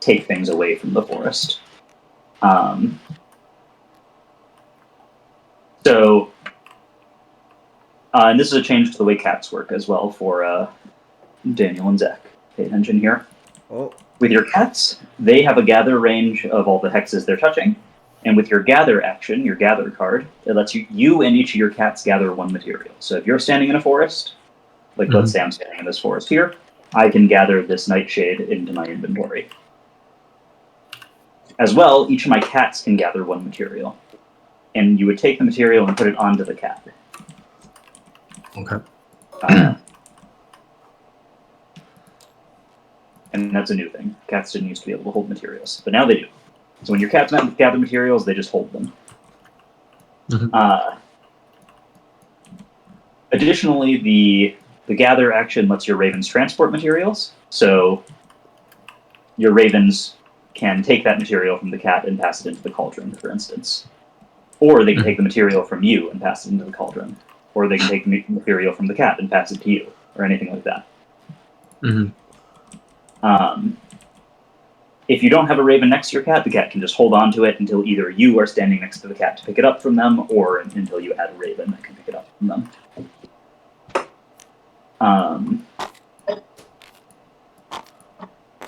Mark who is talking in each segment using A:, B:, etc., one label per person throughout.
A: take things away from the forest. And this is a change to the way cats work as well for Daniel and Zach. Pay attention here.
B: Oh.
A: With your cats, they have a gather range of all the hexes they're touching. And with your gather action, your gather card, it lets you and each of your cats gather one material. So if you're standing in a forest, like let's say I'm standing in this forest here, I can gather this nightshade into my inventory. As well, each of my cats can gather one material. And you would take the material and put it onto the cat.
C: Okay.
A: And that's a new thing. Cats didn't used to be able to hold materials, but now they do. So when your cats gather materials, they just hold them. Additionally, the gather action lets your ravens transport materials. So your ravens can take that material from the cat and pass it into the cauldron, for instance. Or they can take the material from you and pass it into the cauldron. Or they can take material from the cat and pass it to you, or anything like that. If you don't have a raven next to your cat, the cat can just hold on to it until either you are standing next to the cat to pick it up from them, or until you add a raven that can pick it up from them.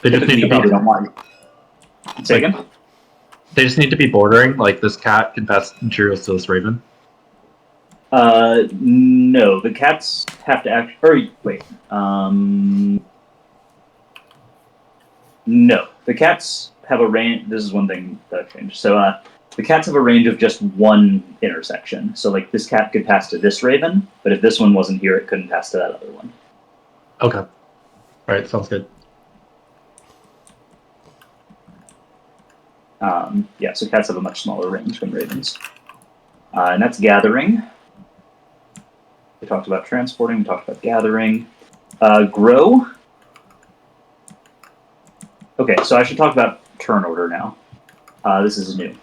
C: They just need to
A: probably don't want. Say again?
C: They just need to be bordering, like this cat can pass materials to this raven.
A: No, the cats have to act. Or wait, no, the cats have a range. This is one thing that changed. So, the cats have a range of just one intersection. So, like, this cat could pass to this raven, but if this one wasn't here, it couldn't pass to that other one.
C: Okay. All right, sounds good.
A: Yeah, so cats have a much smaller range than ravens. And that's gathering. We talked about transporting, we talked about gathering. Grow. Okay, so I should talk about turn order now. This is new.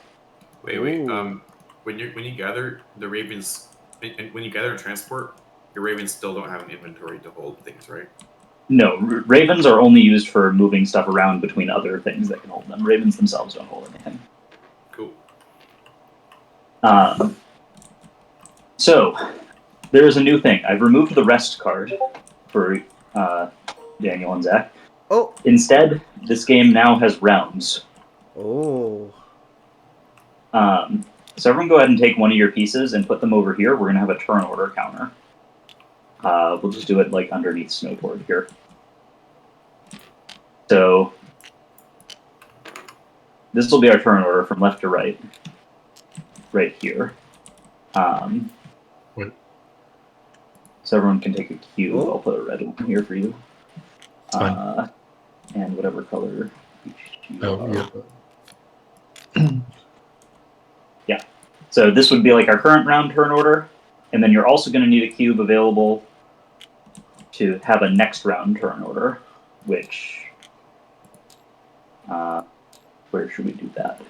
D: Wait. When you gather the ravens, when you gather and transport, your ravens still don't have an inventory to hold things, right?
A: No, ravens are only used for moving stuff around between other things that can hold them. Ravens themselves don't hold anything.
D: Cool.
A: So, there is a new thing. I've removed the rest card for Daniel and Zach.
B: Oh.
A: Instead, this game now has rounds.
B: Oh.
A: So everyone go ahead and take one of your pieces and put them over here. We're going to have a turn order counter. We'll just do it like underneath Snowboard here. So this will be our turn order from left to right. Right here. So everyone can take a cube. I'll put a red one here for you. And whatever color each cube Yeah. So this would be like our current round turn order. And then you're also going to need a cube available to have a next round turn order, which... where should we do that?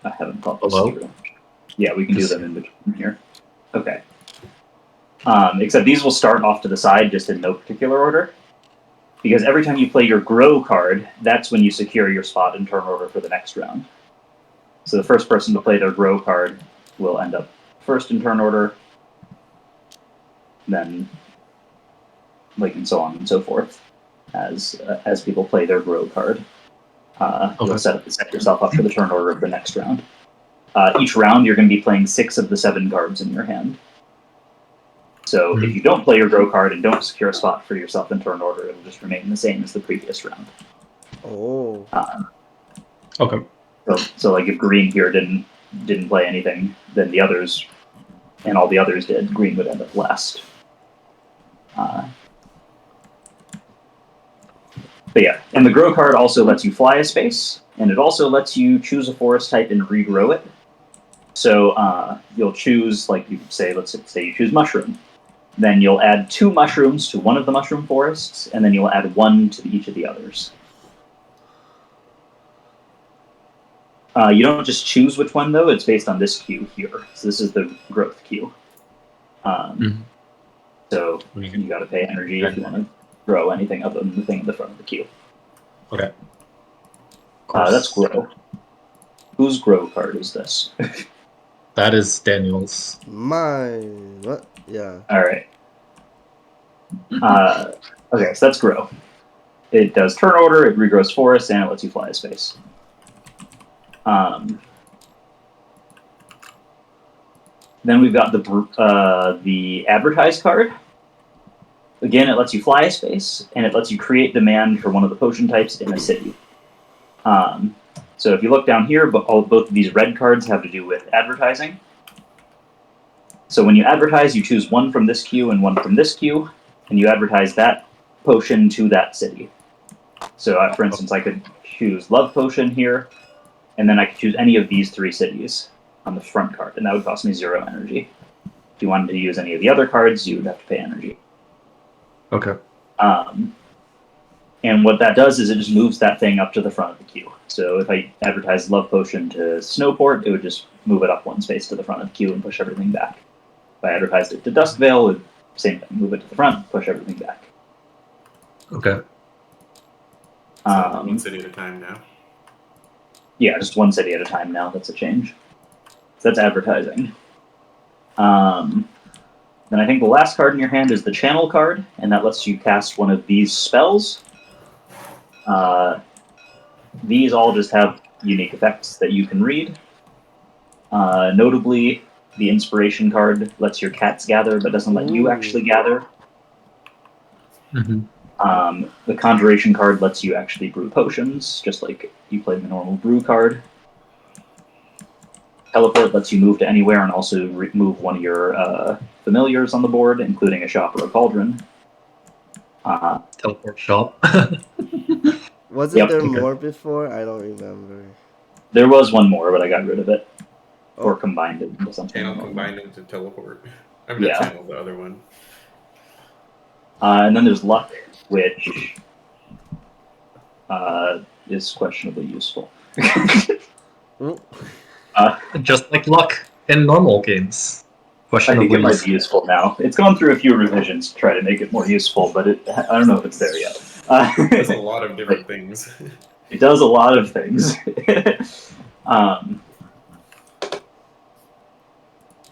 A: I haven't thought this through. Yeah, we can do them in between here. Okay. Except these will start off to the side, just in no particular order. Because every time you play your grow card, that's when you secure your spot in turn order for the next round. So the first person to play their grow card will end up first in turn order, then, like, and so on and so forth, as people play their grow card. You'll set yourself up for the turn order of the next round. Each round, you're going to be playing 6 of the 7 cards in your hand. So if you don't play your grow card and don't secure a spot for yourself in turn order, it'll just remain the same as the previous round.
B: Oh.
C: Okay.
A: So like if green here didn't play anything, then the others, and all the others did, green would end up last. But yeah, and the grow card also lets you fly a space, and it also lets you choose a forest type and regrow it. So you'll choose, like you say, let's say you choose mushroom. Then you'll add 2 mushrooms to one of the mushroom forests, and then you'll add 1 to each of the others. You don't just choose which one, though. It's based on this queue here. So this is the growth queue. So you got to pay energy if you want to grow anything other than the thing in the front of the queue.
C: Okay.
A: That's Grow. Whose Grow card is this?
C: That is Daniel's.
B: Mine. What? Yeah.
A: Alright. Okay, so that's Grow. It does turn order, it regrows forests, and it lets you fly a space. Then we've got the Advertise card. Again, it lets you fly a space, and it lets you create demand for one of the potion types in a city. So if you look down here, both of these red cards have to do with advertising. So when you advertise, you choose one from this queue and one from this queue, and you advertise that potion to that city. So for instance, I could choose Love Potion here, and then I could choose any of these 3 cities on the front card, and that would cost me 0 energy. If you wanted to use any of the other cards, you would have to pay energy.
C: Okay.
A: And what that does is it just moves that thing up to the front of the queue. So if I advertise Love Potion to Snowport, it would just move it up 1 space to the front of the queue and push everything back. If I advertised it to Duskvale, it would same thing, move it to the front, push everything back.
C: Okay.
D: So 1 city at a time now.
A: Yeah, just 1 city at a time now. That's a change. So that's advertising. Then I think the last card in your hand is the Channel card, and that lets you cast one of these spells. These all just have unique effects that you can read. Notably, the Inspiration card lets your cats gather, but doesn't let you actually gather.
C: Mm-hmm.
A: The Conjuration card lets you actually brew potions, just like you play the normal brew card. Teleport lets you move to anywhere and also move one of your familiars on the board, including a shop or a cauldron.
C: Teleport shop.
B: Wasn't there
C: okay.
B: more before? I don't remember.
A: There was one more, but I got rid of it.
B: Oh.
A: Or combined it into something.
D: Channel combined into Teleport. I mean,
A: Yeah.
D: not Channel, the other one.
A: And then there's Luck, which is questionably useful.
C: Just like luck in normal games.
A: I think it might be useful now. It's gone through a few revisions to try to make it more useful, but I don't know if it's there yet.
D: There's a lot of different things.
A: It does a lot of things.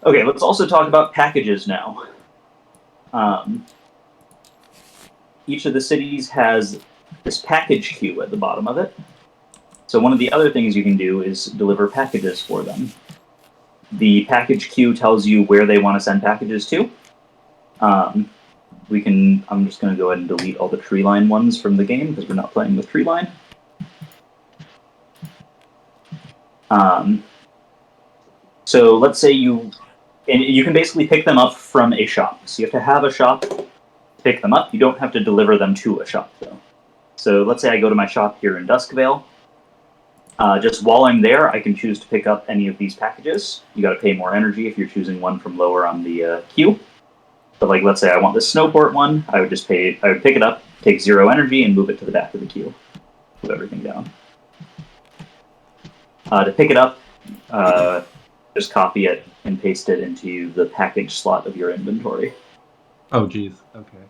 A: Okay, let's also talk about packages now. Each of the cities has this package queue at the bottom of it. So one of the other things you can do is deliver packages for them. The package queue tells you where they want to send packages to. I'm just going to go ahead and delete all the tree line ones from the game because we're not playing with tree line. So let's say you can basically pick them up from a shop. So you have to have a shop to pick them up. You don't have to deliver them to a shop, though. So let's say I go to my shop here in Duskvale. Just while I'm there, I can choose to pick up any of these packages. You got to pay more energy if you're choosing one from lower on the queue. But like, let's say I want this Snowport one, I would pick it up, take 0 energy, and move it to the back of the queue. Move everything down. To pick it up, just copy it and paste it into the package slot of your inventory.
C: Oh, geez. Okay.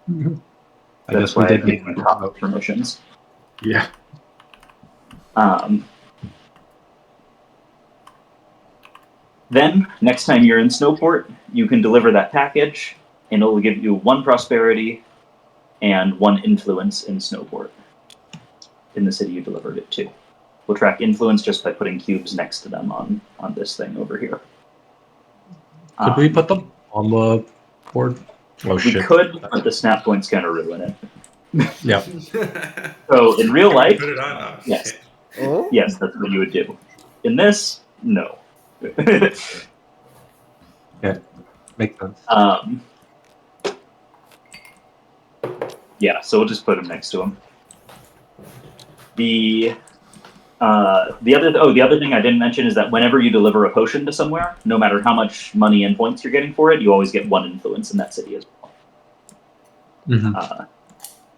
C: I
A: That's
C: guess we
A: why
C: did
A: I
C: need
A: made
C: to
A: top permissions.
C: Yeah.
A: Then, next time you're in Snowport, you can deliver that package, and it'll give you 1 prosperity and 1 influence in Snowport, in the city you delivered it to. We'll track influence just by putting cubes next to them on this thing over here.
C: Could we put them on the board? Oh,
A: We
C: shit.
A: could, but the snap point's going to ruin it.
C: Yeah.
A: So, in real life,
D: Put it on. Oh,
A: yes.
D: shit.
B: Oh?
A: Yes, that's what you would do. In this, no.
C: Yeah. Makes sense.
A: Yeah, so we'll just put them next to him. The other thing I didn't mention is that whenever you deliver a potion to somewhere, no matter how much money and points you're getting for it, you always get 1 influence in that city as well.
C: Mm-hmm.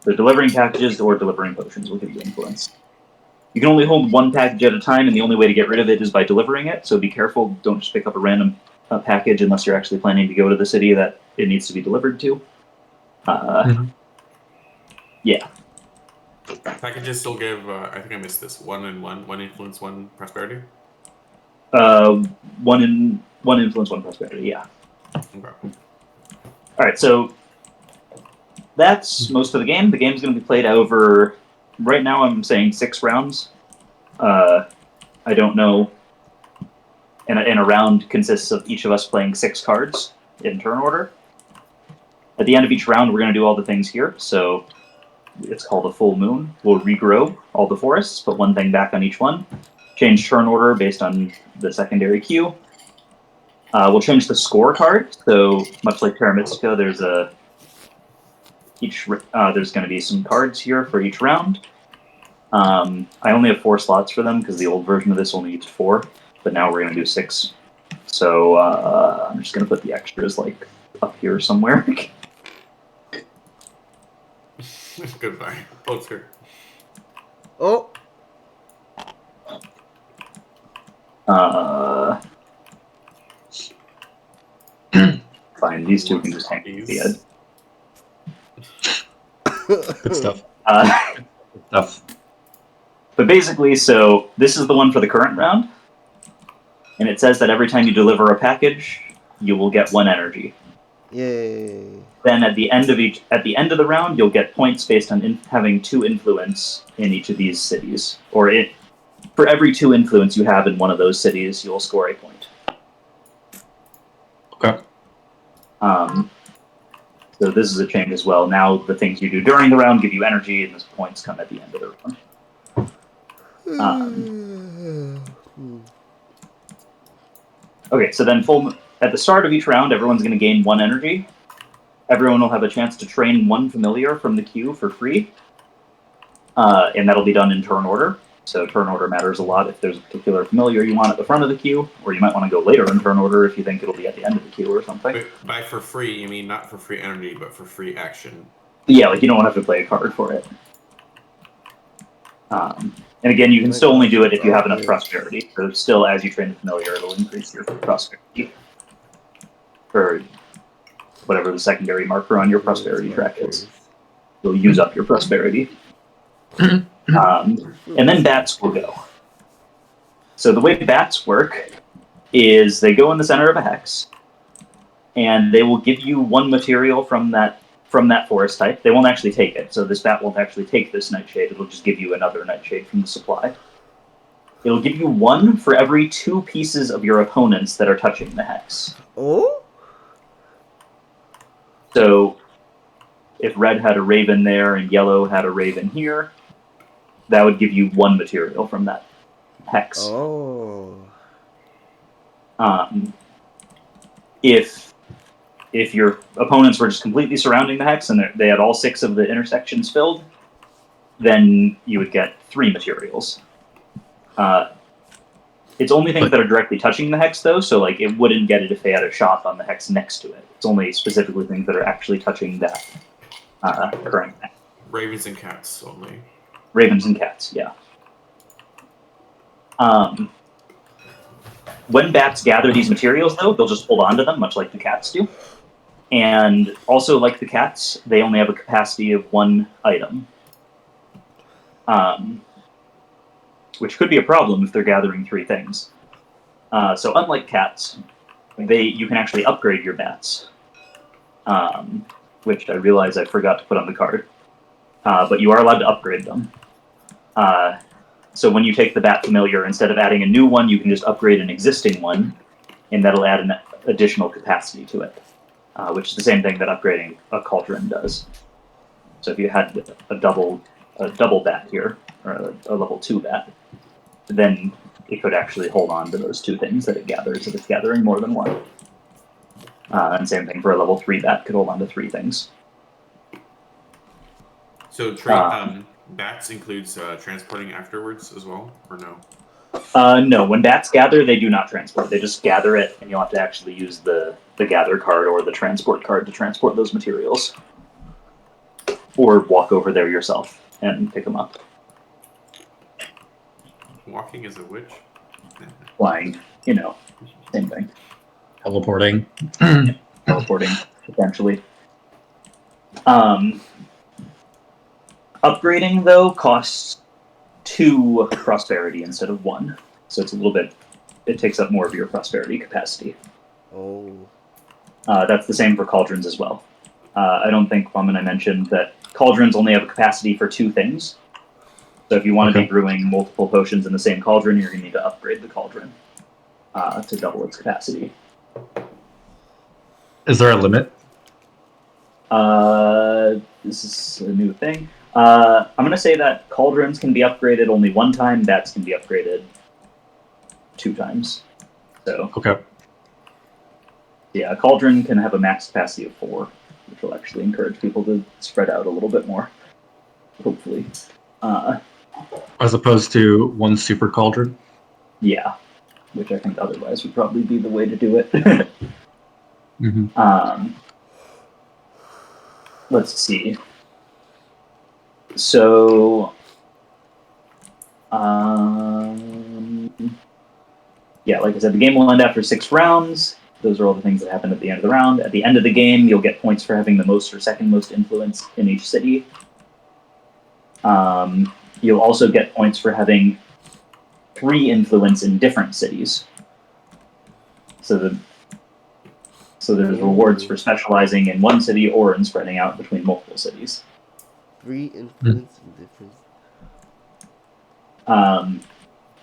A: So delivering packages or delivering potions will give you influence. You can only hold 1 package at a time, and the only way to get rid of it is by delivering it, so be careful. Don't just pick up a random package unless you're actually planning to go to the city that it needs to be delivered to. Yeah.
D: Packages still give. I think I missed this. One influence, one prosperity.
A: One influence, one prosperity. Yeah.
D: Okay.
A: All right. So that's most of the game. The game's going to be played over. Right now, I'm saying 6 rounds. I don't know. And a round consists of each of us playing 6 cards in turn order. At the end of each round, we're going to do all the things here. So it's called a full moon. We'll regrow all the forests, put one thing back on each one, change turn order based on the secondary queue. We'll change the scorecard. So much like Terra Mystica, there's going to be some cards here for each round. I only have 4 slots for them because the old version of this only used 4, but now we're going to do 6. So I'm just going to put the extras like up here somewhere.
D: Goodbye. Oh, it's here.
B: Oh,
A: Fine, these two can just hang at the edge.
C: Good stuff. Good stuff.
A: But basically, so this is the one for the current round, and it says that every time you deliver a package, you will get 1 energy.
B: Yay.
A: Then at the end of the round, you'll get points based on having 2 influence in each of these cities, or for every 2 influence you have in one of those cities, you'll score a point.
C: Okay.
A: So this is a change as well. Now the things you do during the round give you energy, and those points come at the end of the round. Okay, so then at the start of each round, everyone's going to gain 1 energy. Everyone will have a chance to train 1 familiar from the queue for free, and that'll be done in turn order. So turn order matters a lot if there's a particular familiar you want at the front of the queue, or you might want to go later in turn order if you think it'll be at the end of the queue or something.
D: Wait, by for free, you mean not for free energy, but for free action?
A: Yeah, like you don't have to play a card for it. And again, you can still only do it if you have enough prosperity. So still, as you train the familiar, it'll increase your prosperity. Or whatever the secondary marker on your prosperity track is. You'll use up your prosperity. And then bats will go. So the way bats work is they go in the center of a hex, and they will give you 1 material from that forest type. They won't actually take it, so this bat won't actually take this nightshade. It'll just give you another nightshade from the supply. It'll give you 1 for every 2 pieces of your opponents that are touching the hex.
B: Oh?
A: So if red had a raven there and yellow had a raven here, that would give you 1 material from that hex.
B: Oh.
A: If your opponents were just completely surrounding the hex and they had all 6 of the intersections filled, then you would get 3 materials. It's only things that are directly touching the hex, though, so like it wouldn't get it if they had a shop on the hex next to it. It's only specifically things that are actually touching that current hex.
D: Ravens and cats only.
A: Ravens and cats, yeah. When bats gather these materials, though, they'll just hold on to them, much like the cats do. And also, like the cats, they only have a capacity of 1 item. Which could be a problem if they're gathering 3 things. So unlike cats, you can actually upgrade your bats. Which I realize I forgot to put on the card. But you are allowed to upgrade them. So when you take the bat familiar, instead of adding a new one, you can just upgrade an existing one, and that'll add an additional capacity to it, which is the same thing that upgrading a cauldron does. So if you had a double bat here, or a level 2 bat, then it could actually hold on to those 2 things that it gathers if it's gathering more than 1. And same thing for a level 3 bat, could hold on to 3 things.
D: So bats includes transporting afterwards as well, or no?
A: No, when bats gather, they do not transport. They just gather it, and you'll have to actually use the gather card or the transport card to transport those materials. Or walk over there yourself and pick them up.
D: Walking as a witch?
A: Flying, same thing.
C: Teleporting.
A: Teleporting, potentially. Upgrading, though, costs 2 prosperity instead of 1. So it's a little bit... It takes up more of your prosperity capacity.
B: Oh.
A: That's the same for cauldrons as well. I don't think Mom and I mentioned that cauldrons only have a capacity for 2 things. So if you want to be brewing multiple potions in the same cauldron, you're going to need to upgrade the cauldron to double its capacity.
C: Is there a limit?
A: This is a new thing. I'm going to say that cauldrons can be upgraded only 1 time, bats can be upgraded 2 times. So,
C: Okay.
A: yeah, a cauldron can have a max capacity of 4, which will actually encourage people to spread out a little bit more, hopefully.
C: As opposed to 1 super cauldron?
A: Yeah, which I think otherwise would probably be the way to do it.
C: Mm-hmm.
A: Let's see. So, yeah, like I said, the game will end after 6 rounds. Those are all the things that happen at the end of the round. At the end of the game, you'll get points for having the most or second most influence in each city. You'll also get points for having 3 influence in different cities. So there's rewards for specializing in one city or in spreading out between multiple cities.
B: 3 influence and difference.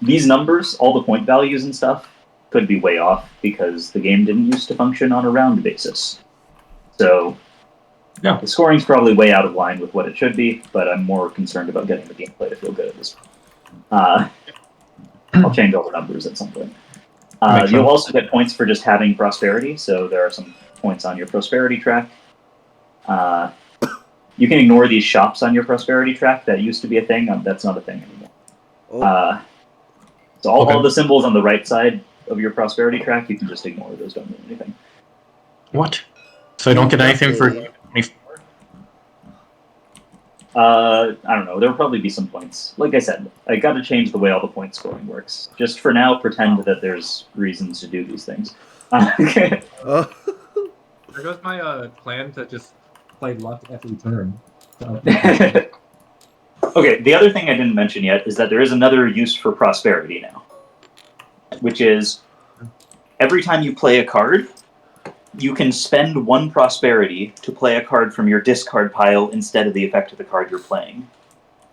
A: These numbers, all the point values and stuff, could be way off because the game didn't used to function on a round basis. So
C: Yeah.
A: the scoring's probably way out of line with what it should be, but I'm more concerned about getting the gameplay to feel good at this point. I'll change all the numbers at some point. You'll also get points for just having prosperity, so there are some points on your prosperity track. You can ignore these shops on your prosperity track. That used to be a thing. That's not a thing anymore.
B: Oh.
A: So all the symbols on the right side of your prosperity track, you can just ignore. Those don't mean anything.
C: What? So I don't get anything for...
A: I don't know. There will probably be some points. Like I said, I got to change the way all the point scoring works. Just for now, pretend that there's reasons to do these things.
C: There goes my plan to just play luck every turn. So.
A: Okay, the other thing I didn't mention yet is that there is another use for prosperity now, which is every time you play a card, you can spend 1 prosperity to play a card from your discard pile instead of the effect of the card you're playing.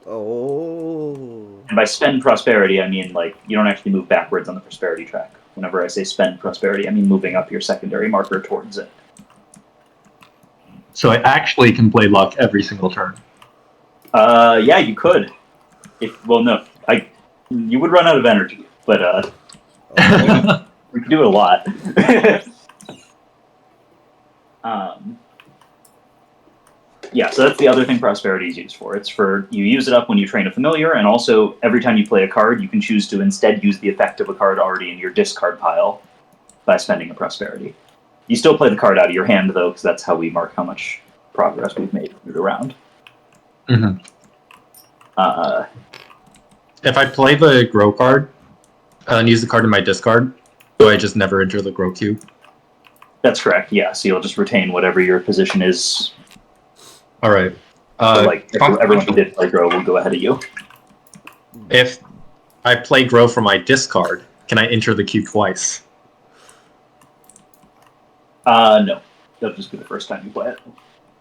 B: Oh.
A: And by spend prosperity, I mean, like, you don't actually move backwards on the prosperity track. Whenever I say spend prosperity, I mean moving up your secondary marker towards it.
C: So I actually can play luck every single turn.
A: Yeah, you could. Well, no, you would run out of energy, but we could do it a lot. Yeah, so that's the other thing prosperity is used for. It's for, you use it up when you train a familiar, and also every time you play a card, you can choose to instead use the effect of a card already in your discard pile by spending a prosperity. You still play the card out of your hand, though, because that's how we mark how much progress we've made through the round.
C: Mm-hmm. If I play the grow card and use the card in my discard, do I just never enter the grow queue?
A: That's correct, yeah. So you'll just retain whatever your position is.
C: All right.
A: So, like, everyone who did play grow will go ahead of you.
C: If I play grow from my discard, can I enter the queue twice?
A: No. That'll just be the first time you play it.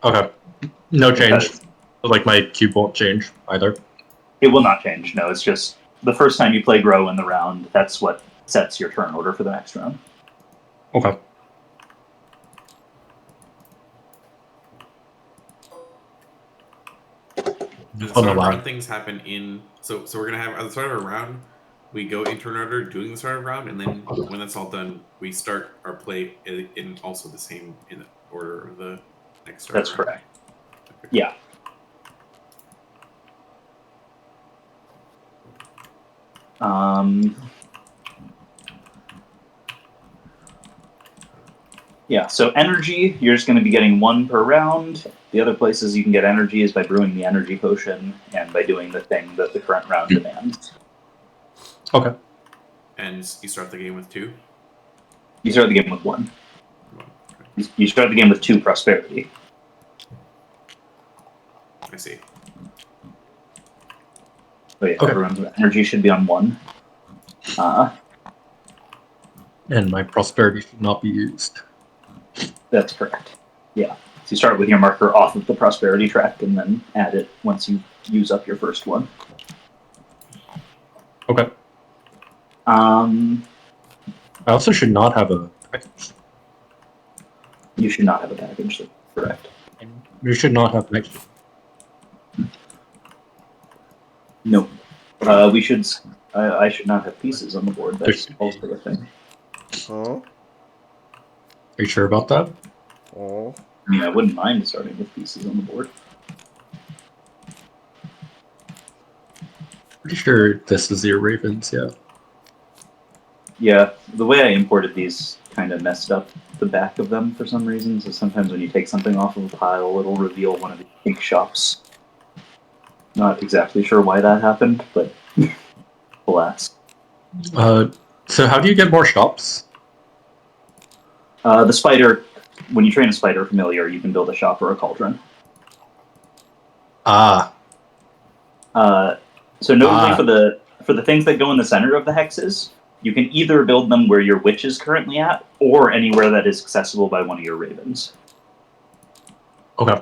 C: Okay. No change. Like, my queue won't change either.
A: It will not change, no. It's just the first time you play grow in the round, that's what sets your turn order for the next round.
C: Okay.
D: The start of round things happen in... So we're going to have, at the start of a round, we go in turn order doing the start of round, and then when that's all done, we start our play in also the same in the order of the next start.
A: That's correct. Okay. Yeah. Yeah, so energy, you're just going to be getting 1 per round. The other places you can get energy is by brewing the energy potion and by doing the thing that the current round demands.
C: Okay.
D: And you start the game with 2?
A: You start the game with 1.
D: Okay.
A: You start the game with 2 prosperity.
D: I see.
A: Oh yeah,
E: Okay.
A: everyone's energy should be on 1.
E: And my prosperity should not be used.
A: That's correct. Yeah. So you start with your marker off of the prosperity track and then add it once you use up your first one.
E: Okay.
A: I
E: also should not have a package.
A: You should not have a package. That's correct.
E: You should not have an extra.
A: No. We should. I should not have pieces on the board. That's also a thing.
B: Huh?
E: Are you sure about that?
B: Oh.
A: I mean, I wouldn't mind starting with pieces on the board.
E: Pretty sure this is your Ravens, yeah.
A: Yeah, the way I imported these kind of messed up the back of them for some reason. So sometimes when you take something off of a pile, it'll reveal one of the big shops. Not exactly sure why that happened, but alas.
E: So how do you get more shops?
A: The spider, when you train a spider familiar, you can build a shop or a cauldron.
E: Ah.
A: So notably for the things that go in the center of the hexes, you can either build them where your witch is currently at, or anywhere that is accessible by one of your ravens.
E: Okay.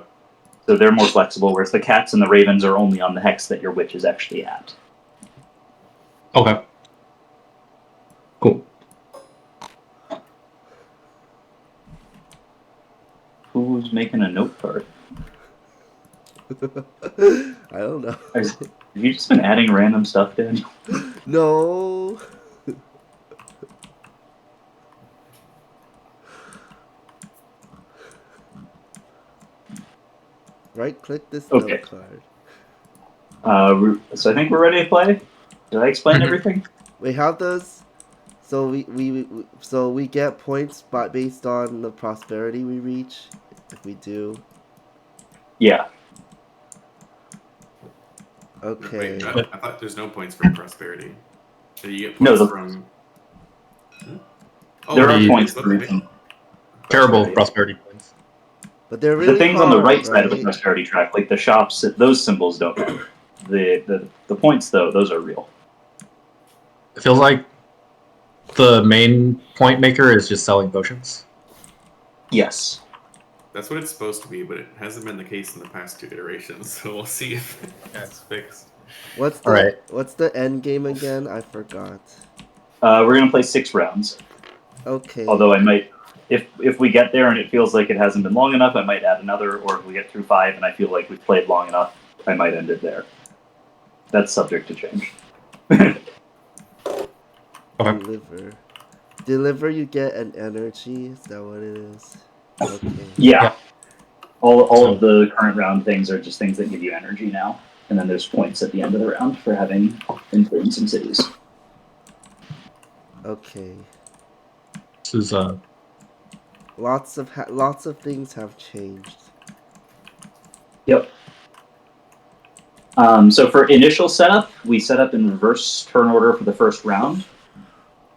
A: So they're more flexible, whereas the cats and the ravens are only on the hex that your witch is actually at.
E: Okay. Cool.
A: Who's making a note card?
B: I don't know.
A: Have you just been adding random stuff, Daniel?
B: No. Right click this
A: Okay.
B: note card.
A: So I think we're ready to play. Did I explain everything?
B: Wait, how does so we get points based on the prosperity we reach if we do?
A: Yeah.
B: Okay.
D: Wait, I thought there's no points for prosperity. So you get
A: No,
D: points from. Oh,
A: there are
E: the-
A: points
D: look
A: for
D: at it.
E: Terrible prosperity points.
B: But they're really
A: the things
B: hard,
A: on the right side of the
B: right?
A: prosperity track, like the shops, those symbols don't matter. The points, though, those are real.
E: It feels like the main point maker is just selling potions.
A: Yes.
D: That's what it's supposed to be, but it hasn't been the case in the past 2 iterations. So we'll see if that's fixed.
B: What's the
E: Alright.
B: What's the end game again? I forgot.
A: We're gonna play 6 rounds.
B: Okay.
A: Although I might, if we get there and it feels like it hasn't been long enough, I might add another. Or if we get through 5 and I feel like we've played long enough, I might end it there. That's subject to change.
B: Deliver. Deliver, you get an energy. Is that what it is? Okay.
A: Yeah. All of the current round things are just things that give you energy now. And then there's points at the end of the round for having influence in cities.
B: Okay.
E: This is
B: Lots of things have changed.
A: Yep. So for initial setup, we set up in reverse turn order for the first round.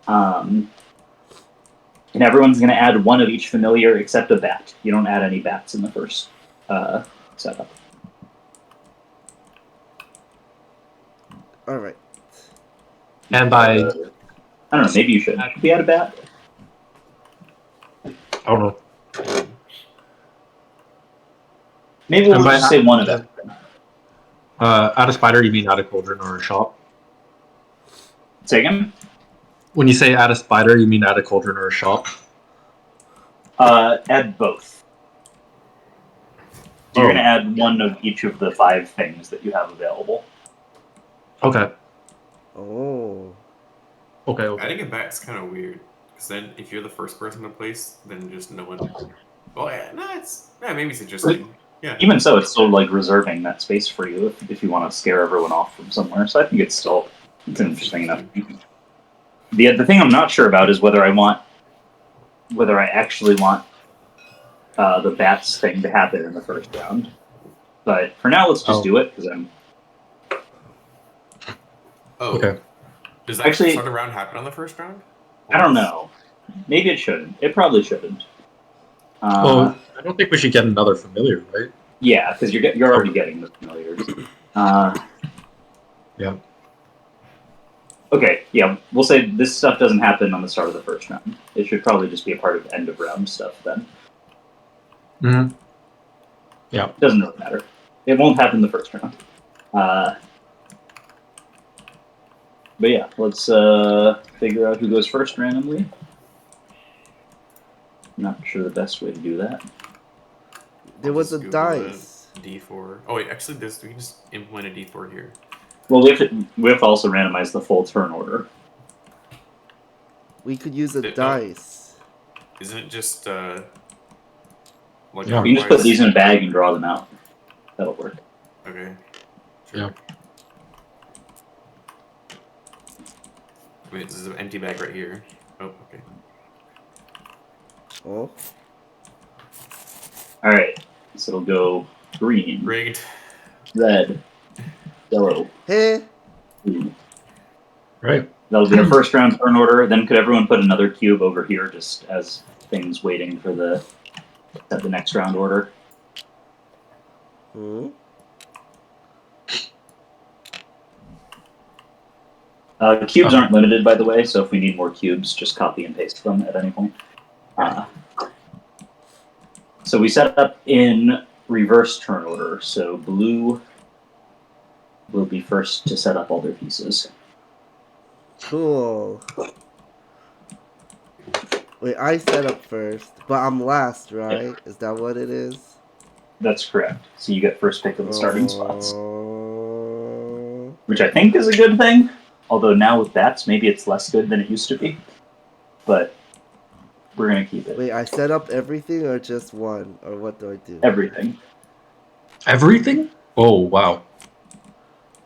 A: And everyone's going to add 1 of each familiar except a bat. You don't add any bats in the first setup.
B: All right.
E: and by
A: I don't know, maybe you should. Should we add a bat?
E: I don't know.
A: Maybe we'll
E: And by
A: just say 1 of them.
E: Add a spider, you mean add a cauldron or a shop?
A: Say again?
E: When you say add a spider, you mean add a cauldron or a shop?
A: Add both. So you're
E: Oh.
A: going to add 1 of each of the 5 things that you have available.
E: Okay.
B: Oh.
E: Okay.
D: Adding a bat's kind of weird. Because then if you're the first person to place, then just no one. Well, maybe it's interesting. Yeah.
A: Even so, it's still like reserving that space for you if you want to scare everyone off from somewhere. So I think it's an interesting enough. The thing I'm not sure about is whether I actually want the bats thing to happen in the first round. But for now, let's just do it because I'm.
D: Oh.
E: Okay.
D: Does that
A: Actually-
D: start a round happen on the first round?
A: I don't know. Maybe it shouldn't. It probably shouldn't.
E: Well, I don't think we should get another familiar, right?
A: Yeah, because you're already getting the familiars.
E: Yeah.
A: Okay, yeah, we'll say this stuff doesn't happen on the start of the first round. It should probably just be a part of end of round stuff then.
E: Mm-hmm. Yeah.
A: Doesn't really matter. It won't happen the first round. But yeah, let's figure out who goes first randomly. Not sure the best way to do that.
B: There
D: I'll
B: was a
D: just Google it.
B: dice.
D: D4. Oh wait, actually, we can just implement a D4 here.
A: Well, we have to also randomize the full turn order.
B: We could use a
D: No.
B: dice.
D: Isn't it just like
E: Yeah.
A: You can just put
D: clockwise?
A: these in a bag and draw them out. That'll work.
D: Okay. Sure.
E: Yeah.
D: Wait, this is an empty bag right here. Oh, okay.
B: Oh,
A: All right, so it'll go green,
D: Rigged.
A: red, yellow,
B: hey.
A: blue.
E: Right.
A: That'll be our first round turn order. Then could everyone put another cube over here just as things waiting for the next round order?
B: Hmm.
A: Cubes aren't limited, by the way, so if we need more cubes, just copy and paste them at any point. So we set up in reverse turn order, so blue will be first to set up all their pieces.
B: Cool. Wait, I set up first, but I'm last, right? Is that what it is?
A: That's correct. So you get first pick of the starting spots,
B: Oh.
A: which I think is a good thing. Although now with bats, maybe it's less good than it used to be. But we're going to keep it.
B: Wait, I set up everything or just one? Or what do I do?
A: Everything.
E: Everything? Oh, wow.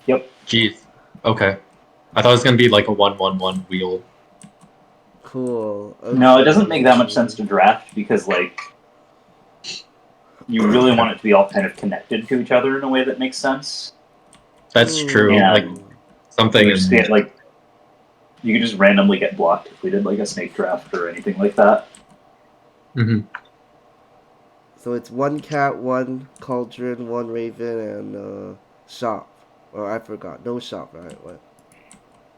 A: Yep.
E: Jeez. Okay. I thought it was going to be like a 1-1-1 wheel.
B: Cool. Okay.
A: No, it doesn't make that much sense to draft because, like, you really want it to be all kind of connected to each other in a way that makes sense.
E: That's true.
A: Yeah.
E: Like, something
A: You just
E: in...
A: get, like, you could just randomly get blocked if we did, like, a snake draft or anything like that.
E: Mm-hmm.
B: So it's one cat, one cauldron, one raven, and shop. Or I forgot. No shop, right? What?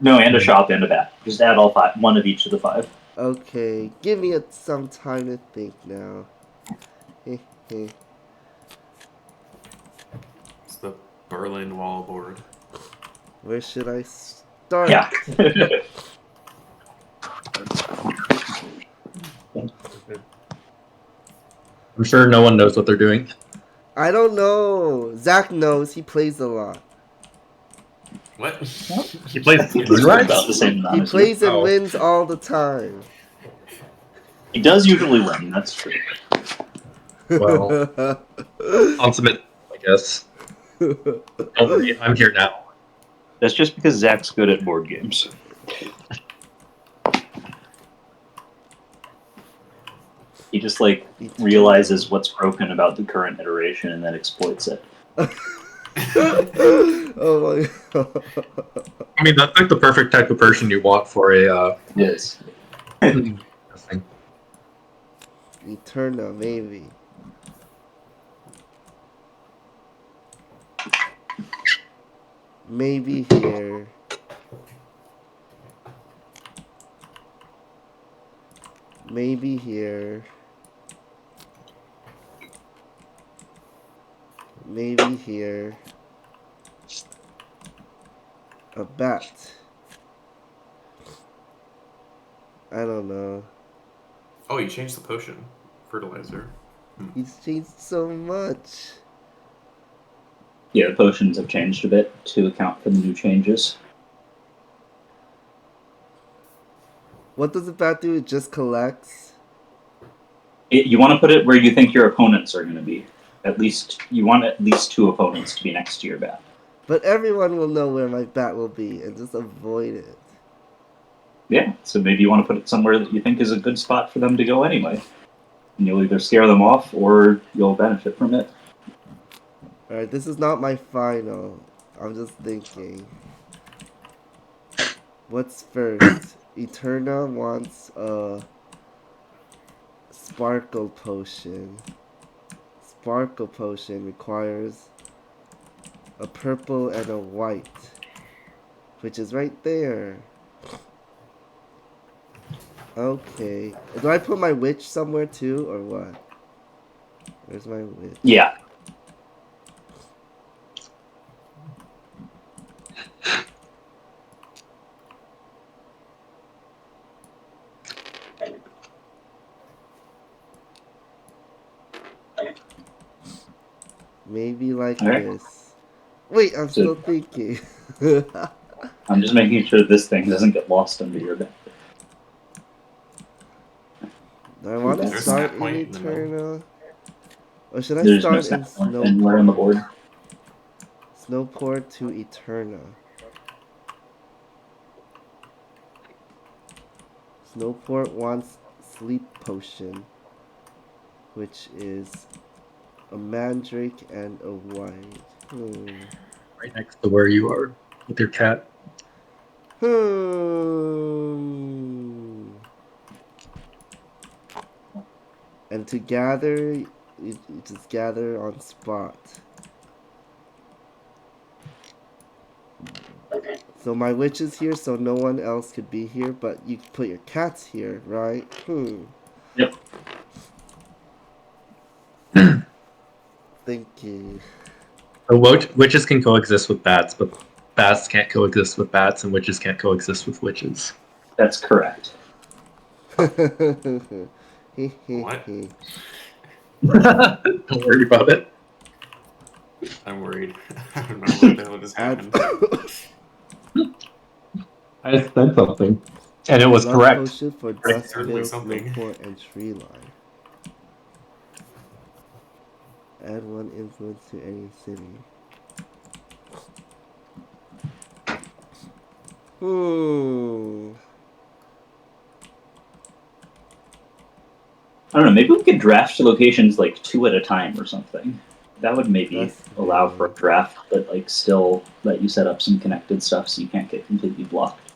A: No, and a shop and a bat. Just add all five, one of each of the five.
B: Okay, give me some time to think now.
D: It's the Berlin Wall board.
B: Where should I start?
A: Yeah.
E: I'm sure no one knows what they're doing.
B: I don't know. Zach knows. He plays a lot.
D: What?
E: He plays
A: About the same amount
B: He
A: as
B: plays
A: you.
B: and wins all the time.
A: He does usually win, that's true.
E: Well, consummate, I guess. Don't worry, I'm here now.
A: That's just because Zach's good at board games. He just, like, realizes what's broken about the current iteration and then exploits it.
B: Oh my god.
E: I mean, that's like the perfect type of person you want for a,
A: Yes.
E: thing.
B: Eterna, maybe. Maybe here. Maybe here. Maybe here. A bat. I don't know.
D: Oh, you changed the potion. Fertilizer.
B: He's changed so much.
A: Yeah, the potions have changed a bit to account for the new changes.
B: What does the bat do? It just collects?
A: You want to put it where you think your opponents are going to be. You want at least two opponents to be next to your bat.
B: But everyone will know where my bat will be and just avoid it.
A: Yeah, so maybe you want to put it somewhere that you think is a good spot for them to go anyway. And you'll either scare them off or you'll benefit from it.
B: Alright, this is not my final. I'm just thinking. What's first? Eterna wants a Sparkle Potion. Sparkle Potion requires a purple and a white. Which is right there. Okay. Do I put my witch somewhere too, or what? Where's my witch?
A: Yeah.
B: Maybe like
A: All right.
B: this. Wait, I'm
A: So-
B: still thinking.
A: I'm just making sure this thing doesn't get lost under your bed.
B: Do I want to
A: There's a
B: start
D: snap
B: in
D: point in the middle.
B: Eterna? Or should I
A: There's no
B: start in
A: snap point anywhere on the
B: Snowport?
A: board.
B: Snowport to Eterna. Snowport wants sleep potion, which is a mandrake and a white.
E: Right next to where you are with your cat.
B: And to gather, you just gather on spot. So my witch is here, so no one else could be here, but you can put your cats here, right?
A: Yep.
B: Thinking.
E: So witches can coexist with bats, but bats can't coexist with bats, and witches can't coexist with witches.
A: That's correct.
D: What?
E: Don't worry about it.
D: I'm worried. I don't know what the hell just happened.
E: I said something, and it was
B: Love
E: correct.
B: potion for
D: It sounded like
B: Duskvale,
D: something.
B: Snowport, and Treeline. Add one influence to any city.
A: I don't know. Maybe we could draft locations like 2 at a time or something. That would maybe allow for a draft, but like still let you set up some connected stuff so you can't get completely blocked.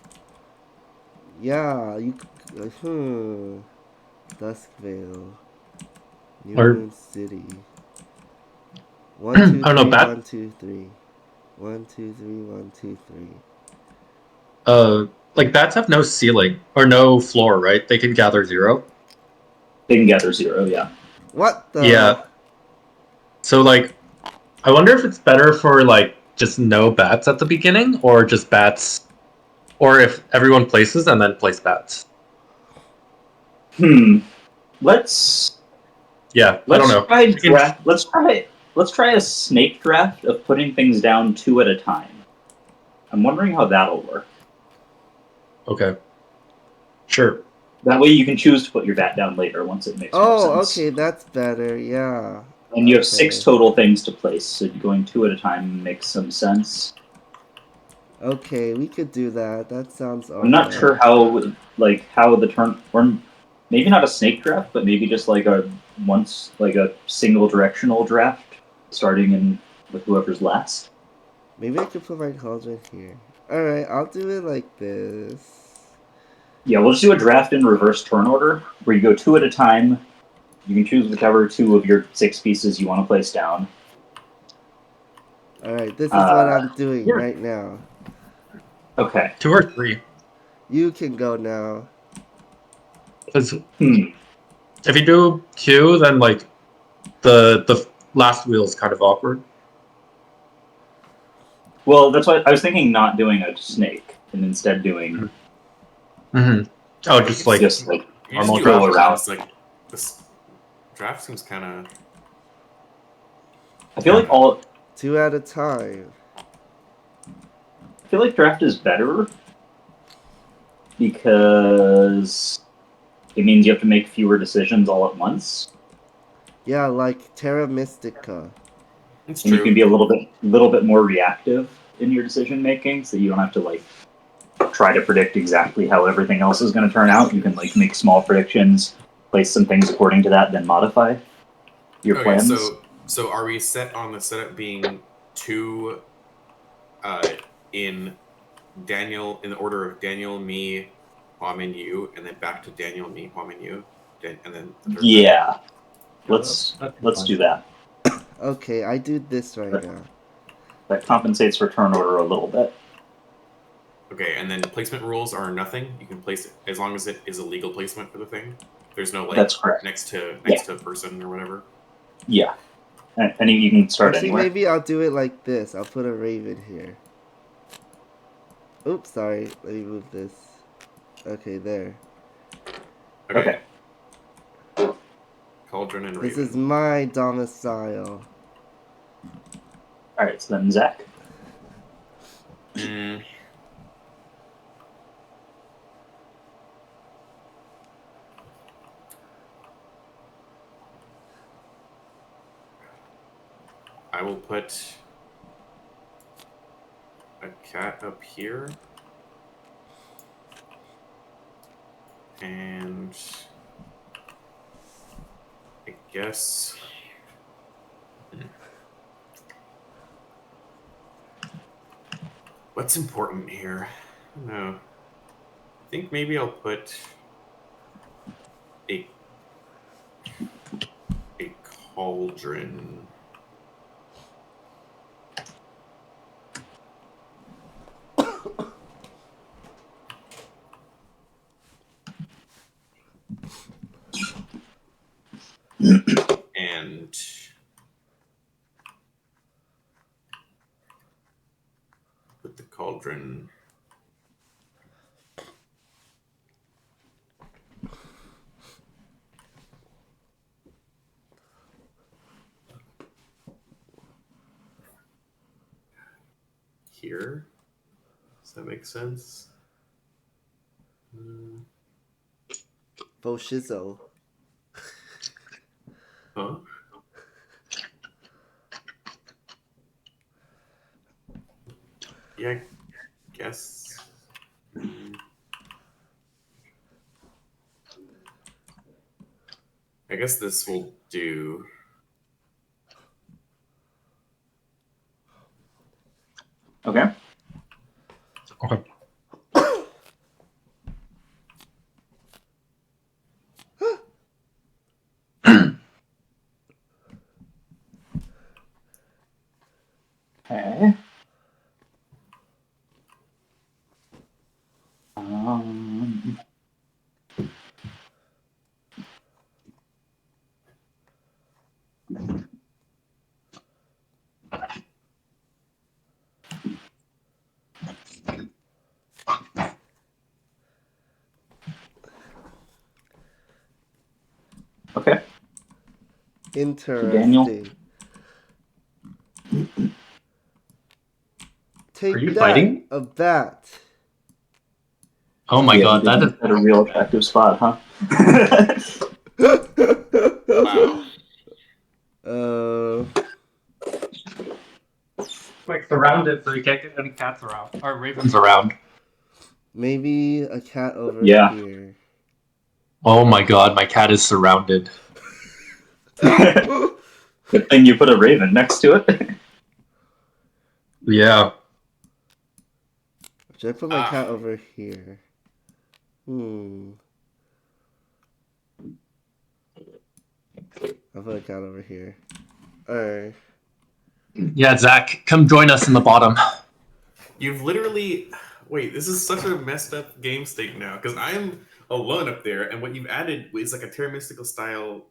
B: Yeah, you. Duskvale. New
E: Or-
B: Moon City. 1, 2, 3,
E: I don't know,
B: 1, 2, 3. 1, 2, 3, 1, 2, 3.
E: Like bats have no ceiling or no floor, right? They can gather 0.
A: They can gather 0, yeah.
B: What the?
E: Yeah. So like, I wonder if it's better for like just no bats at the beginning, or just bats, or if everyone places and then place bats.
A: Let's
E: Yeah, I don't know.
A: try draft. Let's try a snake draft of putting things down 2 at a time. I'm wondering how that'll work.
E: Okay. Sure.
A: That way you can choose to put your bat down later once it makes more sense.
B: Okay, that's better. Yeah.
A: And you have 6 total things to place, so going 2 at a time makes some sense.
B: Okay, we could do that. That sounds alright.
A: I'm not sure how the turn, or maybe not a snake draft, but maybe just like a single directional draft, starting with whoever's last.
B: Maybe I could put my cauldron here. Alright, I'll do it like this.
A: Yeah, we'll just do a draft in reverse turn order, where you go 2 at a time. You can choose whichever 2 of your 6 pieces you want to place down.
B: Alright, this is what I'm doing right now.
A: Okay.
E: 2 or 3.
B: You can go now.
E: Because if you do 2, then like the last wheel is kind of awkward.
A: Well, that's why I was thinking not doing a snake, and instead doing
E: Oh, just like
D: You
E: normal
D: just
E: draft.
D: go around. It's like this draft seems kind of.
A: I feel like
B: 2 at a time.
A: I feel like draft is better because it means you have to make fewer decisions all at once.
B: Yeah, like Terra Mystica.
D: It's
A: and
D: true.
A: you can be a little bit more reactive in your decision making, so you don't have to like try to predict exactly how everything else is going to turn out. You can like make small predictions, place some things according to that, then modify your plans.
D: So are we set on the setup being 2 in Daniel, in the order of Daniel, me, Huam, and you, and then back to Daniel, me, Huam, and you, and then
A: yeah, let's do that.
B: Okay, I do this right now.
A: That compensates for turn order a little bit.
D: Okay, and then placement rules are nothing. You can place it as long as it is a legal placement for the thing. There's no like
A: That's correct.
D: next to a person or whatever.
A: Yeah. And you can start
B: Actually,
A: anywhere.
B: maybe I'll do it like this. I'll put a raven here. Oops, sorry. Let me move this. Okay, there.
A: Okay.
D: Cauldron and
B: This
D: raven.
B: is my domicile.
A: All right. So then Zach.
D: I will put a cat up here. And I guess what's important here? I don't know. I think maybe I'll put a cauldron. And put the cauldron here. Does that make sense?
B: Boshizo.
D: Huh? Yeah, I guess. I guess this will do.
A: Okay.
E: Okay.
A: Okay. Okay.
B: Interesting. Take
E: Are you
B: that,
E: fighting?
B: a bat.
E: Oh my god, that is
A: at a real attractive spot, huh?
D: Wow.
E: like surrounded so you can't get any cats around or ravens around.
B: Maybe a cat over
A: Yeah.
B: here.
E: Oh my god, my cat is surrounded.
A: Good thing you put a raven next to it.
E: Yeah.
B: Should I put my cat over here? I'll put a cat over here. Alright.
E: Yeah, Zach, come join us in the bottom.
D: You've literally... Wait, this is such a messed up game state now, because I'm alone up there, and what you've added is like a Terra Mystical style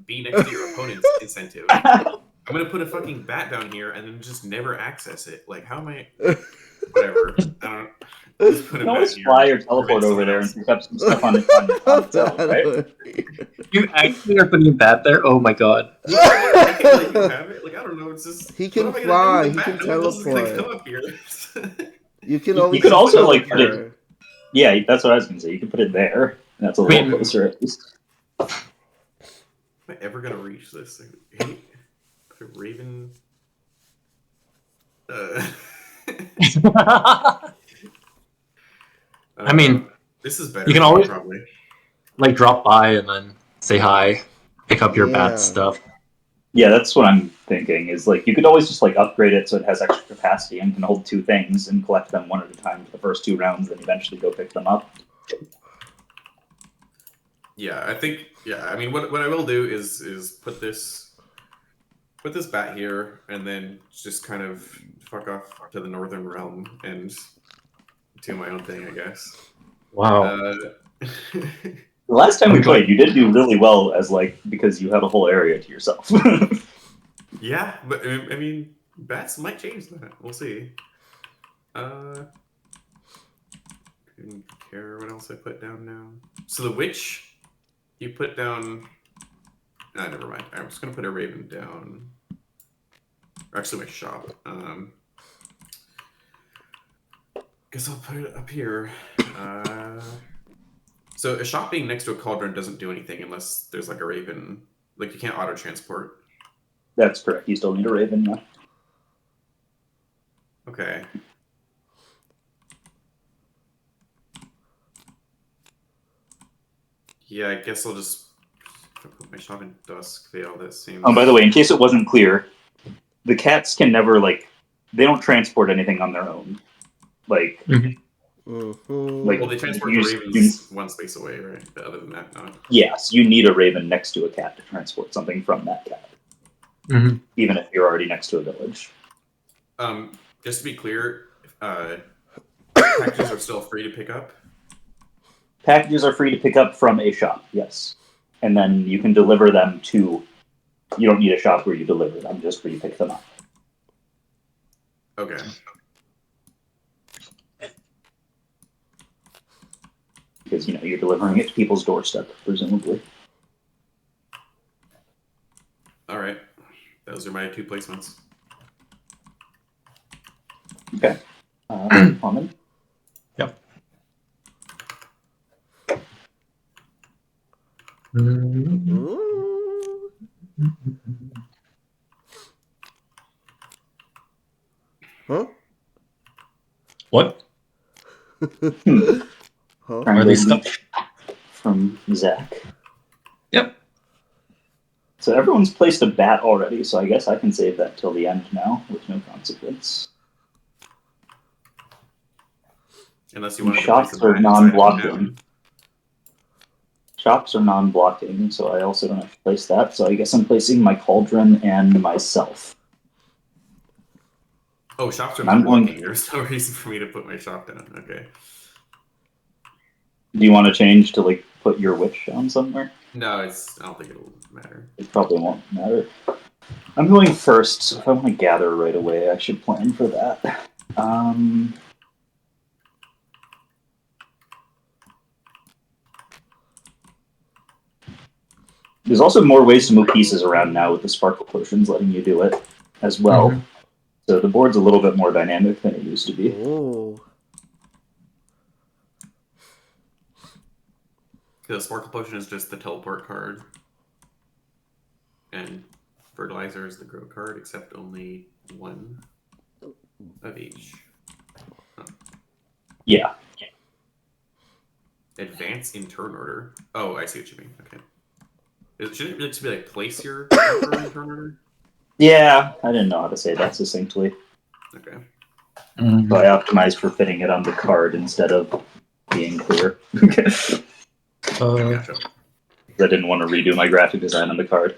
D: be next to your opponent's incentive. I'm gonna put a fucking bat down here and then just never access it. Like, how am I... Whatever. I don't... I'll just put
A: You can always fly or teleport over there and pick up some stuff on its own, right?
E: You actually are putting a bat there? Oh my god.
D: Yeah, I can let you have it. Like, I don't know, it's just...
B: He can
D: what am I
B: fly,
D: gonna do with
B: he
D: the
B: can
D: bat? No one else is gonna
B: teleport.
D: come up here.
B: You can
A: You
B: always
A: could also like put
B: teleport.
A: it. Yeah, that's what I was gonna say. You can put it there. That's a little closer at least.
D: Am I ever gonna reach this thing? Hey, put a raven.
E: I mean,
D: this is better.
E: You can always
D: probably
E: like drop by and then say hi, pick up your bat stuff.
A: Yeah, that's what I'm thinking. Is like you could always just like upgrade it so it has extra capacity and can hold 2 things and collect them one at a time for the first 2 rounds, then eventually go pick them up.
D: Yeah, I think. Yeah, I mean, what I will do is put this bat here and then just kind of fuck off to the northern realm and do my own thing, I guess.
E: Wow.
A: The last time we played, you did do really well as because you had a whole area to yourself.
D: Yeah, but I mean, bats might change that. We'll see. Didn't care what else I put down now. So the witch, you put down. Ah, never mind. I'm just gonna put a raven down. Or actually, my shop. Guess I'll put it up here. So a shop being next to a cauldron doesn't do anything unless there's like a raven. Like you can't auto transport.
A: That's correct. You still need a raven, yeah.
D: Okay. Yeah, I guess I'll just put my shop in dusk. They all that same.
A: By the way, in case it wasn't clear, the cats can never they don't transport anything on their own. Like
D: well, they transport the ravens one space away, right? But other than that, not.
A: Yes, you need a raven next to a cat to transport something from that cat. Even if you're already next to a village.
D: Just to be clear, packages are still free to pick up.
A: Packages are free to pick up from a shop, yes. And then you can deliver them to... You don't need a shop where you deliver them, just where you pick them up.
D: Okay.
A: Because, you're delivering it to people's doorstep, presumably.
D: Alright. Those are my 2 placements.
A: Okay. Common?
E: Yep.
B: Huh?
E: What?
B: Huh?
E: Are they stuck?
A: From Zach.
E: Yep.
A: So everyone's placed a bat already, so I guess I can save that till the end now, with no consequence.
D: Unless you want to
A: shops are non-blocking. Shops are non-blocking, so I also don't have to place that. So I guess I'm placing my cauldron and myself.
D: Oh, shops are non-blocking. There's no reason for me to put my shop down. Okay.
A: Do you want to change to put your witch down somewhere?
D: No, I don't think it'll matter.
A: It probably won't matter. I'm going first, so if I want to gather right away, I should plan for that. There's also more ways to move pieces around now with the sparkle potions letting you do it as well. So the board's a little bit more dynamic than it used to be.
B: Oh.
D: The sparkle potion is just the teleport card. And fertilizer is the grow card, except only 1 of each. Huh.
A: Yeah.
D: Advance in turn order. Oh, I see what you mean. Okay. Shouldn't it just be place your emperor in turn order?
A: Yeah, I didn't know how to say that succinctly.
D: Okay.
A: So I optimized for fitting it on the card instead of being clear.
D: Gotcha.
A: I didn't want to redo my graphic design on the card.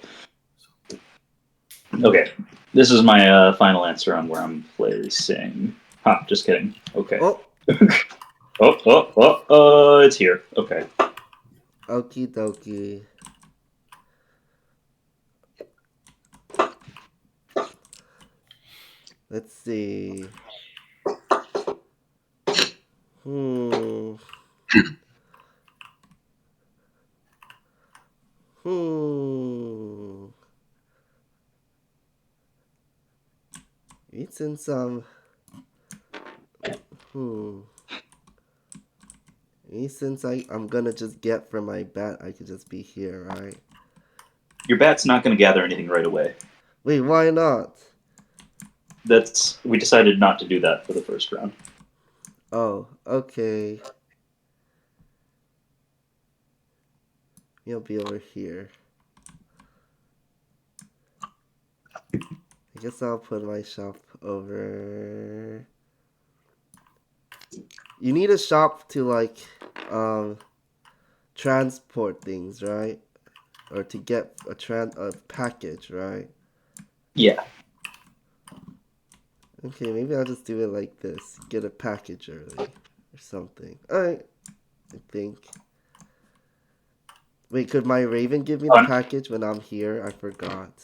A: Okay, this is my final answer on where I'm placing. Just kidding. Okay.
B: Oh.
A: It's here. Okay.
B: Okie dokie. Let's see. Since since I'm gonna just get from my bat, I could just be here, right?
A: Your bat's not gonna gather anything right away.
B: Wait, why not?
A: We decided not to do that for the first round.
B: Oh, okay. You'll be over here. I guess I'll put my shop over. You need a shop to transport things, right? Or to get a package, right?
A: Yeah.
B: Okay, maybe I'll just do it like this. Get a package early. or something. Alright, I think. Wait, could my raven give me the package when I'm here? I forgot.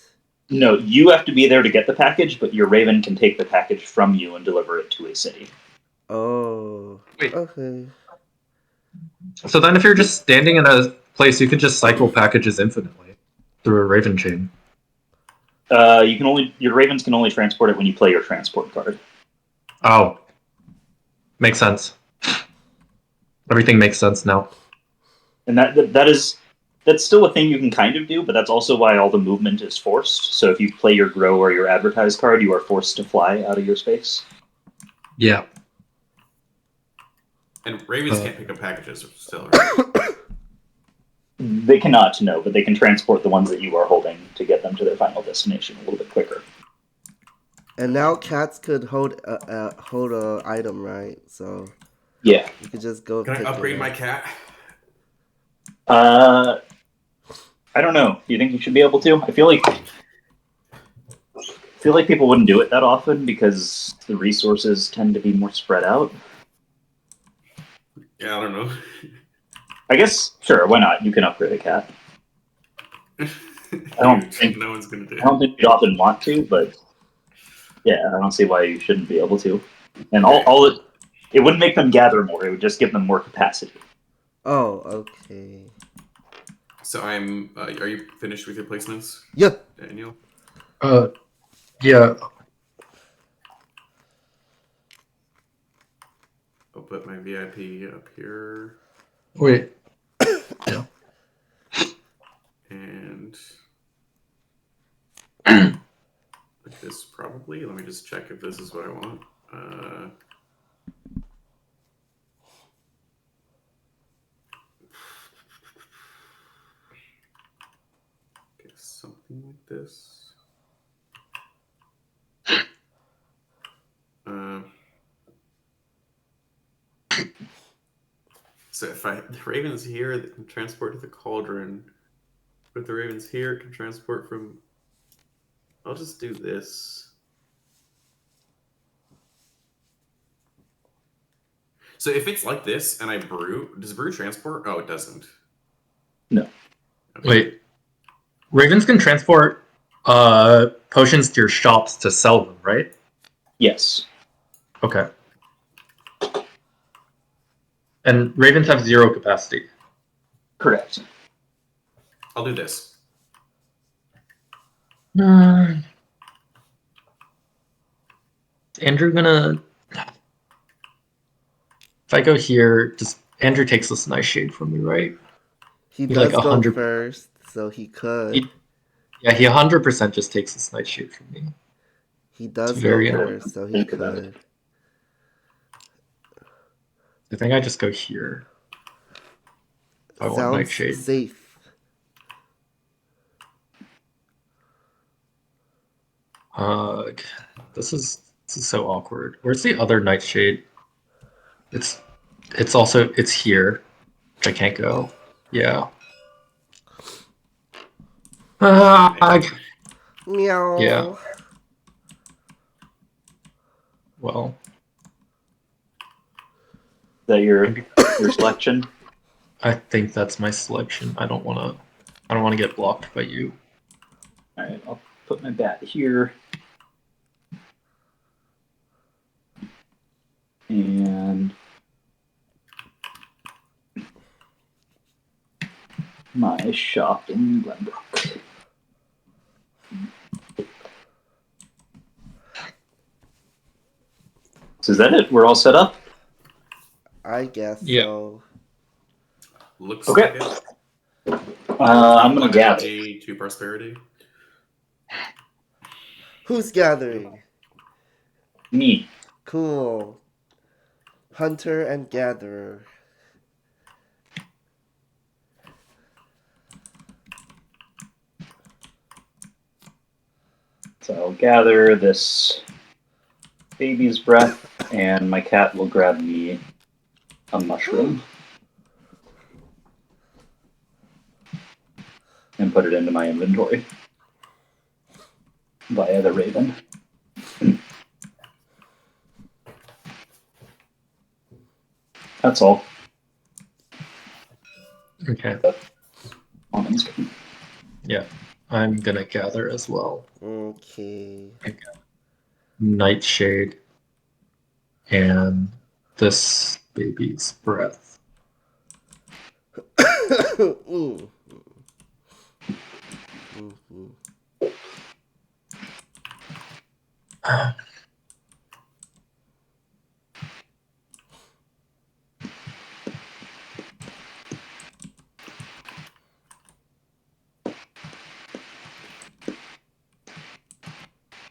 A: No, you have to be there to get the package, but your raven can take the package from you and deliver it to a city.
B: Oh.
E: Wait.
B: Okay.
E: So then if you're just standing in a place, you could just cycle packages infinitely through a raven chain.
A: Your ravens can only transport it when you play your transport card.
E: Oh. Makes sense. Everything makes sense now.
A: And that's still a thing you can kind of do, but that's also why all the movement is forced. So if you play your grow or your advertise card, you are forced to fly out of your space.
E: Yeah.
D: And ravens can't pick up packages still, right?
A: They cannot, no, but they can transport the ones that you are holding to get them to their final destination a little bit quicker.
B: And now cats could hold a item, right? So
A: yeah,
B: you could just go.
D: Can I
B: pick
D: upgrade
B: it
D: my
B: up.
D: cat?
A: I don't know. Do you think you should be able to? I feel like people wouldn't do it that often because the resources tend to be more spread out.
D: Yeah, I don't know.
A: I guess sure. Why not? You can upgrade a cat. I don't think
D: no one's gonna do it.
A: I don't think you'd often want to, but yeah, I don't see why you shouldn't be able to. And it wouldn't make them gather more. It would just give them more capacity.
B: Oh, okay.
D: So I'm. Are you finished with your placements?
B: Yeah.
D: Daniel.
E: Yeah.
D: I'll put my VIP up here.
E: Wait. Yeah.
D: And put this probably. Let me just check if this is what I want. Okay, something like this. So if the raven's here, that can transport to the cauldron. But the raven's here, can transport from. I'll just do this. So if it's like this and I brew, does brew transport? Oh, it doesn't.
A: No.
E: Okay. Wait. Ravens can transport potions to your shops to sell them, right?
A: Yes.
E: Okay. And ravens have 0 capacity.
A: Correct.
D: I'll do this.
E: Is Andrew gonna... If I go here, just Andrew takes this nice shade from me, right?
B: He
E: He
B: does
E: like
B: go
E: 100...
B: first, so he could.
E: He 100% just takes this nice shade from me.
B: He does
E: It's
B: go
E: very
B: first, so he could.
E: I think I just go here. I want
B: Sounds
E: nightshade.
B: safe.
E: This is so awkward. Where's the other nightshade? It's here, which I can't go. Yeah.
B: Meow.
E: Yeah. Well.
A: Is that your selection?
E: I think that's my selection. I don't want to get blocked by you.
A: All right, I'll put my bat here. And my shop in Glenbrook. So is that it? We're all set up?
B: I guess
E: Yeah.
B: so.
D: Looks
A: Okay.
D: like it.
A: I'm going to gather.
D: To prosperity.
B: Who's gathering?
A: Me.
B: Cool. Hunter and gatherer.
A: So I'll gather this baby's breath, and my cat will grab me a mushroom and put it into my inventory via the raven. That's all.
E: Okay. Yeah, I'm gonna gather as well.
B: Okay.
E: Nightshade and this baby's breath.
B: Mm. Mhm.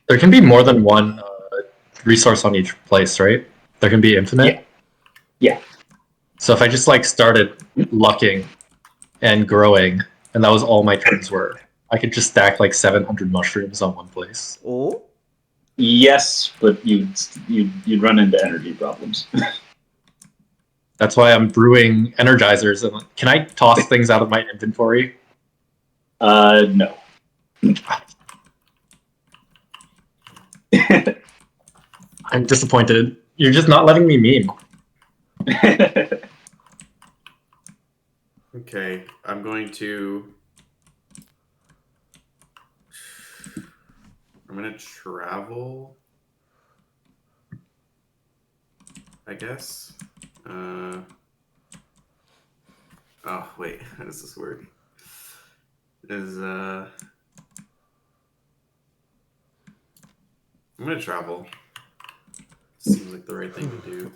E: There can be more than one resource on each place, right? There can be infinite.
A: Yeah.
E: So if I just like started lucking and growing, and that was all my turns were, I could just stack like 700 mushrooms on one place.
B: Oh?
A: Yes, but you'd run into energy problems.
E: That's why I'm brewing energizers. And can I toss things out of my inventory?
A: No.
E: I'm disappointed. You're just not letting me meme.
D: Okay, I'm going to travel, I guess. Oh wait, how does this work? I'm gonna travel. Seems like the right thing to do.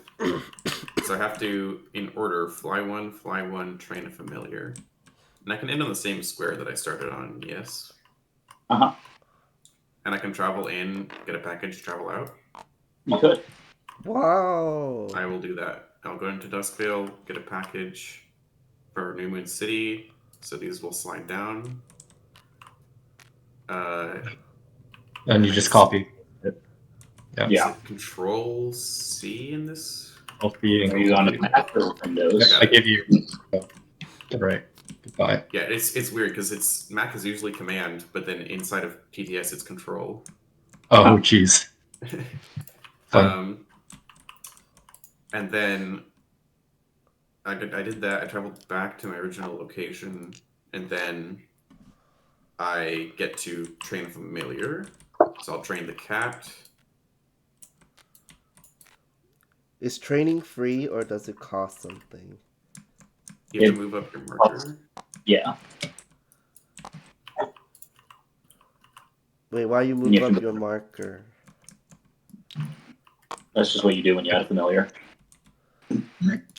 D: So I have to, in order, fly one, train a familiar. And I can end on the same square that I started on, yes.
A: Uh-huh.
D: And I can travel in, get a package, travel out.
A: You could.
B: Wow.
D: I will do that. I'll go into Duskvale, get a package for New Moon City. So these will slide down.
E: And you just copy it. Yeah.
A: Yeah.
D: Is it Control C in this?
E: Being
A: Are you on a Mac or Windows?
E: I give you. Oh, right. Goodbye.
D: Yeah, it's weird because it's Mac is usually Command, but then inside of TTS it's Control.
E: Oh, jeez.
D: And then I did that. I traveled back to my original location, and then I get to train a familiar. So I'll train the cat.
B: Is training free or does it cost something?
D: You have to move up your marker.
A: Yeah.
B: Wait, why you move up your marker?
A: That's just what you do when you add a familiar.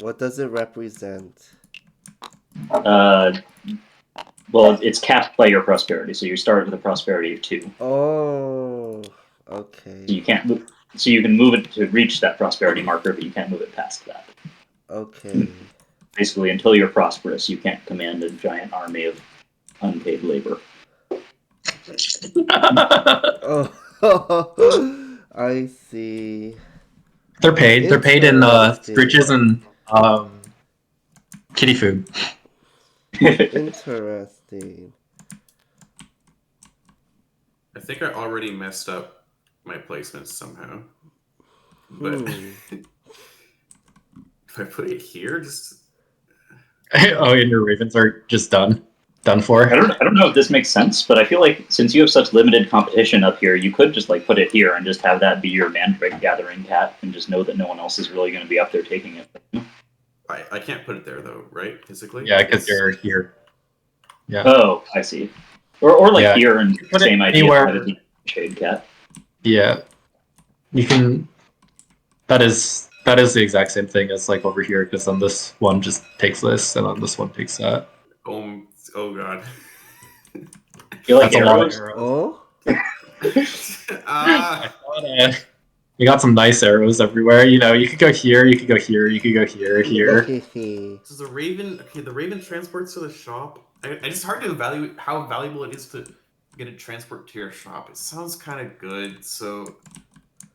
B: What does it represent?
A: Well, it's capped player prosperity, so you start with a prosperity of 2.
B: Oh, okay.
A: So you can't move. So you can move it to reach that prosperity marker, but you can't move it past that.
B: Okay.
A: Basically, until you're prosperous, you can't command a giant army of unpaid labor.
B: Oh, I see.
E: They're paid. They're paid in bridges and kitty food.
B: Interesting.
D: I think I already messed up my placements somehow. But if I put it here, just
E: Oh, and your ravens are just done for.
A: I don't know if this makes sense, but I feel like since you have such limited competition up here, you could just like put it here and just have that be your mandrake gathering cat, and just know that no one else is really going to be up there taking it.
D: I can't put it there though, right? Physically.
E: Yeah, because you're here. Yeah.
A: Oh, I see. Or like here and
E: put
A: same
E: it
A: idea.
E: anywhere.
A: Have it be shade cat.
E: Yeah, you can. That is the exact same thing as like over here, because then this one just takes this, and then this one takes that.
D: Oh god.
A: You like
E: That's
A: arrows?
E: A lot of arrows.
B: Oh?
E: You got some nice arrows everywhere. You know, you could go here, you could go here, you could go here, here.
D: Does the raven? Okay, the raven transports to the shop. It's hard to evaluate how valuable it is to get a transport to your shop. It sounds kind of good, so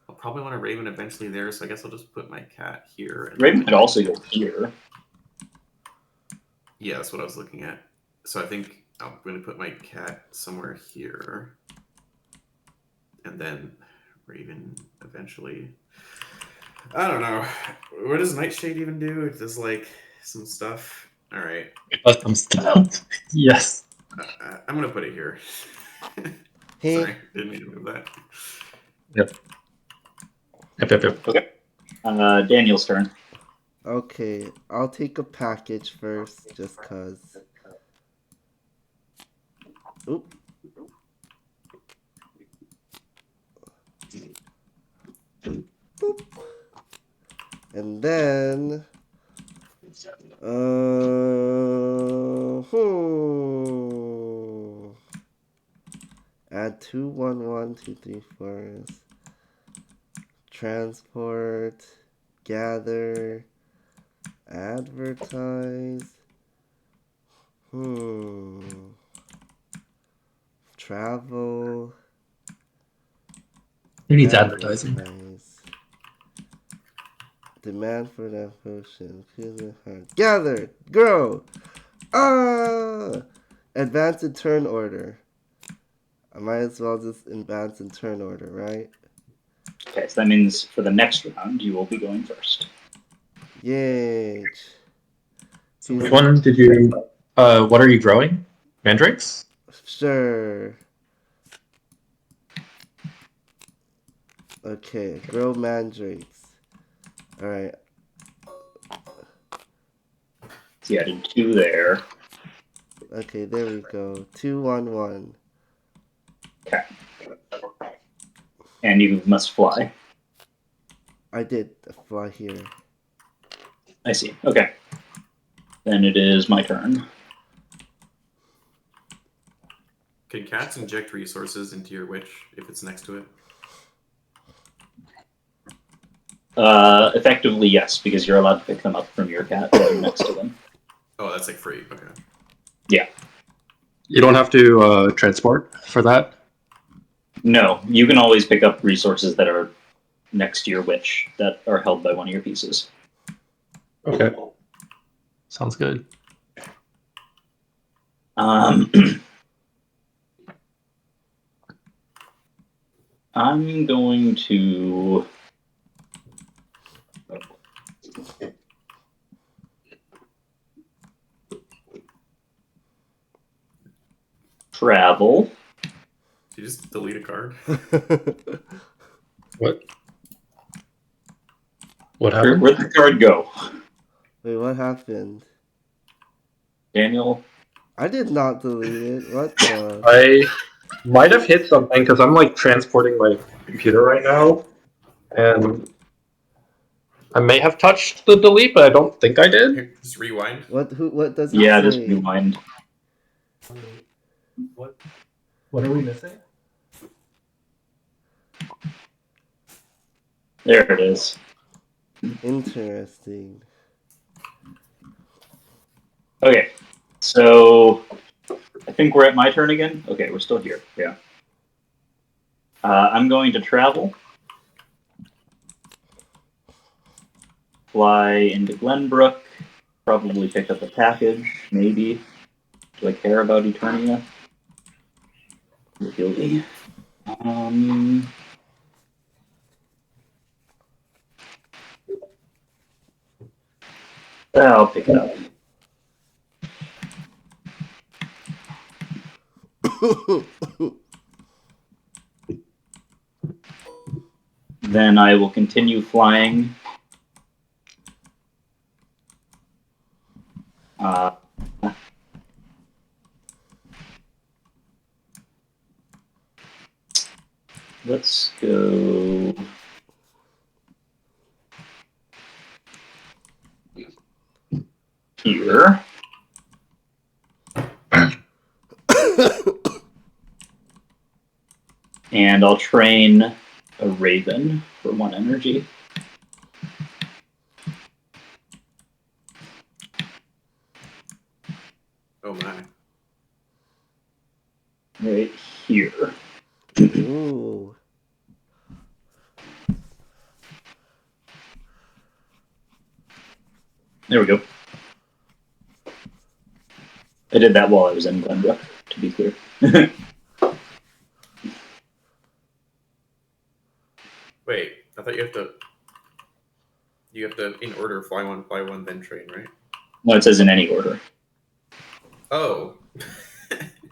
D: I'll probably want a raven eventually there. So I guess I'll just put my cat here. And
A: Raven could also go here.
D: Yeah, that's what I was looking at. So I think I'm going to put my cat somewhere here, and then raven eventually. I don't know. What does Nightshade even do? It does like some stuff. All right.
E: Some stuff. Yes.
D: I'm gonna put it here.
B: Hey.
D: Sorry, didn't mean to move that.
E: Yep. Yep.
A: Okay. Daniel's turn.
B: Okay, I'll take a package first, just cause. Oop. Boop. And then, add 2, 1, 1, 2, 3, 4. Transport, gather, advertise. Travel.
E: Who needs advertising?
B: Advertise. Demand for that potion. Gather. Grow. Advance in turn order. I might as well just advance in turn order, right?
A: Okay, so that means for the next round, you will be going first.
B: Yay.
E: So which one did you... what are you growing? Mandrakes?
B: Sure. Okay, grow mandrakes. Alright.
A: So you added 2 there.
B: Okay, there we go. 2, 1, 1.
A: Okay. And you must fly.
B: I did fly here.
A: I see. Okay. Then it is my turn.
D: Can cats inject resources into your witch if it's next to it?
A: Effectively, yes, because you're allowed to pick them up from your cat while you're next to them.
D: Oh, that's like free. Okay.
A: Yeah.
E: You don't have to transport for that?
A: No, you can always pick up resources that are next to your witch that are held by one of your pieces.
E: Okay. Sounds good.
A: I'm going to travel.
D: Did you just delete a card?
E: What? What happened?
A: Where'd the card go?
B: Wait, what happened?
A: Daniel?
B: I did not delete it. What the?
E: I might have hit something because I'm like transporting my computer right now, and I may have touched the delete, but I don't think I did.
D: Here, just rewind.
B: What does it
A: Yeah,
B: say?
A: just rewind.
C: What are we missing?
A: There it is.
B: Interesting.
A: Okay, so I think we're at my turn again. Okay, we're still here. Yeah. I'm going to travel. Fly into Glenbrook. Probably pick up a package, maybe. Do I care about Eternia? Really? I'll pick it up. Then I will continue flying. Let's go here. And I'll train a Raven for 1 energy.
D: Oh my.
A: Right here.
B: Ooh.
A: There we go. I did that while I was in Glenbrook, to be clear.
D: Wait, I thought you have to. You have to, in order, fly one, then train, right?
A: No, it says in any order.
D: Oh.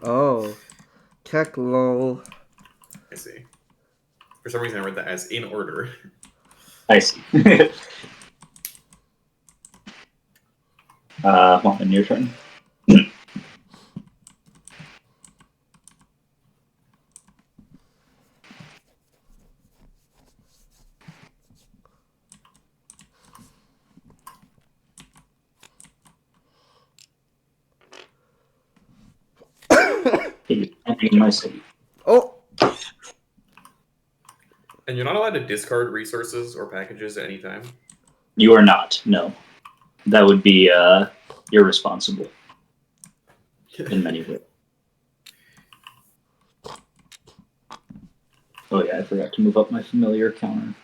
B: Oh. Keck lol.
D: I see. For some reason, I read that as in order.
A: I see. Hoffman, your turn. In my city.
B: Oh!
D: And you're not allowed to discard resources or packages at any time?
A: You are not, no. That would be irresponsible in many ways. Oh yeah, I forgot to move up my familiar counter.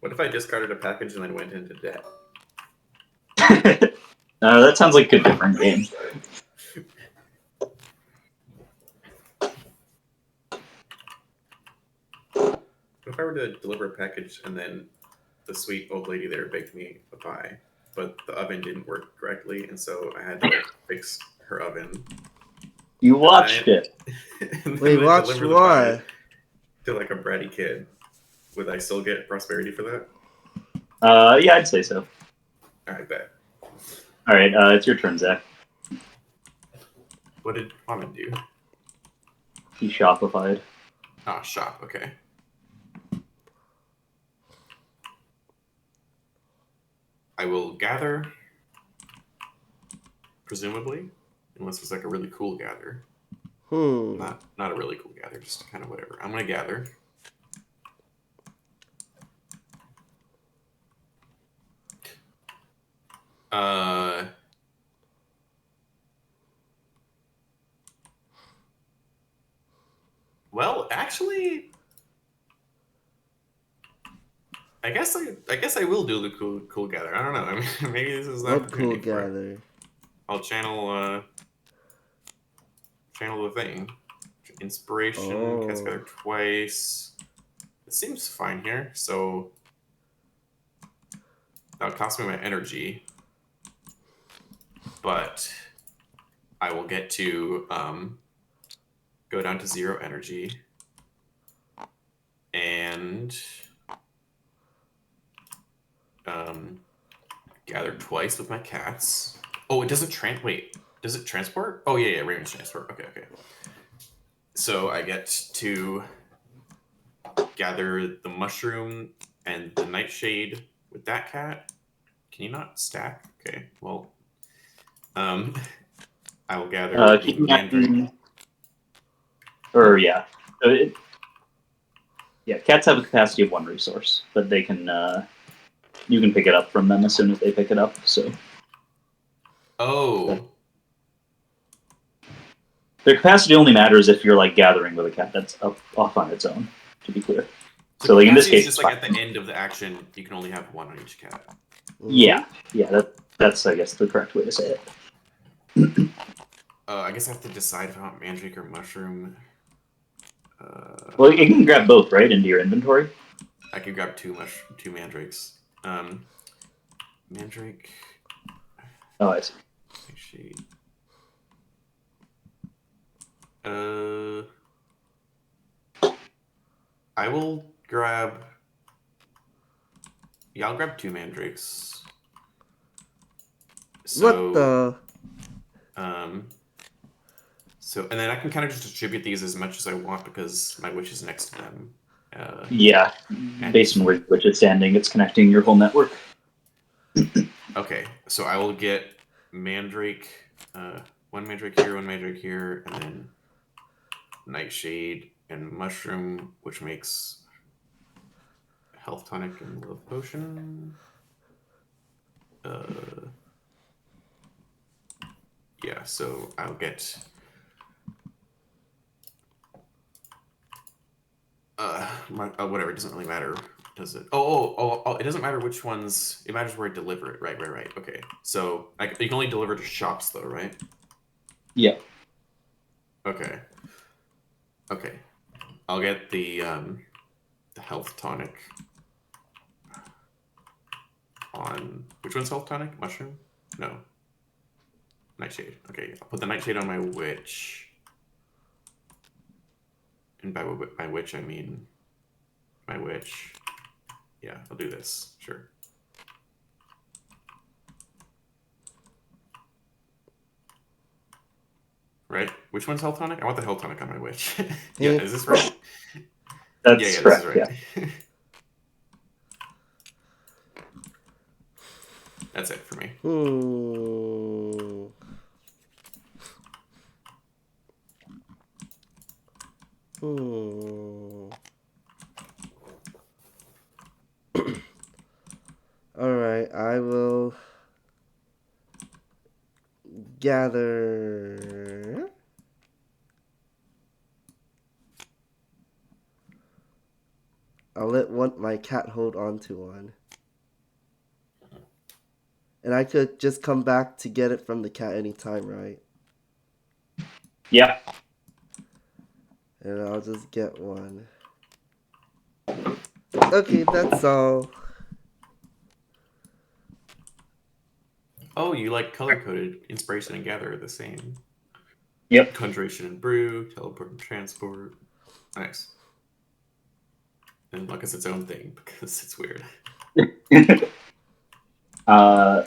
D: What if I discarded a package and then went into debt?
A: That sounds like a different game.
D: What if I were to deliver a package and then the sweet old lady there baked me a pie, but the oven didn't work correctly, and so I had to fix her oven.
A: You watched it.
B: Wait, watch what?
D: To like a bratty kid. Would I still get prosperity for that?
A: Yeah, I'd say so.
D: I bet.
A: All right, it's your turn, Zach.
D: What did Ramen do?
A: He shopified.
D: Ah, shop. Okay. I will gather, presumably, unless it's like a really cool gather. Not a really cool gather, just kind of whatever. I'm gonna gather. Well, actually, I guess I will do the cool gather. I don't know. I mean, maybe this is not
B: What cool gather?
D: I'll channel the thing. Inspiration, cast gather twice. It seems fine here, so that'll cost me my energy. But I will get to go down to 0 energy and gather twice with my cats. Oh, it doesn't does it transport? Oh yeah, Raven's transport. Okay. So I get to gather the mushroom and the nightshade with that cat. Can you not stack? Okay, well, I will gather the mandrake.
A: Yeah. Cats have a capacity of 1 resource, but they can you can pick it up from them as soon as they pick it up. So.
D: Oh.
A: Their capacity only matters if you're like gathering with a cat that's off on its own. To be clear. So like in this case,
D: just like at the end of the action, you can only have 1 on each cat.
A: Yeah. That's I guess the correct way to say it.
D: I guess I have to decide if I want mandrake or mushroom.
A: Well, you can grab both, right, into your inventory.
D: I can grab 2 mandrakes. Mandrake.
A: Oh, I see.
D: Shade. I will grab. Yeah, I'll grab 2 mandrakes. So,
B: what the?
D: So, and then I can kind of just distribute these as much as I want because my witch is next to them.
A: Yeah, based on where witch is standing, it's connecting your whole network.
D: Okay, so I will get mandrake, 1 mandrake here, 1 mandrake here, and then nightshade and mushroom, which makes health tonic and love potion. Yeah, so I'll get whatever. It doesn't really matter, does it? Oh! It doesn't matter which ones. It matters where I deliver it. Right. Okay. So you can only deliver to shops, though, right?
A: Yeah.
D: Okay. I'll get the health tonic. On which one's health tonic? Mushroom? No. Nightshade. Okay, I'll put the nightshade on my witch. And by witch I mean my witch. Yeah, I'll do this. Sure. Right? Which one's health tonic? I want the health tonic on my witch. Yeah, is this right?
A: That's
D: Yeah,
A: correct.
D: this is right.
A: Yeah.
D: That's it for me.
B: Alright, I will gather. I'll let my cat hold on to one. And I could just come back to get it from the cat anytime, right?
A: Yeah.
B: And I'll just get one. Okay, that's all.
D: Oh, you like color-coded. Inspiration and gather are the same.
A: Yep.
D: Conjuration and brew, teleport and transport. Nice. And luck is its own thing because it's weird.
A: I'm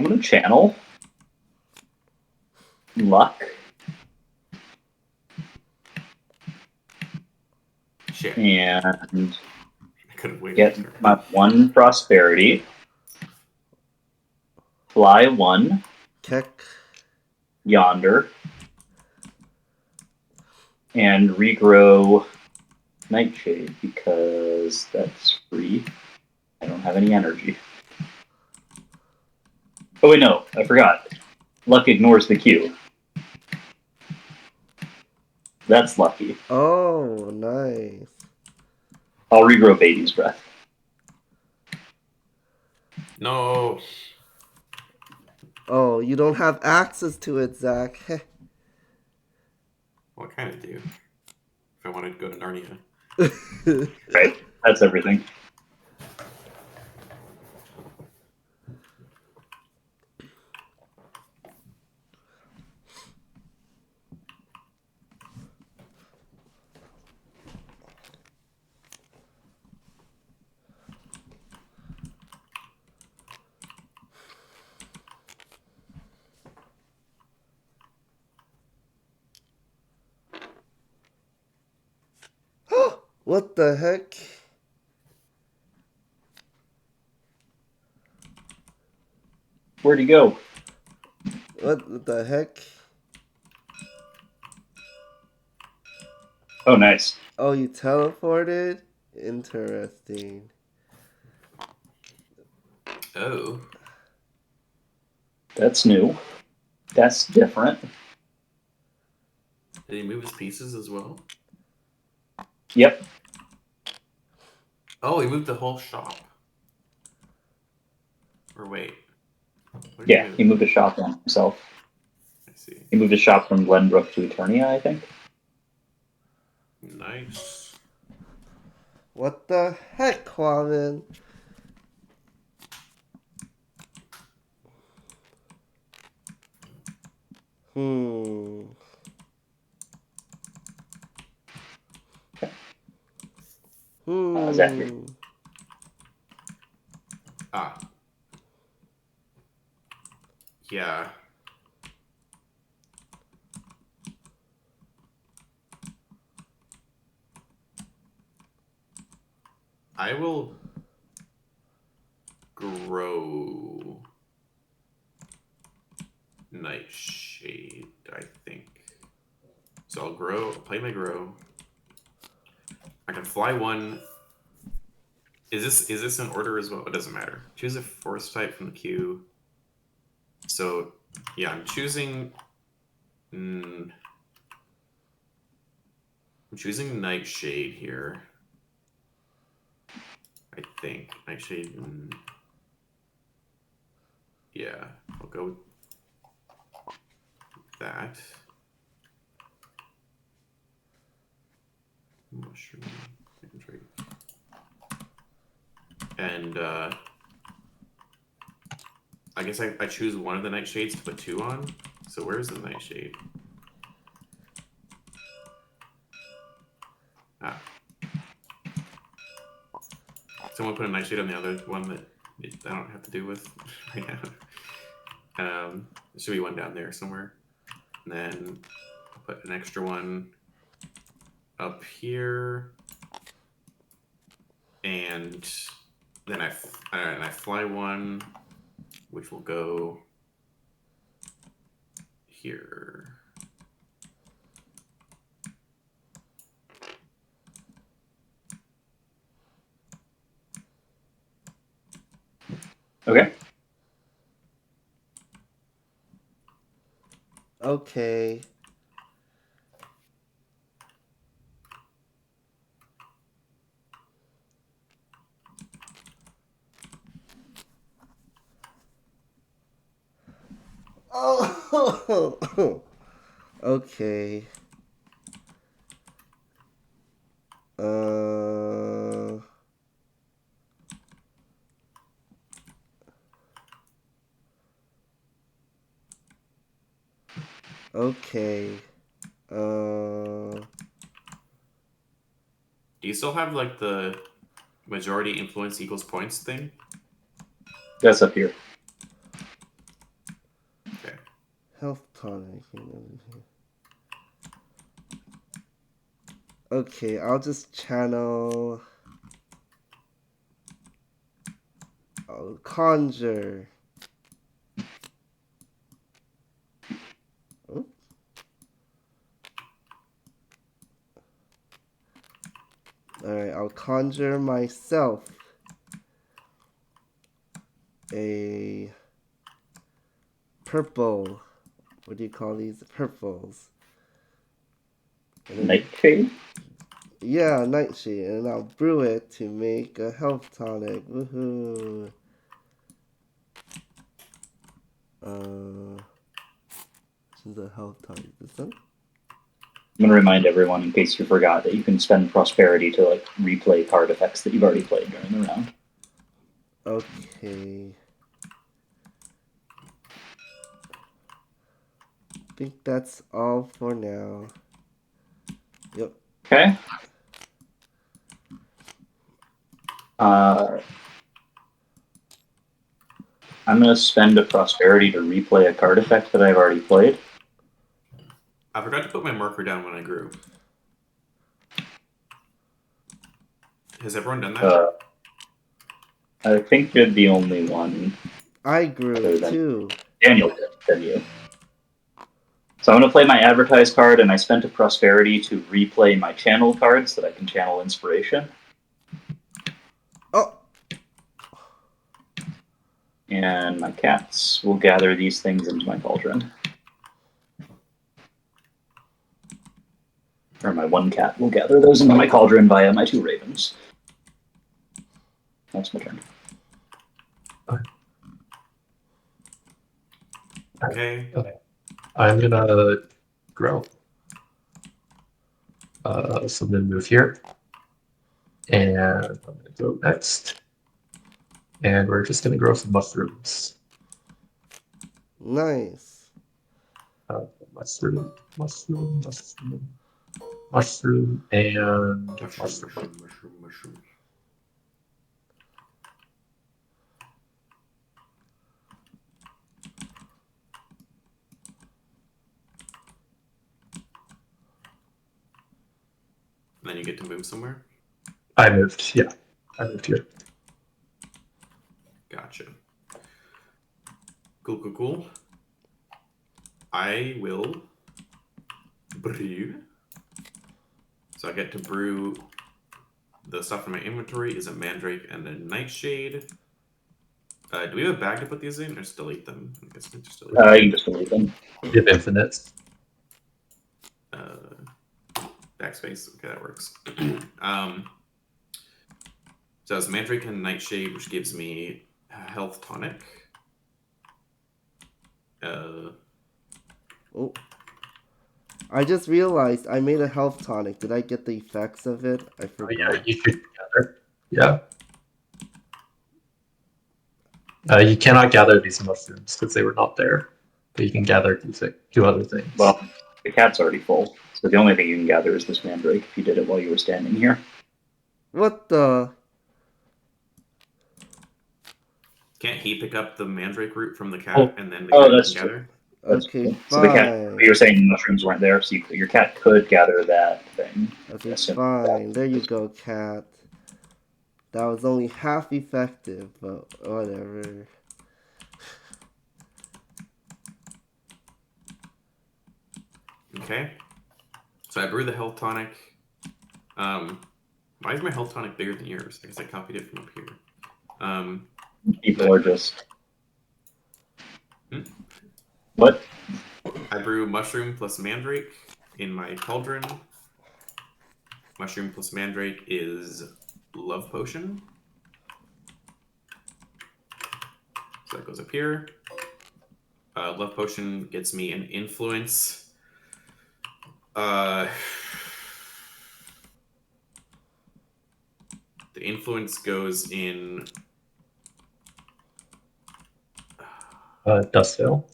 A: gonna channel luck.
D: Shit.
A: And
D: I could have waited.
A: get my 1 prosperity. Fly 1.
B: Keck.
A: Yonder. And regrow Nightshade because that's free. I don't have any energy. Oh wait, no, I forgot. Luck ignores the Q. That's lucky.
B: Oh, nice.
A: I'll regrow Baby's Breath.
D: No.
B: Oh, you don't have access to it, Zach.
D: Well, I kind of do. If I wanted to go to Narnia.
A: Right, that's everything.
B: What the heck?
A: Where'd he go?
B: What the heck?
A: Oh, nice.
B: Oh, you teleported? Interesting.
D: Oh.
A: That's new. That's different.
D: Did he move his pieces as well?
A: Yep.
D: Oh, he moved the whole shop. Or wait. What did
A: Yeah, he moved a shop on himself.
D: I see.
A: He moved a shop from Glenbrook to Eternia, I think.
D: Nice.
B: What the heck, Kwame?
A: Zachary.
D: Ah. Yeah. I will grow Nightshade, I think. So I'll play my grow. I can fly 1. Is this in order as well? It doesn't matter. Choose a force type from the queue. So yeah, I'm choosing I'm choosing Nightshade here. I think Nightshade. Yeah, I'll go with that. mushroom. And I guess I choose one of the nightshades to put 2 on. So where's the nightshade? Ah. Someone put a nightshade on the other one that I don't have to do with right now. There should be one down there somewhere. And then I'll put an extra one up here. And then I fly one, which will go here.
A: Okay.
B: Okay. Oh. Okay. Okay.
D: Do you still have like the majority influence equals points thing?
A: That's up here.
D: Okay.
B: Health tonic. Okay, I'll just channel. I'll conjure. Oh. Alright, I'll conjure myself a purple. What do you call these? Purples.
A: Nightshade?
B: Yeah, nightshade. And I'll brew it to make a health tonic. Woohoo. This is a health tonic. This one?
A: I'm going to remind everyone, in case you forgot, that you can spend prosperity to like replay card effects that you've already played during the round.
B: Okay. I think that's all for now. Yep.
A: Okay. I'm going to spend a prosperity to replay a card effect that I've already played.
D: I forgot to put my marker down when I grew. Has everyone done that?
A: I think you're the only one.
B: I grew too.
A: Daniel did, than you. So I'm going to play my advertise card, and I spent a prosperity to replay my channel cards so that I can channel inspiration.
B: Oh!
A: And my cats will gather these things into my cauldron. Or my one cat will gather those into my cauldron via my 2 ravens. That's my turn.
D: Okay.
E: I'm gonna grow. So I'm gonna move here. And I'm gonna go next. And we're just gonna grow some mushrooms.
B: Nice.
E: Mushroom, and mushroom.
D: And then you get to move somewhere?
E: I moved here.
D: Gotcha. Cool. I will brew. So I get to brew the stuff in my inventory is a mandrake and a nightshade. Do we have a bag to put these in or just delete them? I guess we just delete them.
A: You can just delete them.
E: You have infinites.
D: Backspace. Okay, that works. So it's mandrake and nightshade, which gives me a health tonic.
B: Oh. I just realized I made a health tonic. Did I get the effects of it? I
E: Oh,
B: forgot.
E: yeah, you should gather. Yeah. You cannot gather these mushrooms because they were not there. But you can gather two other things.
A: Well, the cat's already full, so the only thing you can gather is this mandrake if you did it while you were standing here.
B: What the?
D: Can't he pick up the mandrake root from the cat
E: Oh.
D: and then the
A: Oh,
D: cat
A: that's
D: can
A: true.
D: gather?
A: That's
B: Okay,
A: cool. So the cat,
B: fine.
A: you were saying the mushrooms weren't there, so your cat could gather that thing.
B: Okay,
A: Assume
B: fine.
A: that-
B: There you go, cat. That was only half effective, but whatever.
D: Okay. So I brew the health tonic. Why is my health tonic bigger than yours? I guess I copied it from up here.
A: People are just.
D: Hmm?
A: What?
D: I brew mushroom plus mandrake in my cauldron. Mushroom plus mandrake is love potion. So that goes up here. Love potion gets me an influence. The influence goes in
E: Dustville.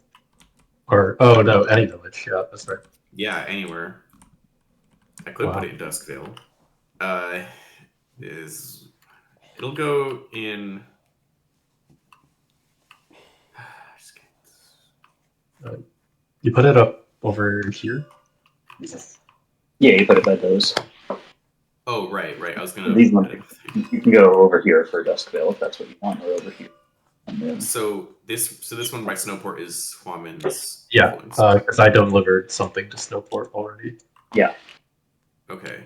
E: Or, oh no, any village. Yeah, that's right.
D: yeah, anywhere. I could
E: Wow.
D: put it in Duskville. It'll go in.
E: You put it up over here?
A: Yeah, you put it by those.
D: Oh, right. I was gonna.
A: These ones, you can go over here for Duskville if that's what you want, or over here. And then,
D: So this one by Snowport is Huamin's
E: Yeah,
D: influence.
E: because I delivered something to Snowport already.
A: yeah.
D: Okay.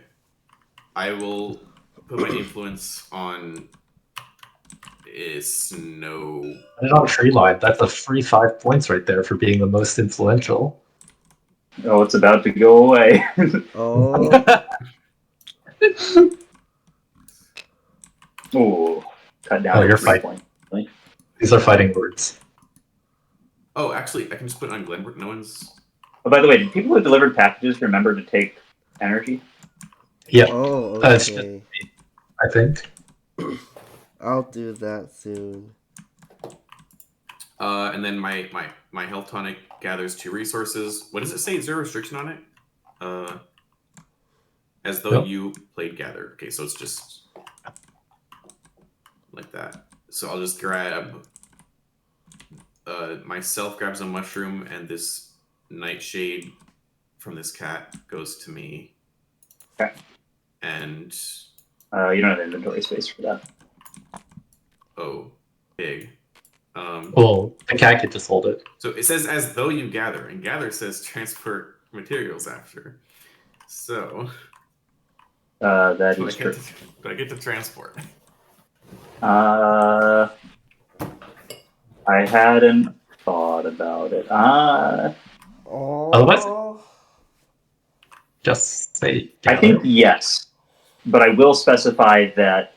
D: I will put my influence on Snow.
E: Put it on Tree Line. That's a free 5 points right there for being the most influential.
A: Oh, it's about to go away.
B: Oh,
A: Ooh, cut down
E: Oh,
A: to
E: you're
A: 3
E: fighting.
A: points.
E: These are fighting words.
D: Oh, actually, I can just put it on Glenbrook. No one's.
A: Oh, by the way, did people who delivered packages remember to take energy?
E: Yeah,
B: oh,
E: it's just,
B: okay.
E: I think.
B: I'll do that soon.
D: And then my health tonic gathers 2 resources. What does it say? Is there a restriction on it? As though
E: Nope.
D: you played gather. Okay, so it's just like that. So I'll just grab. Myself grabs a mushroom, and this nightshade from this cat goes to me.
A: Okay.
D: And
A: You don't have inventory space for that.
D: oh, big.
E: Well, the cat could just hold it.
D: So it says as though you gather, and gather says transport materials after. So
A: That
D: do
A: is true.
D: I get to transport?
A: I hadn't thought about it.
B: Oh,
E: Just say
A: I
E: gather.
A: think yes, but I will specify that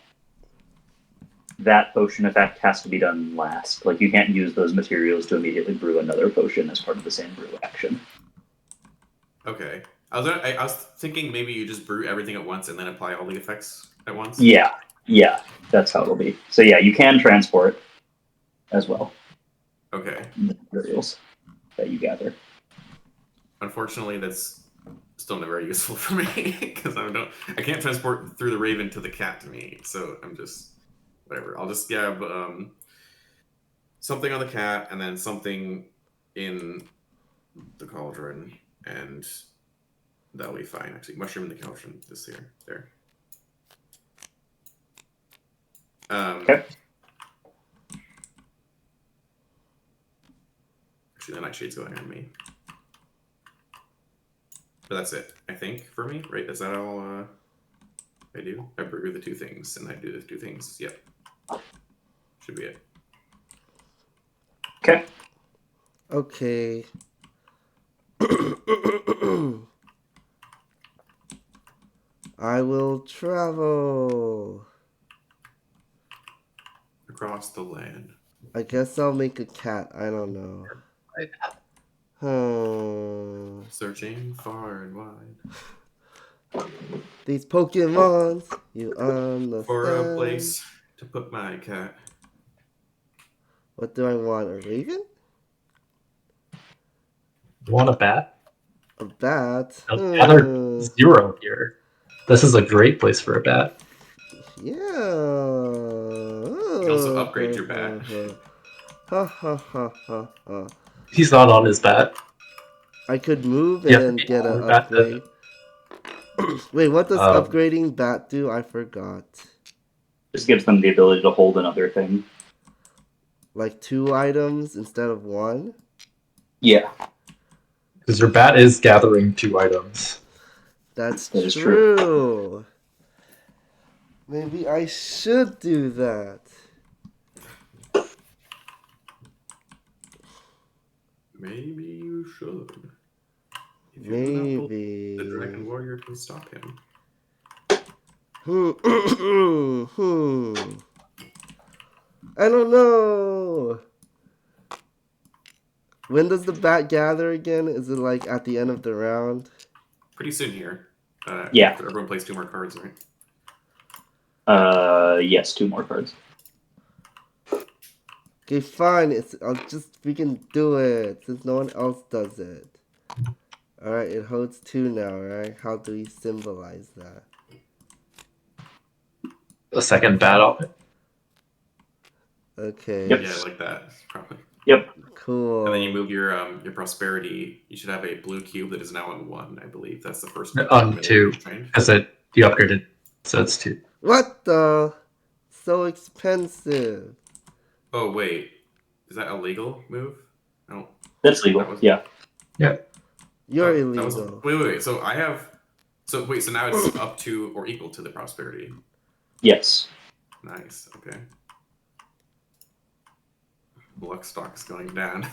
A: that potion effect has to be done last. Like, you can't use those materials to immediately brew another potion as part of the same brew action.
D: Okay. I was thinking maybe you just brew everything at once and then apply all the effects at once.
A: Yeah, that's how it'll be. So yeah, you can transport as well
D: Okay.
A: the materials that you gather.
D: Unfortunately, that's still not very useful for me because I can't transport through the raven to the cat to me. So I'm just whatever. I'll just grab something on the cat and then something in the cauldron, and that'll be fine. Actually, mushroom in the cauldron this here there.
A: Okay.
D: Actually, the nightshade's going on me. But that's it, I think, for me, right? Is that all I do? I brew the 2 things, and I do the 2 things. Yep. Should be it.
A: Okay.
B: okay. I will travel.
D: Across the land.
B: I guess I'll make a cat. I don't know.
D: Searching far and wide
B: These Pokemons, you understand.
D: for a place to put my cat.
B: What do I want? A raven?
E: You want a bat?
B: A bat?
E: Gather 0 here. This is a great place for a bat.
B: Yeah.
D: You can also upgrade your bat.
B: Ha ha ha ha ha.
E: He's not on his bat.
B: I could move
E: You have to
B: and
E: be
B: get
E: on
B: an
E: your bat
B: upgrade. Wait, what does
E: Um,
B: upgrading bat do? I forgot.
A: Just gives them the ability to hold another thing.
B: Like 2 items instead of 1?
A: Yeah.
E: Because your bat is gathering 2 items.
B: That's
A: That is
B: true. Maybe I should do that.
D: Maybe you should. If you do not believe
B: Maybe.
D: the Dragon Warrior can stop him.
B: I don't know. When does the bat gather again? Is it like at the end of the round?
D: Pretty soon here.
A: Yeah.
D: After everyone plays 2 more cards, right?
A: Yes, 2 more cards.
B: Okay, fine. I'll just freaking do it since no one else does it. Alright, it holds 2 now, right? How do we symbolize that?
E: A second bat on it.
B: Okay.
A: Yep.
D: Yeah, like that, probably.
A: Yep.
B: Cool.
D: And then you move your prosperity. You should have a blue cube that is now on 1, I believe. That's the first one.
E: On 2. Because you upgraded, so it's 2.
B: What the? So expensive.
D: Oh wait, is that a legal move? No,
A: That's legal. Yeah.
E: Yeah.
B: You're
D: that
B: illegal.
D: Wait. So I have. So wait. So now it's up to or equal to the prosperity.
A: Yes.
D: Nice. Okay. Luck stock's going down.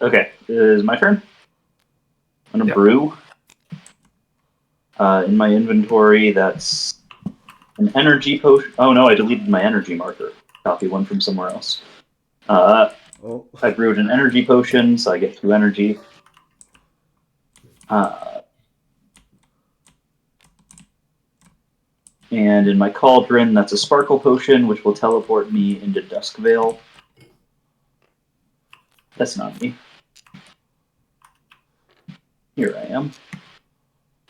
A: Okay, it is my turn. I'm gonna brew. In my inventory, that's an energy potion. Oh no, I deleted my energy marker. Copy one from somewhere else. I brewed an energy potion, so I get 2 energy. And in my cauldron, that's a sparkle potion, which will teleport me into Duskvale. That's not me. Here I am.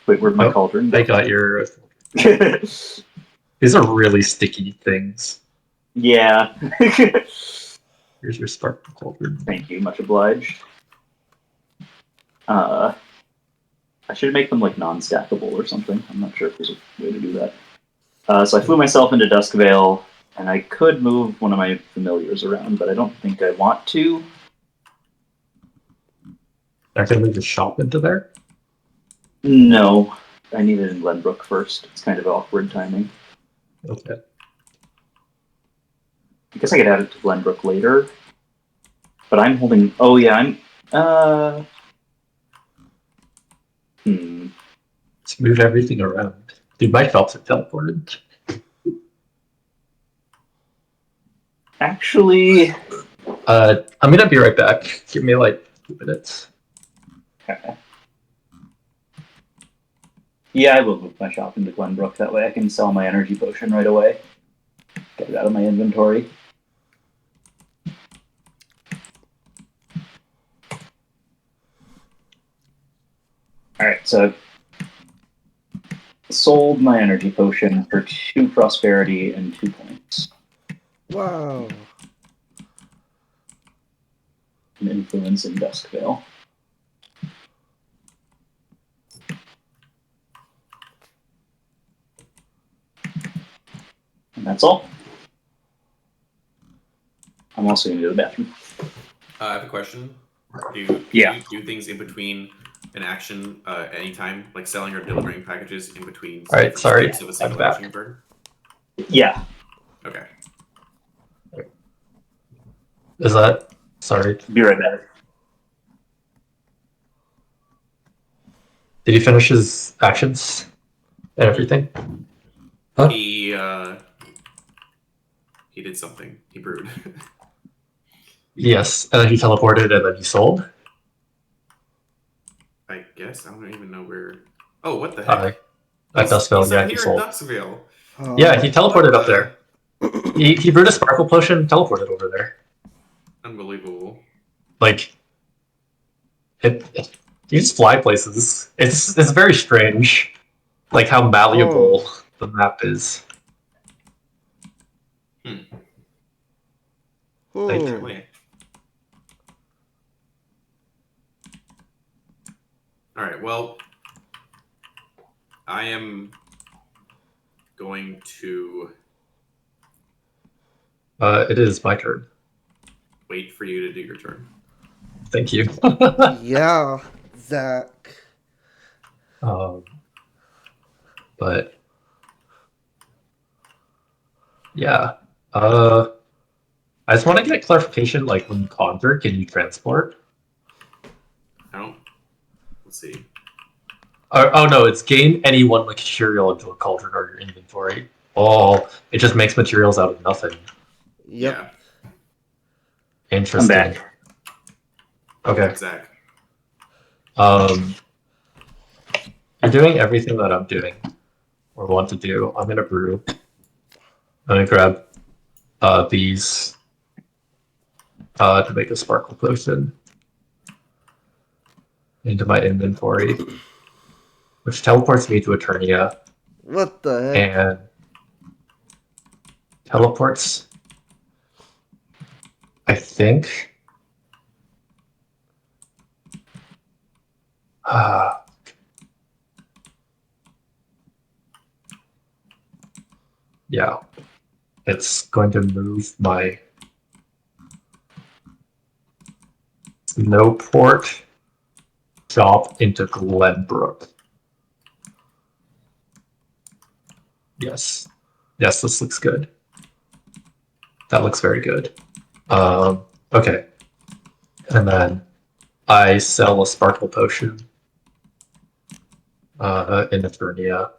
A: Wait, where'd my cauldron go?
E: I got your... These are really sticky things.
A: Yeah.
E: Here's your sparkle cauldron.
A: Thank you, much obliged. I should make them like non-stackable or something. I'm not sure if there's a way to do that. So I flew myself into Duskvale, and I could move one of my familiars around, but I don't think I want to.
E: Not gonna move the shop into there?
A: No. I need it in Glenbrook first. It's kind of awkward timing.
E: Okay.
A: I guess I could add it to Glenbrook later. But I'm holding... Oh, yeah, I'm...
E: Let's move everything around. Dude, my Phelps are teleported.
A: Actually...
E: I'm gonna be right back. Give me like 2 minutes.
A: Okay. Yeah, I will move my shop into Glenbrook. That way I can sell my energy potion right away. Get it out of my inventory. Alright, so I've sold my energy potion for 2 prosperity and 2 points.
B: Wow.
A: An influence in Duskvale. And that's all. I'm also going to go to the bathroom.
D: I have a question. Do
A: Yeah.
D: you do things in between an action at any time, like selling or delivering packages in between?
E: All right, sorry,
D: Of a single
E: I'm back.
D: action burn?
A: Yeah.
D: Okay.
E: Is that... Sorry.
A: Be right back.
E: Did he finish his actions and everything? Huh?
D: He He did something. He brewed.
E: Yes, and then he teleported and then he sold.
D: I guess I don't even know where. Oh, what the heck?
E: At Duskvale,
D: He's
E: yeah,
D: out
E: he
D: here in
E: sold.
D: Duskvale.
E: Yeah, he teleported
D: What
E: up there. He brewed a sparkle potion and teleported over there.
D: Unbelievable.
E: Like, you just fly places. It's very strange, like how malleable the map is. Like,
D: Wait. All right. Well, I am going to
E: it is my turn.
D: wait for you to do your turn.
E: Thank you.
B: Yeah, Zach.
E: But yeah, I just want to get a clarification. Like, when you conquer, can you transport?
D: I don't. Let's see.
E: Oh no, it's gain any one material into a cauldron or your inventory. Oh, it just makes materials out of nothing.
B: Yep.
D: Yeah.
E: Interesting.
A: I'm back.
E: Okay.
D: Zach.
E: You're doing everything that I'm doing or want to do. I'm gonna brew. I'm gonna grab these to make a sparkle potion into my inventory, which teleports me to Eternia
B: What the heck?
E: and teleports. I think. Yeah, it's going to move my Snowport shop into Glenbrook. Yes. Yes, this looks good. That looks very good. Okay. And then I sell a sparkle potion in Eternia.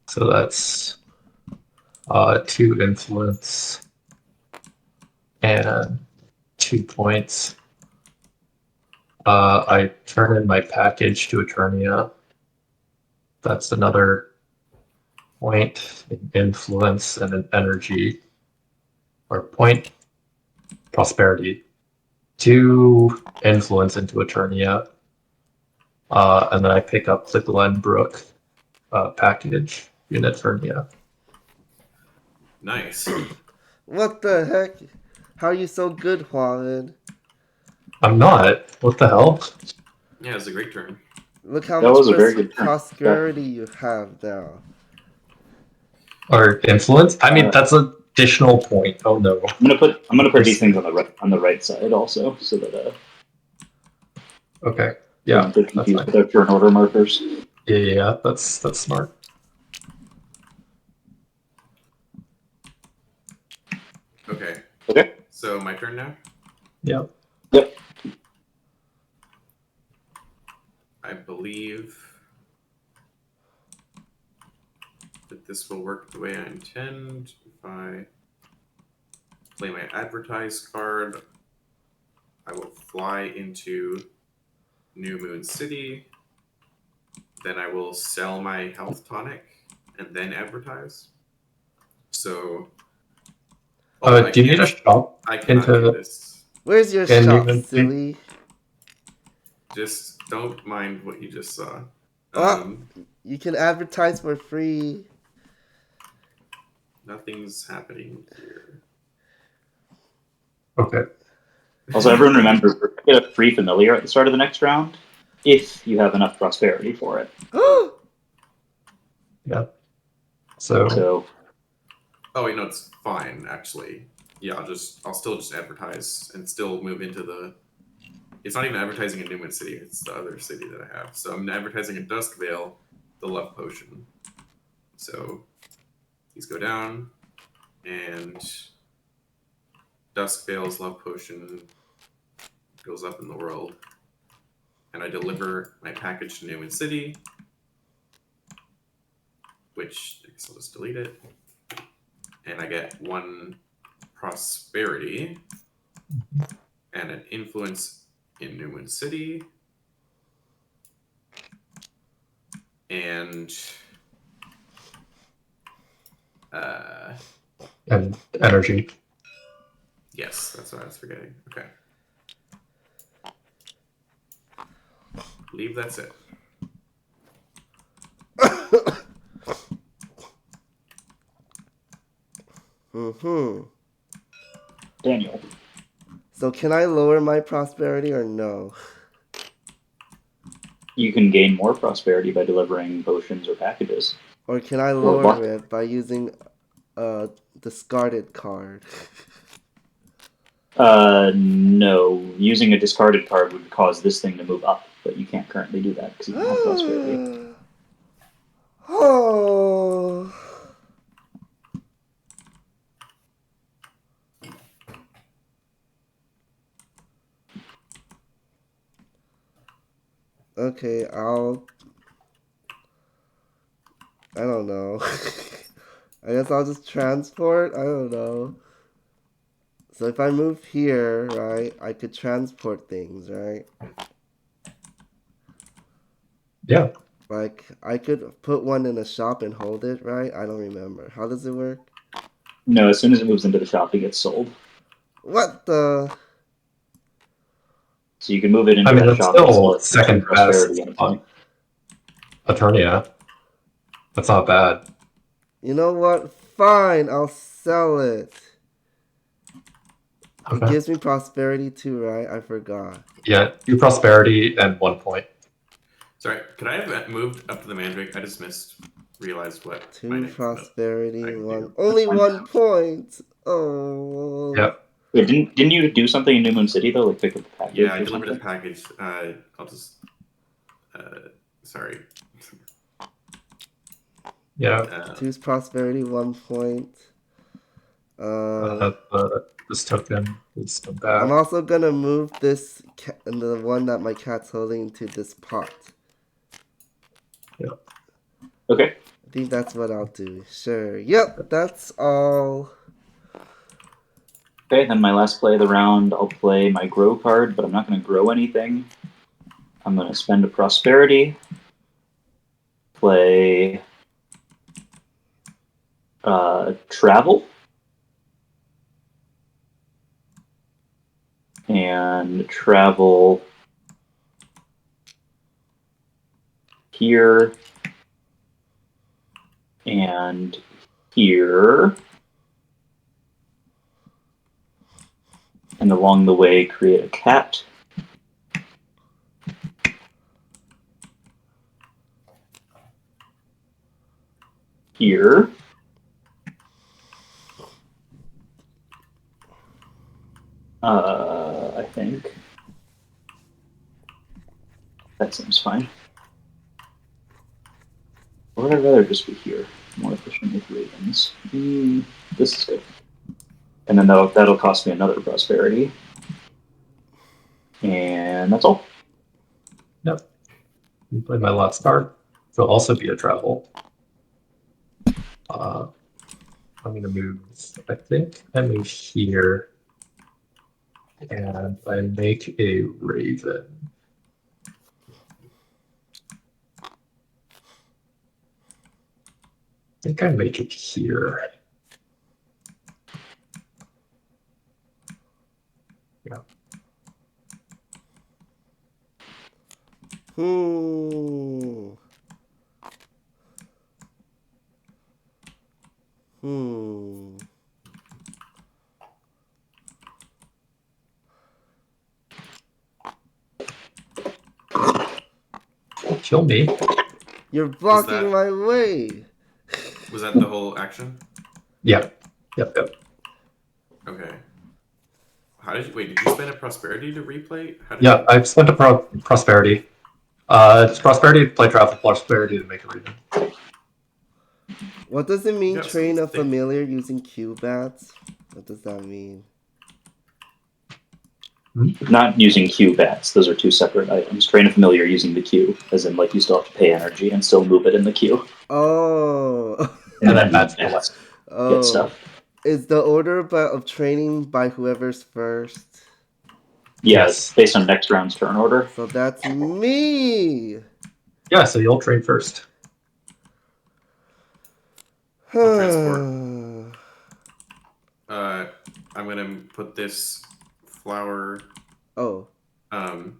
E: So that's 2 influence and 2 points. I turn in my package to Eternia. That's another point, an influence, and an energy. Or point, prosperity. 2 influence into Eternia. And then I pick up the Glenbrook package in Eternia.
D: Nice.
B: What the heck? How are you so good, Juan?
E: I'm not. What the hell?
D: Yeah, it's a great turn.
B: Look how
A: That
B: much
A: was a very good turn.
B: prosperity you have now.
E: Or influence? I mean, that's an additional point. Oh no.
A: I'm gonna put these things on the right side also, so that
E: Okay. Yeah,
A: don't get
E: that's
A: confused
E: fine.
A: with our turn order markers.
E: Yeah, that's smart.
D: Okay.
A: Okay.
D: So my turn now.
E: Yep.
A: Yep.
D: I believe that this will work the way I intend. If I play my advertise card, I will fly into New Moon City. Then I will sell my health tonic and then advertise. So,
E: Do you need a shop?
D: I cannot do this.
B: Where's your
E: Can
B: shop,
E: you-
B: silly?
D: Just don't mind what you just saw.
B: You can advertise for free.
D: Nothing's happening here.
E: Okay.
A: Also, everyone remember, get a free familiar at the start of the next round, if you have enough prosperity for it.
E: Yeah. So
D: Oh wait, no, it's fine actually. Yeah, I'll still just advertise and still move into the. It's not even advertising in Newman City; it's the other city that I have. So I'm advertising in Duskvale, the love potion. So these go down, and Duskvale's love potion goes up in the world. and I deliver my package to Newman City, which I guess I'll just delete it. And I get 1 prosperity and an influence in Newman City. And
E: And energy.
D: yes, that's what I was forgetting. Okay. I believe that's it.
A: Daniel.
B: So can I lower my prosperity or no?
A: You can gain more prosperity by delivering potions or packages.
B: Or can I
A: Or luck.
B: lower it by using a discarded card?
A: No. Using a discarded card would cause this thing to move up, but you can't currently do that because you don't have prosperity.
B: Oh. Okay, I don't know. I guess I'll just transport? I don't know. So if I move here, right, I could transport things, right?
E: Yeah.
B: Like, I could put one in a shop and hold it, right? I don't remember. How does it work?
A: No, as soon as it moves into the shop, it gets sold.
B: What the?
A: So you can move it into
E: I mean,
A: that
E: it's
A: shop and sell
E: still
A: it for
E: second
A: prosperity
E: best
A: anytime.
E: on Eternia. That's not bad.
B: You know what? Fine, I'll sell it. It
E: Okay.
B: gives me prosperity too, right? I forgot.
E: Yeah, 2 prosperity and 1 point.
D: Sorry, could I have moved up to the Mandrake? I just realized what
B: 2
D: I
B: prosperity,
D: can
B: 1.
D: do.
B: Only 1 point. Oh.
E: Yep.
A: Wait, didn't you do something in New Moon City though, like pick up the package?
D: Yeah, I
A: or
D: delivered the
A: something?
D: package. I'll just. Sorry.
E: Yeah.
B: 2's prosperity, 1 point.
E: This token is
B: I'm
E: bad.
B: also gonna move this the one that my cat's holding into this pot.
E: Yeah.
A: Okay.
B: I think that's what I'll do. Sure. Yep, that's all.
A: Okay, then my last play of the round, I'll play my grow card, but I'm not going to grow anything. I'm going to spend a prosperity, play travel, and travel here and here, and along the way create a cat. Here. I think. That seems fine. Or would I rather just be here? More efficient with ravens. This is good. And then that'll cost me another prosperity. And that's all.
E: Yep. You play my last card. It'll also be a travel. I'm gonna move. I think I move here, and I make a raven. I think I make it here. Yeah.
B: Hmm.
E: Kill me.
B: You're blocking my way.
D: Was that the whole action?
E: Yeah. Yep.
D: Okay. How did you wait? Did you spend a prosperity to replay?
E: Yeah, I've spent a prosperity. It's prosperity to play travel, prosperity to make a raven.
B: What does it mean,
D: Yes,
B: train a
D: thank you.
B: familiar using Q-bats? What does that mean?
A: Not using Q bats. Those are two separate items. Train a familiar using the Q, as in like you still have to pay energy and still move it in the queue.
B: Oh.
E: And then bats
A: use
E: go last.
A: get stuff.
B: Is the order of training by whoever's first?
A: Yeah,
E: Yes.
A: it's based on next round's turn order.
B: So that's me.
E: Yeah, so you'll train first.
D: I'll transport. I'm gonna put this flower.
B: Oh.
D: I'm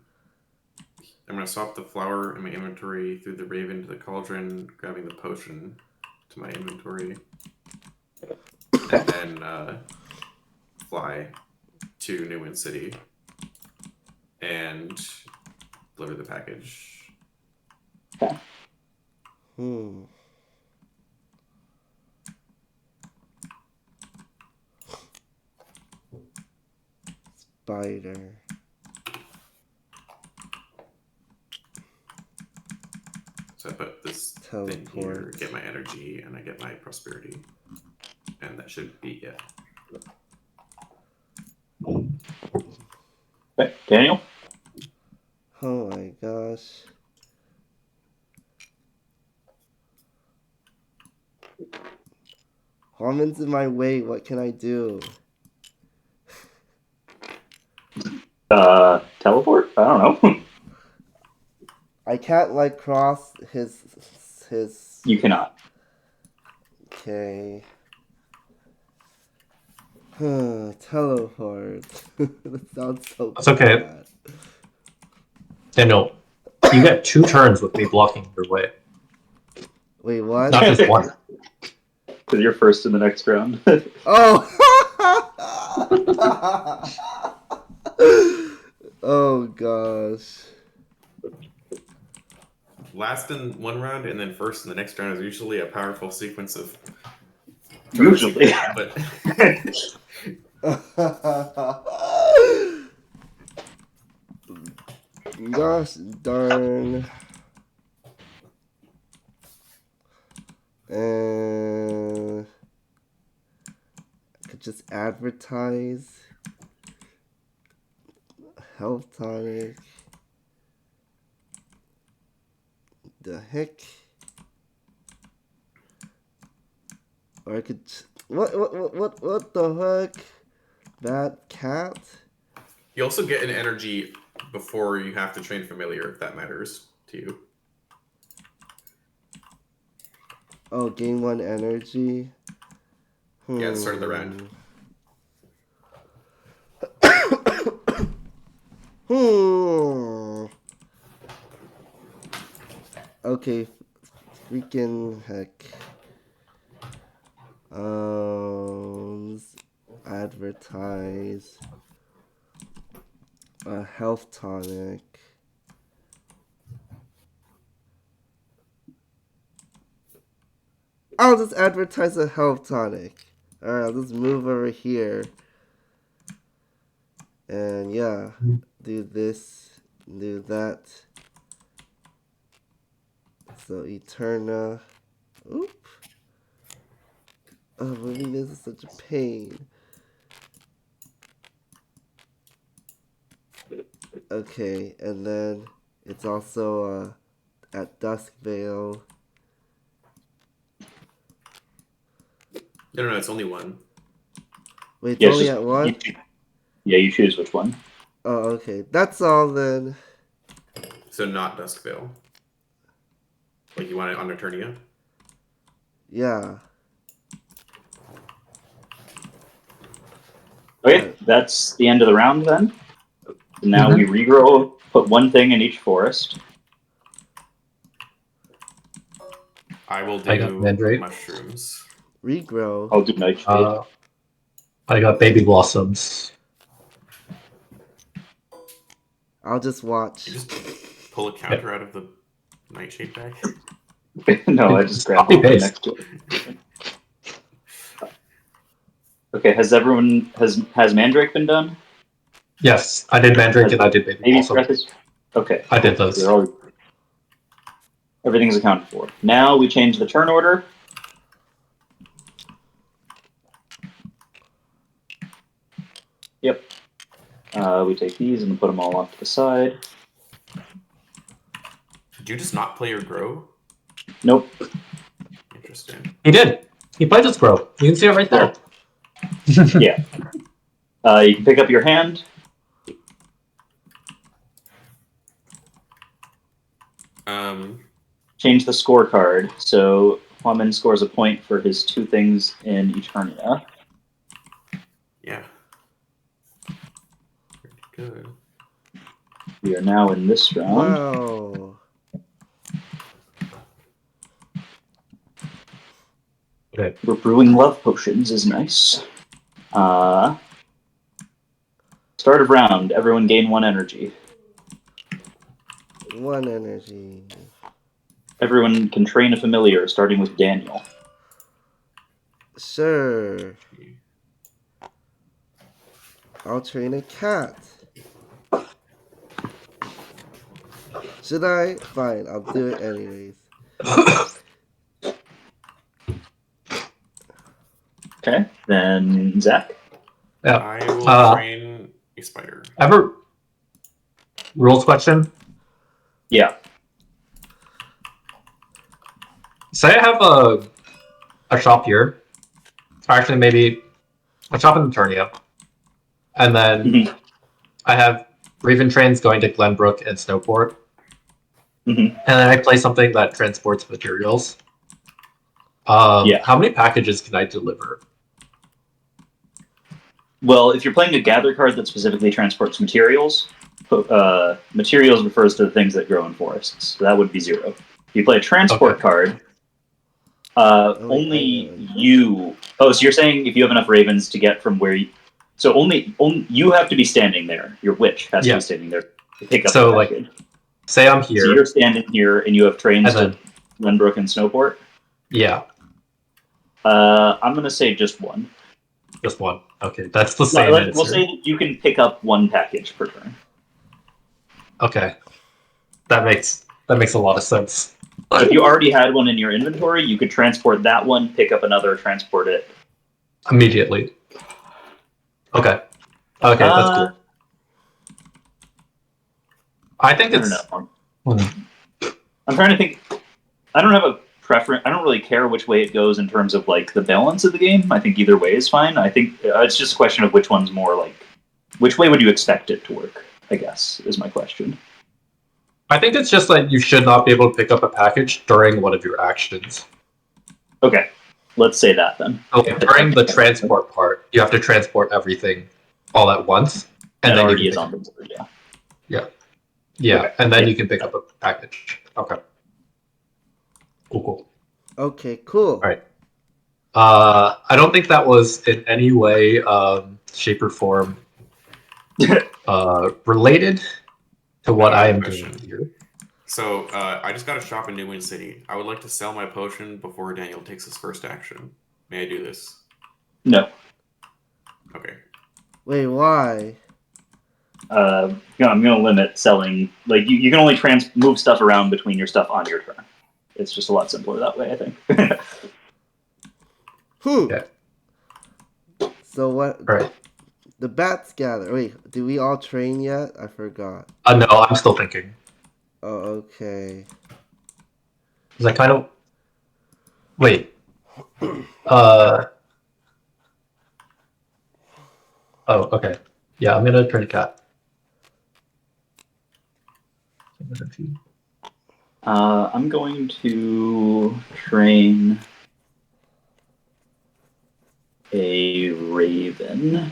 D: gonna swap the flower in my inventory through the raven to the cauldron, grabbing the potion to my inventory, and then fly to Newman City and deliver the package.
A: Okay.
B: Spider.
D: So I put this thing here, get my energy, and I get my prosperity. And that should be it.
A: Okay, Daniel?
B: Oh my gosh. Harmon's in my way. What can I do?
A: Teleport? I don't know.
B: I can't like cross his.
A: You cannot.
B: Okay. Teleport. That sounds so
E: That's okay.
B: bad.
E: Daniel, you get 2 turns with me blocking your way.
B: Wait, what?
E: Not just one.
A: Because you're first in the next round.
B: Oh! Oh gosh.
D: Last in one round and then first in the next round is usually a powerful sequence of.
A: Usually.
D: But
B: Gosh darn. And I could just advertise health tonic. The heck? Or I could what the heck? That cat?
D: you also get an energy before you have to train familiar, if that matters to you.
B: Oh, gain 1 energy.
D: Yeah, at the start of the round.
B: Okay, freaking heck. Advertise a health tonic. I'll just advertise a health tonic. Alright, let's move over here. And yeah, do this, do that. So Eterna. Oop. Oh, moving this is such a pain. Okay, and then it's also at Duskvale.
D: No, it's only one.
B: Wait, it's
A: Yeah,
B: only at 1?
A: You choose which one.
B: Oh, okay. That's all then.
D: So not Duskvale. Like you want it on Eternia?
B: Yeah.
A: Okay, that's the end of the round then. Now we regrow, put one thing in each forest.
D: I will
E: I got
D: do
E: Mandrake.
D: mushrooms.
B: Regrow.
A: I'll do nightshade.
E: I got baby blossoms.
B: I'll just watch.
D: You just pull a counter out of the nightshade bag.
A: No, I just grabbed
E: Copy
A: it
E: paste.
A: next to it. Okay, has Mandrake been done?
E: Yes, I did Mandrake and I did baby
A: Maybe
E: blossom.
A: breath is okay.
E: I did those.
A: Everything's accounted for. Now we change the turn order. Yep. We take these and put them all off to the side.
D: Did you just not play your grow?
A: Nope.
D: Interesting.
E: He did. He played his grow. You can see it right there.
A: Yeah. You can pick up your hand. Change the scorecard. So Huamin scores a point for his 2 things in Eternia.
D: Yeah. Pretty good.
A: We are now in this round.
B: Wow.
E: Okay.
A: We're brewing love potions is nice. Start of round. Everyone gain 1 energy.
B: 1 energy.
A: Everyone can train a familiar, starting with Daniel.
B: Sure. I'll train a cat. Should I? Fine, I'll do it anyways.
A: Okay, then Zach.
E: Yeah.
D: I will train a spider.
E: Ever rules question?
A: Yeah.
E: Say I have a shop here. Or actually, maybe a shop in Eternia. And then I have Raven trains going to Glenbrook and Snowport. And then I play something that transports materials. How many packages can I deliver?
A: Well, if you're playing a gather card that specifically transports materials, materials refers to the things that grow in forests. So that would be 0. If you play a transport card, only you... Oh, so you're saying if you have enough ravens to get from where you... So only you have to be standing there. Your witch has to be standing there to pick up the package.
E: Say I'm here.
A: So you're standing here and you have trains to Glenbrook and Snowport?
E: Yeah.
A: I'm going to say just 1.
E: Just 1. Okay, that's the same answer.
A: We'll say you can pick up 1 package per turn.
E: Okay. That makes a lot of sense.
A: If you already had 1 in your inventory, you could transport that 1, pick up another, transport it.
E: Immediately. Okay. Okay, that's cool. I think it's...
A: I don't know. I'm trying to think. I don't have a preference. I don't really care which way it goes in terms of like the balance of the game. I think either way is fine. I think it's just a question of which one's more like... Which way would you expect it to work, I guess, is my question.
E: I think it's just like you should not be able to pick up a package during one of your actions.
A: Okay, let's say that then.
E: Okay, during the transport part, you have to transport everything all at once, and then
A: already is on the board.
E: Yeah,
A: okay.
E: And then you can pick up a package. Okay. Cool.
B: Okay, cool.
E: All right. I don't think that was in any way, shape, or form related to what I am doing here.
D: So, I just got a shop in New Moon City. I would like to sell my potion before Daniel takes his first action. May I do this?
A: No.
D: Okay.
B: Wait, why?
A: I'm going to limit selling. Like, you can only move stuff around between your stuff on your turn. It's just a lot simpler that way, I think.
E: Okay.
B: So what?
E: All right.
B: The bats gather. Wait, did we all train yet? I forgot.
E: No, I'm still thinking.
B: Oh, okay.
E: Because I kind of... Wait. Oh, okay. Yeah, I'm gonna train a cat.
A: I'm going to train a raven.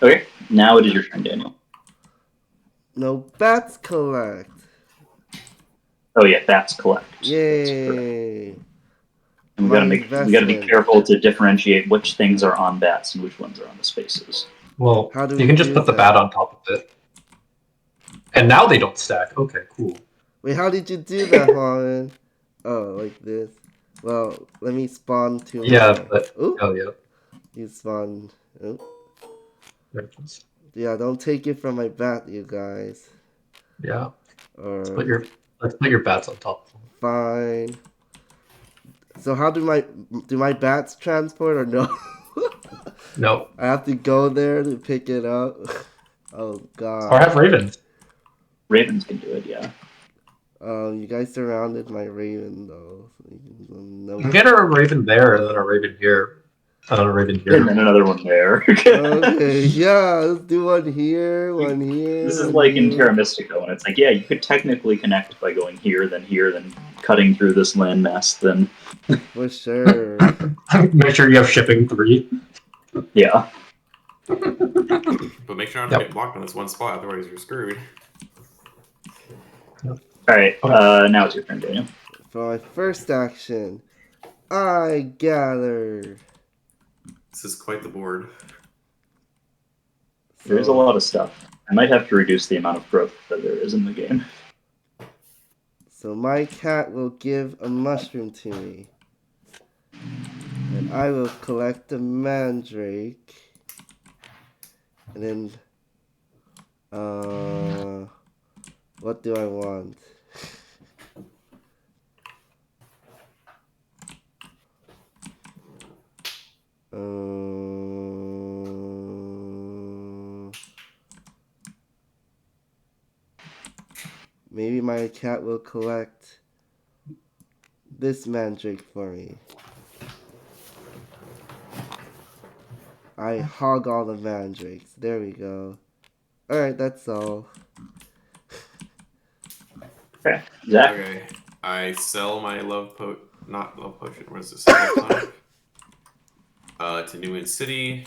A: Okay, now it is your turn, Daniel.
B: No bats collect.
A: Oh yeah, bats collect.
B: Yay!
A: And we gotta be careful to differentiate which things are on bats and which ones are on the spaces.
E: Well,
B: How do
E: you
B: we
E: can just
B: do
E: put the
B: that?
E: bat on top of it. And now they don't stack. Okay, cool.
B: Wait, how did you do that, Juan? Oh, like this. Well, let me spawn to
E: Yeah,
B: my...
E: but
B: Oop,
E: oh yeah.
B: you spawned... Oop.
E: Reference.
B: Yeah, don't take it from my bat, you guys.
E: Yeah.
B: Or...
E: Let's put your bats on top.
B: Fine. So how do my bats transport or no?
E: No.
B: I have to go there to pick it up. Oh
E: Or
B: god.
E: have ravens.
A: Ravens can do it, yeah.
B: You guys surrounded my raven though. So no.
E: You can get a raven there and then a raven here. And then a raven
A: And
E: here.
A: then another one there.
B: Okay, yeah, let's do one here, one here.
A: This is
B: one
A: like in
B: here.
A: Terra Mystica, when it's like, yeah, you could technically connect by going here, then cutting through this landmass, then
B: For sure.
E: Make sure you have shipping 3.
A: yeah.
D: But make sure not to
E: Yep.
D: get blocked on this one spot, otherwise you're screwed.
A: All right,
E: Okay.
A: now it's your turn, Daniel.
B: For my first action, I gather.
D: This is quite the board.
A: There's a lot of stuff. I might have to reduce the amount of growth that there is in the game.
B: So my cat will give a mushroom to me. And I will collect the mandrake. And then, what do I want? Maybe my cat will collect this mandrake for me. I hog all the mandrakes. There we go. Alright, that's all.
A: Okay, Zach.
D: Okay, I sell my not love potion. What is this? Health tonic. To New Wind City.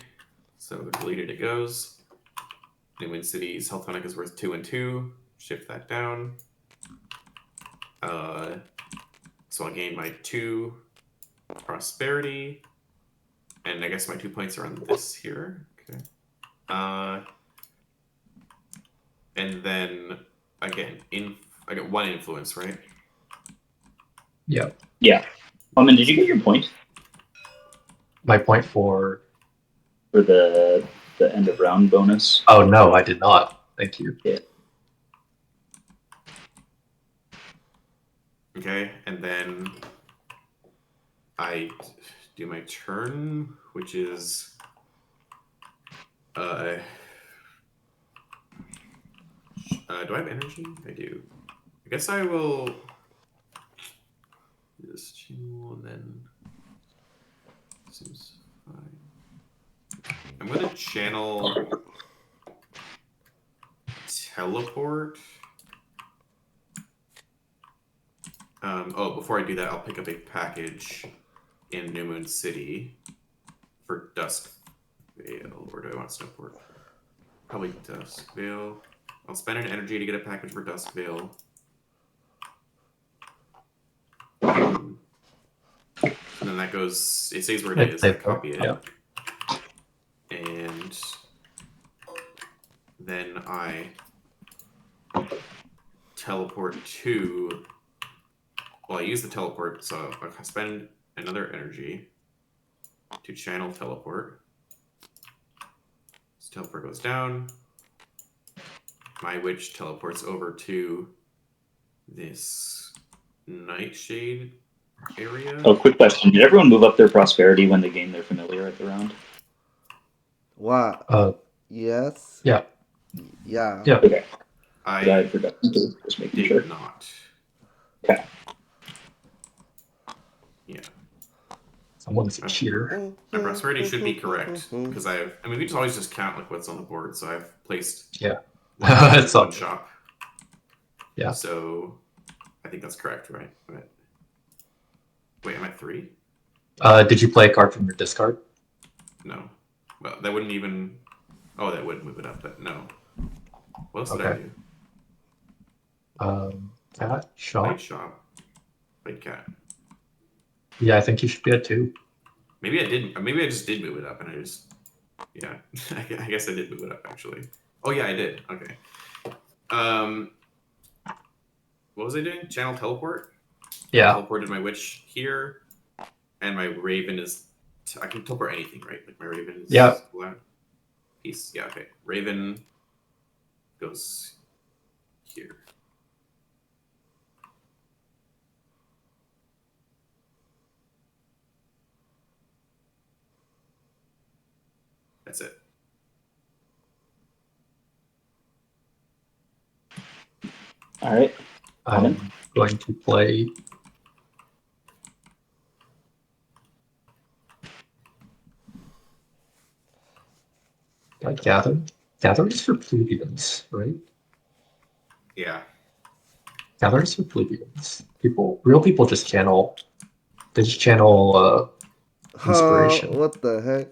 D: So deleted it goes. New Wind City's health tonic is worth 2 and 2. Shift that down. So I'll gain my 2 prosperity, and I guess my 2 points are on this here. Okay. And then again, I get 1 influence, right?
E: Yeah.
A: Yeah. Did you get your point
E: My point for
A: the end of round bonus?
E: Oh no, I did not. Thank you.
A: Yeah.
D: Okay, and then I do my turn, which is do I have energy? I do. I guess I will do this channel and then seems fine. I'm gonna channel teleport. Before I do that, I'll pick up a package in New Moon City for Dusk Vale. Or do I want Snowport? Probably Dusk Vale. I'll spend an energy to get a package for Dusk Vale. And then that goes, it stays where it is. I copy it.
E: Yeah.
D: And then I teleport to. Well, I use the teleport, so I spend another energy to channel teleport. So teleport goes down. My witch teleports over to this nightshade area.
A: Oh, quick question. Did everyone move up their prosperity when they gained their familiar at the round?
B: What? Yes?
E: Yeah.
B: Yeah.
E: Yeah.
A: Okay.
D: I
A: forgot to just making
D: did
A: sure.
D: not.
A: Okay.
D: Yeah.
E: Someone's a cheater.
D: My prosperity should be correct because we just always just count like what's on the board. So I've placed
E: Yeah.
D: it's
E: all
D: one shop.
E: Yeah.
D: So I think that's correct, right? Wait, I'm at 3?
E: Did you play a card from your discard?
D: No. Well, that wouldn't even. Oh, that would move it up, but no. What else did I
E: Okay.
D: do?
E: Cat shop.
D: Plate shop. Plate cat.
E: Yeah, I think you should be at 2.
D: Maybe I didn't. Maybe I just did move it up, and I just. Yeah, I guess I did move it up actually. Oh yeah, I did. Okay. what was I doing? Channel teleport.
E: Yeah.
D: Teleported my witch here, and my raven is. I can teleport anything, right? Like my raven is.
E: Yeah.
D: Piece. Yeah. Okay. Raven goes here. That's it.
A: All right.
E: I'm going to play. Like gatherings for plebeians, right?
D: Yeah.
E: Gatherings for plebeians. Real people just channel. They just channel inspiration.
B: What the heck?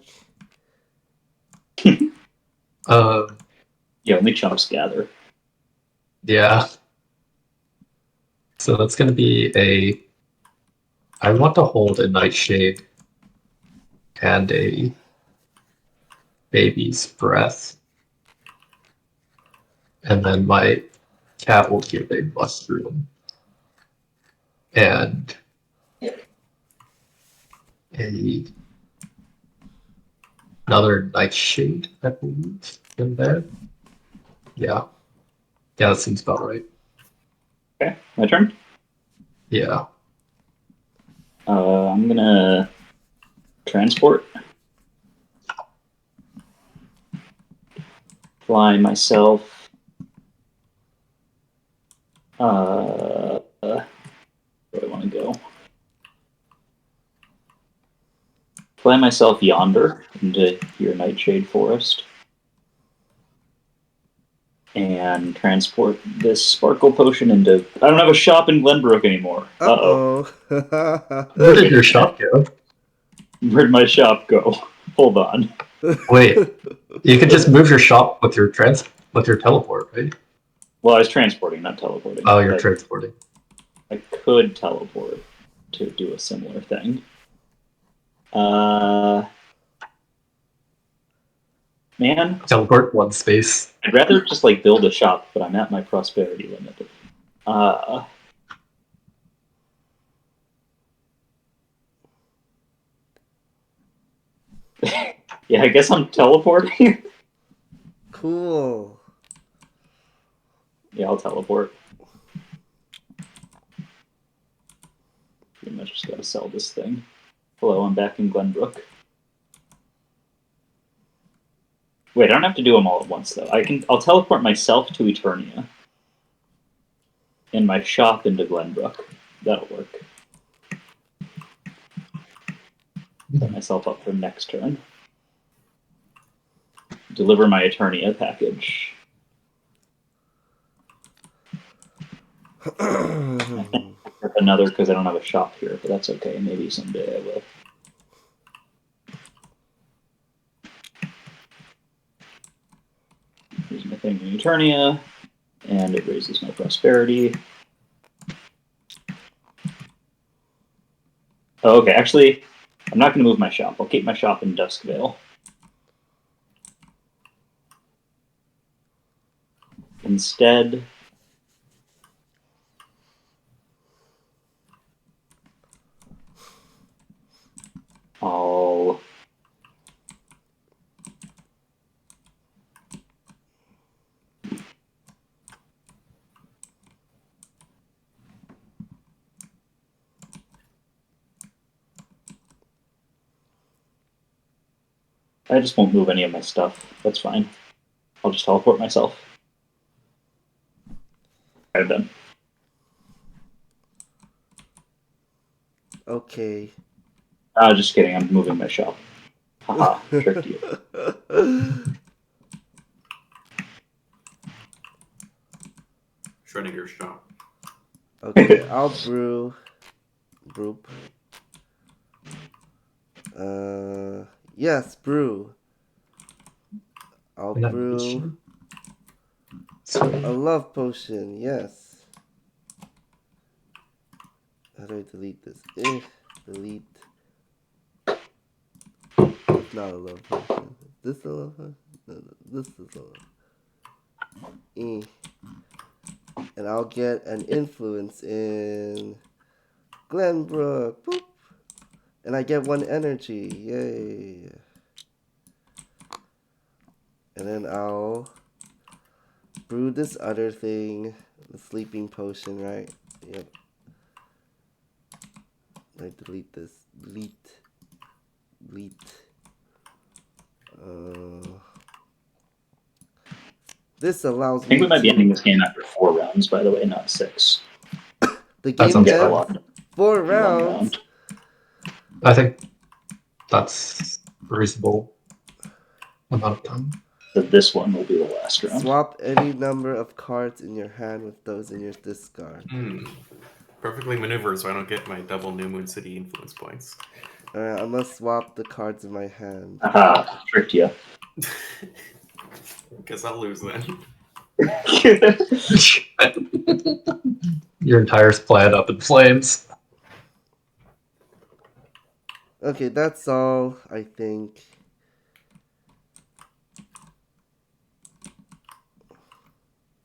A: Yeah, only chumps gather.
E: Yeah. So that's going to be a. I want to hold a nightshade and a baby's breath, and then my cat will give a mushroom and another nightshade, I believe, in there. Yeah, that seems about right.
A: Okay, my turn.
E: Yeah.
A: I'm gonna transport. Fly myself. Where do I want to go? Fly myself yonder into your nightshade forest. And transport this sparkle potion into. I don't have a shop in Glenbrook anymore. Uh-oh.
E: Where did your shop go?
A: Where'd my shop go? Hold on.
E: Wait, you could just move your shop with your teleport, right?
A: Well, I was transporting, not teleporting.
E: Oh, you're transporting.
A: I could teleport to do a similar thing. Man,
E: Teleport one space.
A: I'd rather just like build a shop, but I'm at my prosperity limit. Yeah, I guess I'm teleporting.
B: Cool.
A: Yeah, I'll teleport. Pretty much just gotta sell this thing. Hello, I'm back in Glenbrook. Wait, I don't have to do them all at once though. I'll teleport myself to Eternia. And my shop into Glenbrook. That'll work. Set myself up for next turn. Deliver my Eternia package. I think another because I don't have a shop here, but that's okay. Maybe someday I will. Here's my thing in Eternia, and it raises my prosperity. Oh, okay, actually, I'm not going to move my shop. I'll keep my shop in Duskvale. Instead, I'll I just won't move any of my stuff. That's fine. I'll just teleport myself. I'm done.
B: Okay.
A: Just kidding. I'm moving my shop. Haha, tricked you.
D: Shredding your shop.
B: Okay, I'll brew. Broop. Yes, brew. I'll brew a love potion, yes. How do I delete this? Delete. That's not a love potion. Is this a love potion? No, this is a love. And I'll get an influence in Glenbrook. Boop. And I get 1 energy. Yay. And then I'll brew this other thing. The sleeping potion, right? Yep. I delete this. Delete. This allows
A: I think
B: me
A: we might be
B: to...
A: ending this game after 4 rounds, by the way, not 6.
B: The
E: That
B: game
E: sounds
A: Get a
E: fine.
A: lot
B: ends
A: in
B: 4
A: 1
B: rounds.
A: round.
E: I think that's a reasonable amount of time.
A: So this one will be the last round.
B: Swap any number of cards in your hand with those in your discard.
D: Perfectly maneuvered so I don't get my double New Moon City influence points.
B: Alright, I must swap the cards in my hand.
A: Aha, tricked you.
D: Guess I'll lose then.
E: Your entire plan up in flames.
B: Okay, that's all, I think.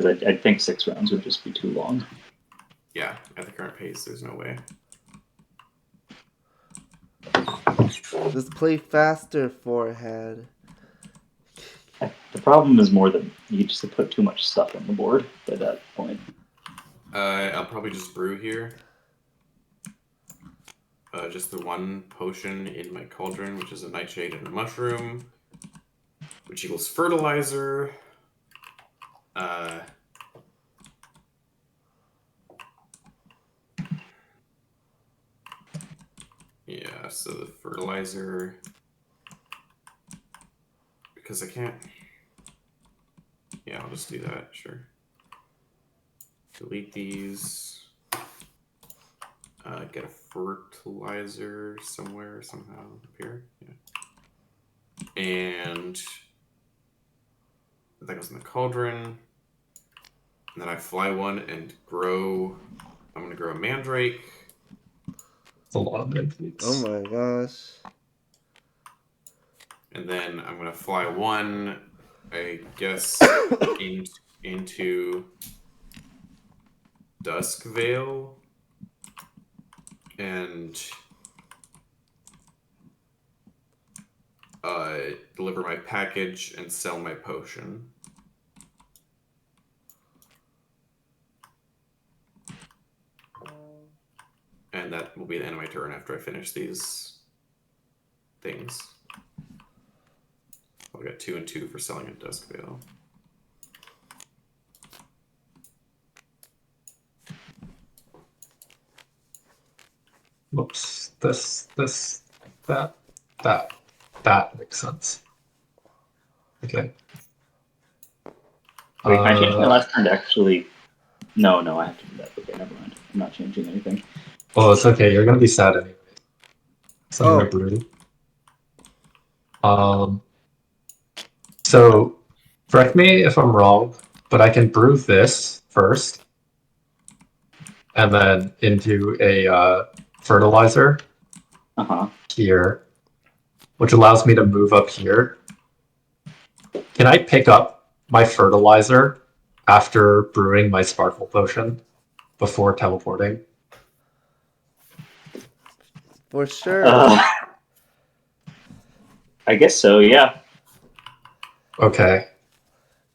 A: I think 6 rounds would just be too long.
D: Yeah, at the current pace, there's no way.
B: Just play faster, forehead.
A: The problem is more that you just put too much stuff on the board by that point.
D: I'll probably just brew here. Just the 1 potion in my cauldron, which is a nightshade and a mushroom, which equals fertilizer. Yeah, so the fertilizer, because I can't. Yeah, I'll just do that. Sure. Delete these. Get a fertilizer somewhere, somehow up here. Yeah. And that goes in the cauldron. And then I fly 1 and grow. I'm going to grow a mandrake.
E: It's a lot of mandrake.
B: Oh my gosh.
D: And then I'm going to fly 1, I guess, into Dusk Vale. And deliver my package and sell my potion. And that will be the end of my turn after I finish these things. I'll get 2 and 2 for selling at Dusk Vale.
E: Whoops. That makes sense. Okay.
A: Wait, can I change my last turn to actually... No, I have to do that. Okay, never mind. I'm not changing anything.
E: Well, it's okay. You're gonna be sad anyway. So I'm gonna brew. So correct me if I'm wrong, but I can brew this first, and then into a fertilizer here, which allows me to move up here. Can I pick up my fertilizer after brewing my sparkle potion before teleporting?
B: For sure.
A: I guess so, yeah.
E: Okay.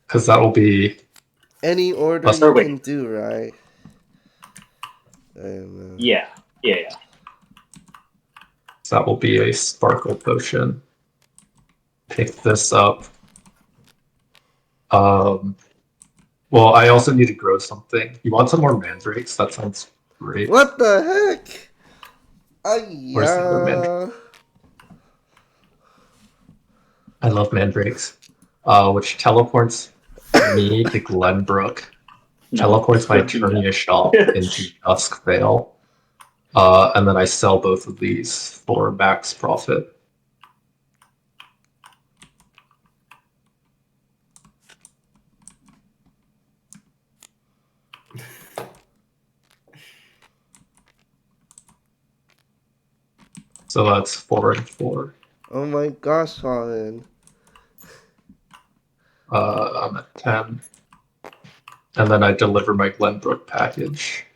E: Because that will be...
B: Any order you can do, right?
A: Yeah.
E: So that will be a sparkle potion. Pick this up. Well, I also need to grow something. You want some more mandrakes? That sounds great.
B: What the heck?
E: Where's the other mandrake? I love mandrakes. Which teleports me to Glenbrook. Teleports my Eternia shop into Dusk Vale. And then I sell both of these for max profit. So that's 4 and 4.
B: Oh my gosh, Colin.
E: I'm at 10. And then I deliver my Glenbrook package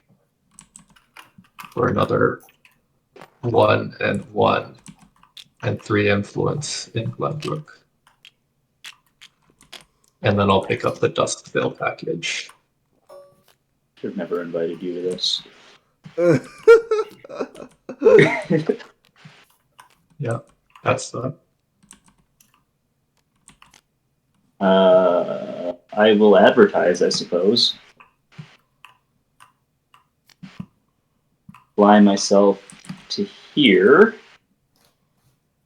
E: for another 1 and 1 and 3 influence in Glenbrook. And then I'll pick up the Duskvale package.
A: Should have never invited you to this.
E: Yeah, that's that.
A: I will advertise, I suppose. Fly myself to here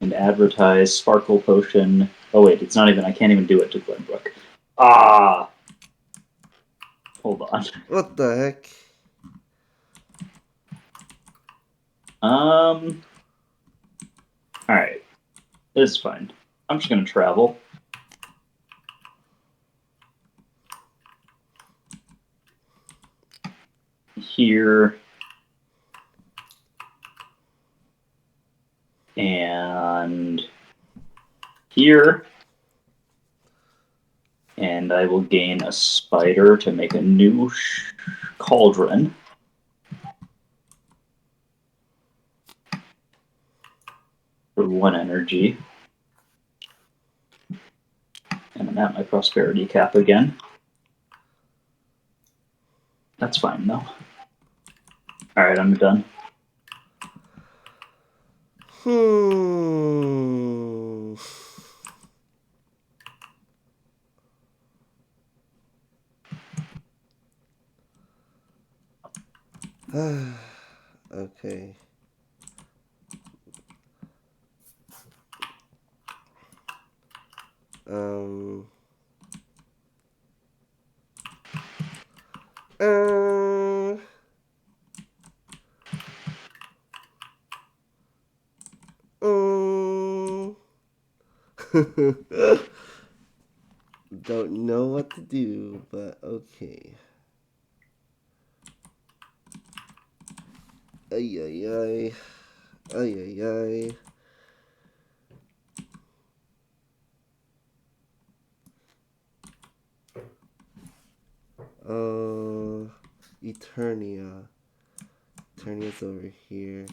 A: and advertise Sparkle Potion. Oh wait, it's not even. I can't even do it to Glenbrook. Ah, hold on.
B: What the heck?
A: All right, this is fine. I'm just gonna travel. Here and here, and I will gain a spider to make a new cauldron. For 1 energy. And I'm at my prosperity cap again. That's fine though. Alright, I'm done.
B: Okay. Um. Don't know what to do, but okay. Ay ay ay. Ay ay ay. Eternia. Eternia's over here.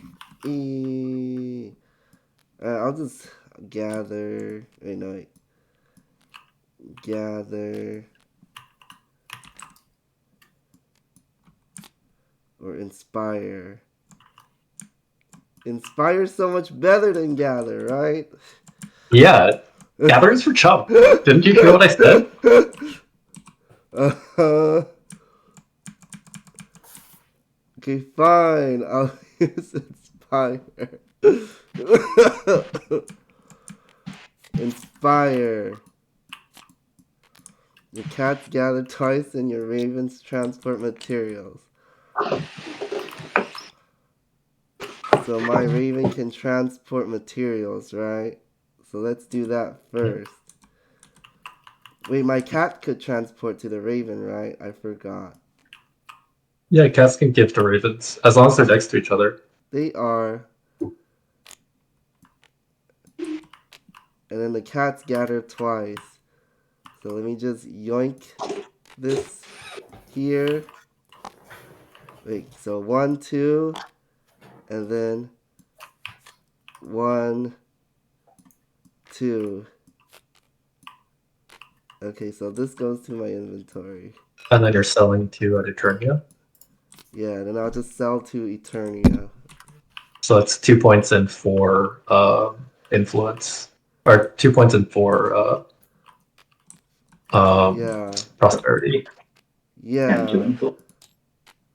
B: I'll just gather. Wait, no, wait. Gather. Or inspire. Inspire's so much better than gather, right?
E: Yeah, gatherings for chump. Didn't you hear what I said?
B: Okay, fine. I'll use inspire. Inspire. Your cats gather twice and your ravens transport materials. So my raven can transport materials, right? So let's do that first. Wait, my cat could transport to the raven, right? I forgot.
E: Yeah, cats can give to ravens, as long as they're next to each other.
B: They are. And then the cats gather twice. So let me just yoink this here. Wait, so 1, 2, and then 1, 2. Okay, so this goes to my inventory.
E: And then you're selling to Eternia.
B: Yeah, then I'll just sell to Eternia.
E: So that's 2 points and 4 influence. Or 2 points and 4
B: Yeah.
E: prosperity.
B: Yeah.
A: And 2 influence.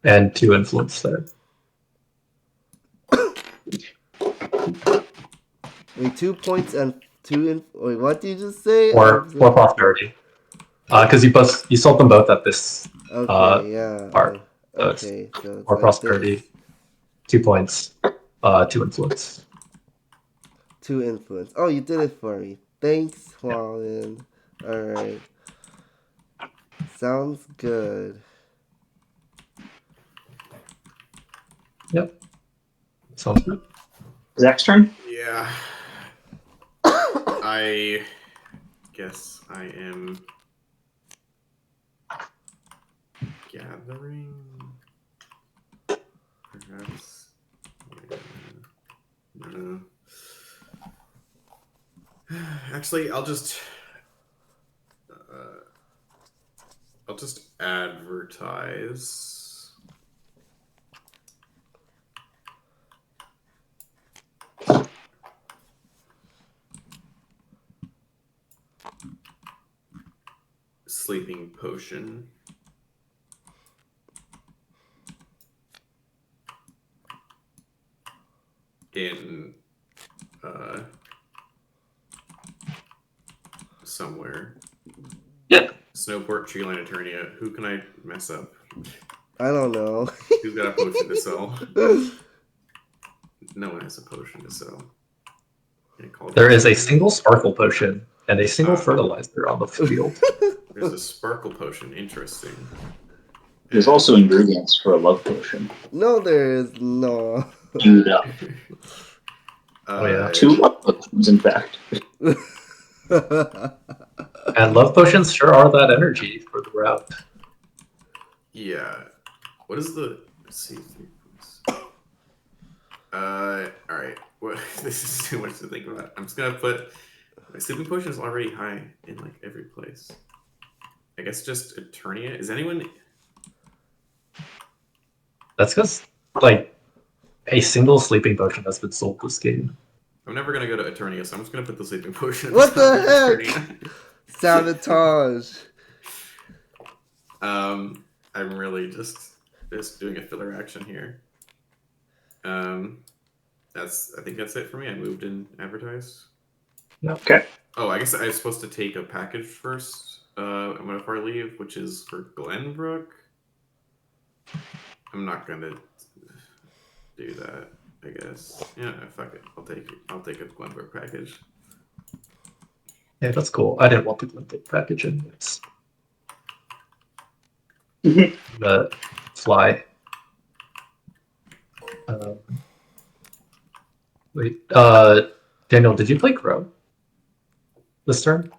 E: And 2 influence there.
B: Wait, 2 points and 2 wait, what did you just say?
E: Or prosperity. Because you sold them both at this
B: Okay, yeah.
E: part. So
B: Okay, so it's
E: or
B: like
E: prosperity.
B: this.
E: 2 points. 2 influence.
B: 2 influence. Oh, you did it for me. Thanks,
E: Yeah.
B: Hualin. Alright. Sounds good.
E: Yep. Sounds good.
A: Zach's turn?
D: Yeah. I guess I am gathering. Perhaps. Yeah. Actually, I'll just advertise. Sleeping potion. In somewhere.
E: Yeah.
D: Snowport, Treeline, Eternia. Who can I mess up?
B: I don't know.
D: Who's got a potion to sell? No one has a potion to sell.
E: There is a single sparkle potion and a single fertilizer on the field.
D: There's a sparkle potion. Interesting.
A: There's also ingredients for a love potion.
B: No, there is no.
A: Queued up.
E: Oh, yeah.
A: 2 love potions, in fact.
E: And love potions sure are that energy for the route.
D: Yeah. What is the? Let's see. All right. What? This is too much to think about. I'm just gonna put my sleeping potion is already high in like every place. I guess just Eternia. Is anyone?
E: That's because like a single sleeping potion has been sold this game.
D: I'm never gonna go to Eternia, so I'm just gonna put the sleeping potion.
B: What the heck? Sabotage.
D: I'm really just doing a filler action here. I think that's it for me. I moved and advertised.
E: Yeah.
A: Okay.
D: Oh, I guess I was supposed to take a package first. Before I leave, which is for Glenbrook. I'm not gonna do that. I guess. Yeah, fuck it. I'll take it. I'll take a Glenbrook package.
E: Yeah, that's cool. I didn't want the Glenbrook package in this. The fly. Wait, Daniel, did you play Crow this turn?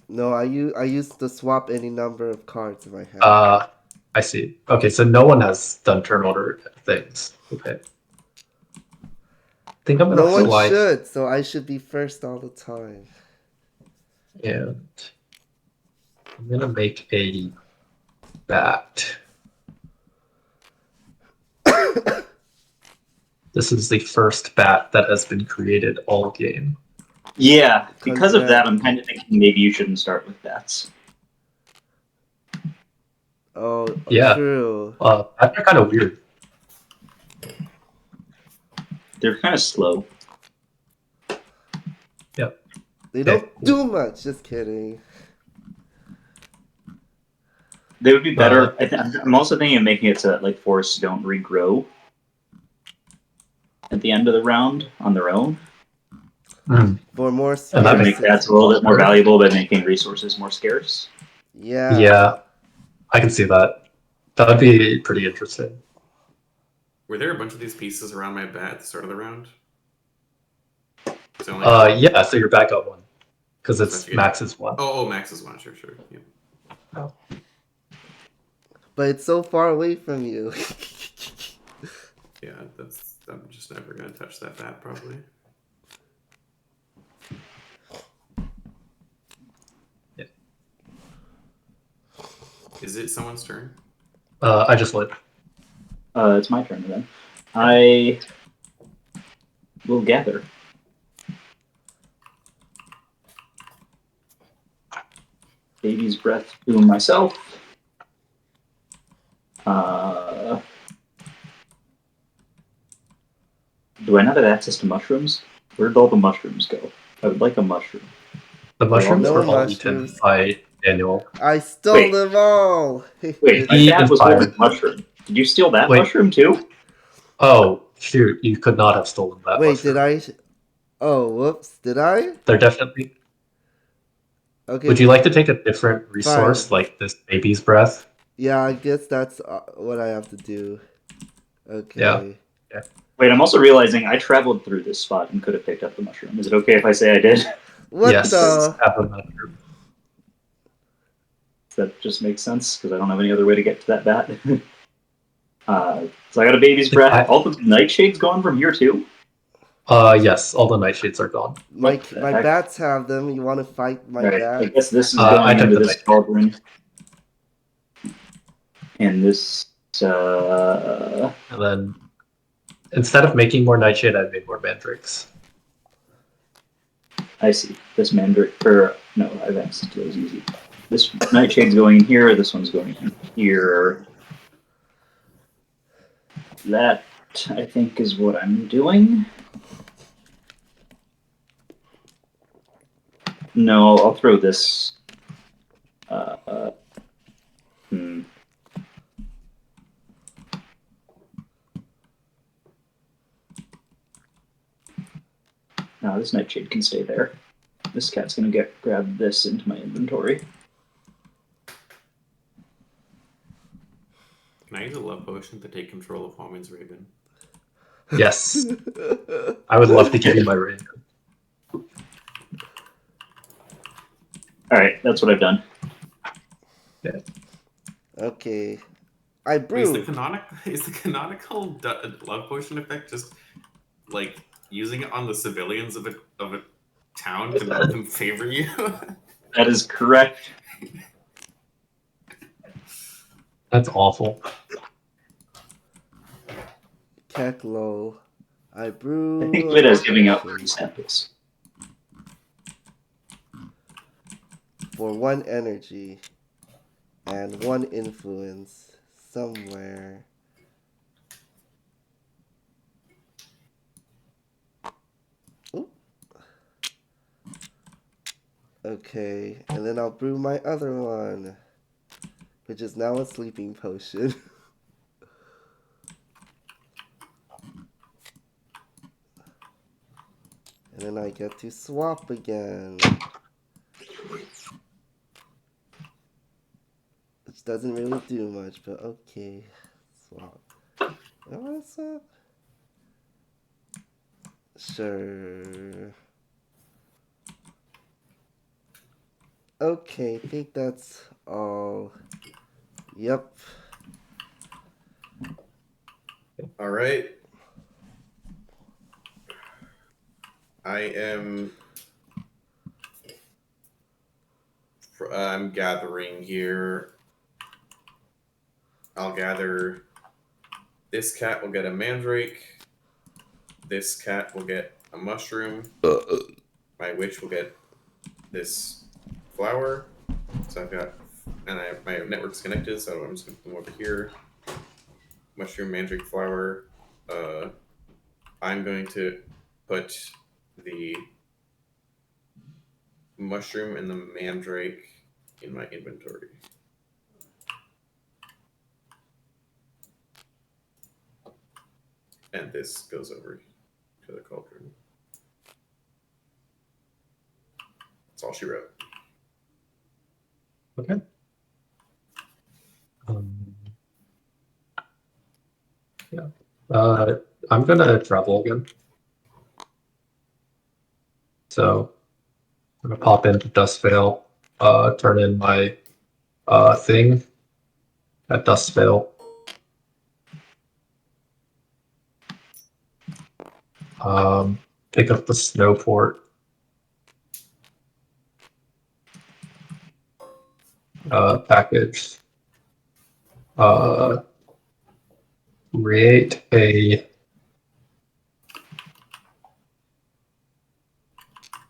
B: No, I used to swap any number of cards in my hand.
E: I see. Okay, so no one has done turn order things. Okay. I think I'm gonna
B: No one
E: fly.
B: should, so I should be first all the time.
E: And I'm gonna make a bat. This is the first bat that has been created all game.
A: Yeah, because of that, I'm kind of thinking maybe you shouldn't start with bats.
B: Oh,
E: Yeah.
B: true.
E: Bats are kind of weird.
A: They're kind of slow.
E: Yep.
B: They don't do much. Just kidding.
A: They would be better. I'm also thinking of making it so that like forests don't regrow at the end of the round on their own.
B: For more
E: And that
A: make bats a little bit more valuable by making resources more scarce.
B: Yeah.
E: Yeah, I can see that. That would be pretty interesting.
D: Were there a bunch of these pieces around my bat at the start of the round?
E: Yeah, so you're back up 1. Because it's max is 1.
D: Oh, max is 1, sure. Yeah.
E: Oh.
B: But it's so far away from you.
D: Yeah, I'm just never gonna touch that bat probably.
E: Yeah.
D: Is it someone's turn?
E: I just lit.
A: It's my turn then. I will gather. Baby's breath to myself. Do I not have access to mushrooms? Where did all the mushrooms go? I would like a mushroom.
E: The mushrooms
B: No
E: were all
B: mushrooms.
E: eaten by Daniel.
B: I stole them all.
A: Wait, my dad was holding a mushroom. Did you steal that mushroom too?
E: Oh, shoot. You could not have stolen that mushroom.
B: Did I? Oh, whoops. Did I?
E: They're definitely...
B: Okay.
E: Would you like to take a different resource, like this baby's breath?
B: Yeah, I guess that's what I have to do. Okay.
E: Yeah.
A: Wait, I'm also realizing I traveled through this spot and could have picked up the mushroom. Is it okay if I say I did?
B: What
E: yes,
B: the?
E: have a mushroom.
A: That just makes sense because I don't have any other way to get to that bat. So I got a baby's breath. All the nightshades gone from here too.
E: Yes, all the nightshades are gone.
B: My
A: What the
B: my
A: heck?
B: bats have them. You want to fight my
A: Alright,
B: bats?
A: I guess this is
E: I
A: going
E: took
A: into
E: the
A: this
E: nightshade.
A: cauldron. And this,
E: And then instead of making more nightshade, I made more mandrakes.
A: I see. This mandrake, or no, I've access to those easy. This nightshade's going in here, this one's going in here. That, I think, is what I'm doing. No, I'll throw this. Hmm. No, this nightshade can stay there. This cat's gonna grab this into my inventory.
D: Can I use a love potion to take control of Homin's Raven?
E: Yes, I would love to give you my ring.
A: Alright, that's what I've done.
B: Okay. I
D: Wait, is
B: brew.
D: the canonical love potion effect just like using it on the civilians of a town to make them favor you?
A: That is correct.
E: That's awful.
B: Keklo. I brew.
A: I think of it as giving out free samples.
B: For 1 energy and 1 influence somewhere. Ooh. Okay, and then I'll brew my other one, which is now a sleeping potion. And then I get to swap again. Which doesn't really do much, but okay. Swap. I want to swap? Sure. Okay, I think that's all. Yep.
D: All right. I'm gathering here. I'll gather. This cat will get a mandrake. This cat will get a mushroom. My witch will get this flower. So I've got, and my network's connected, so I'm just gonna put them over here. Mushroom, mandrake, flower. I'm going to put the mushroom and the mandrake in my inventory. And this goes over to the cauldron. That's all she wrote.
E: Okay. Yeah. I'm gonna travel again. So I'm gonna pop into Dustvale, turn in my thing at Dustvale. Pick up the Snowport. Package. Create a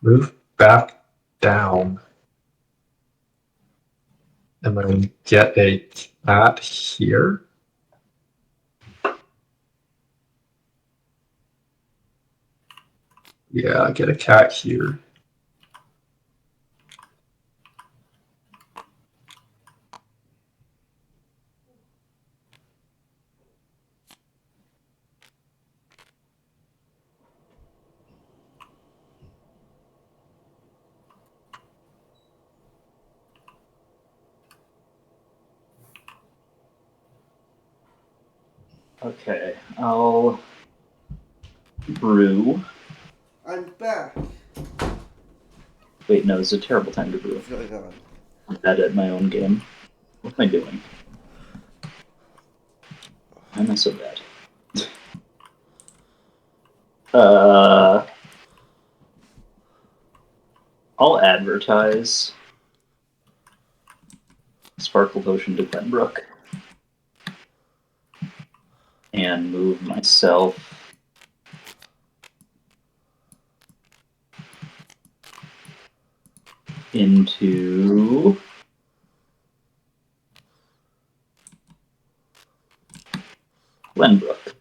E: move back down. And then get a cat here. Yeah, get a cat here.
A: Okay, I'll brew.
B: I'm back.
A: Wait, no, this is a terrible time to brew.
B: What's going on?
A: bad at my own game. What am I doing? Why am I so bad? I'll advertise Sparkle Potion to Glenbrook and move myself into Glenbrook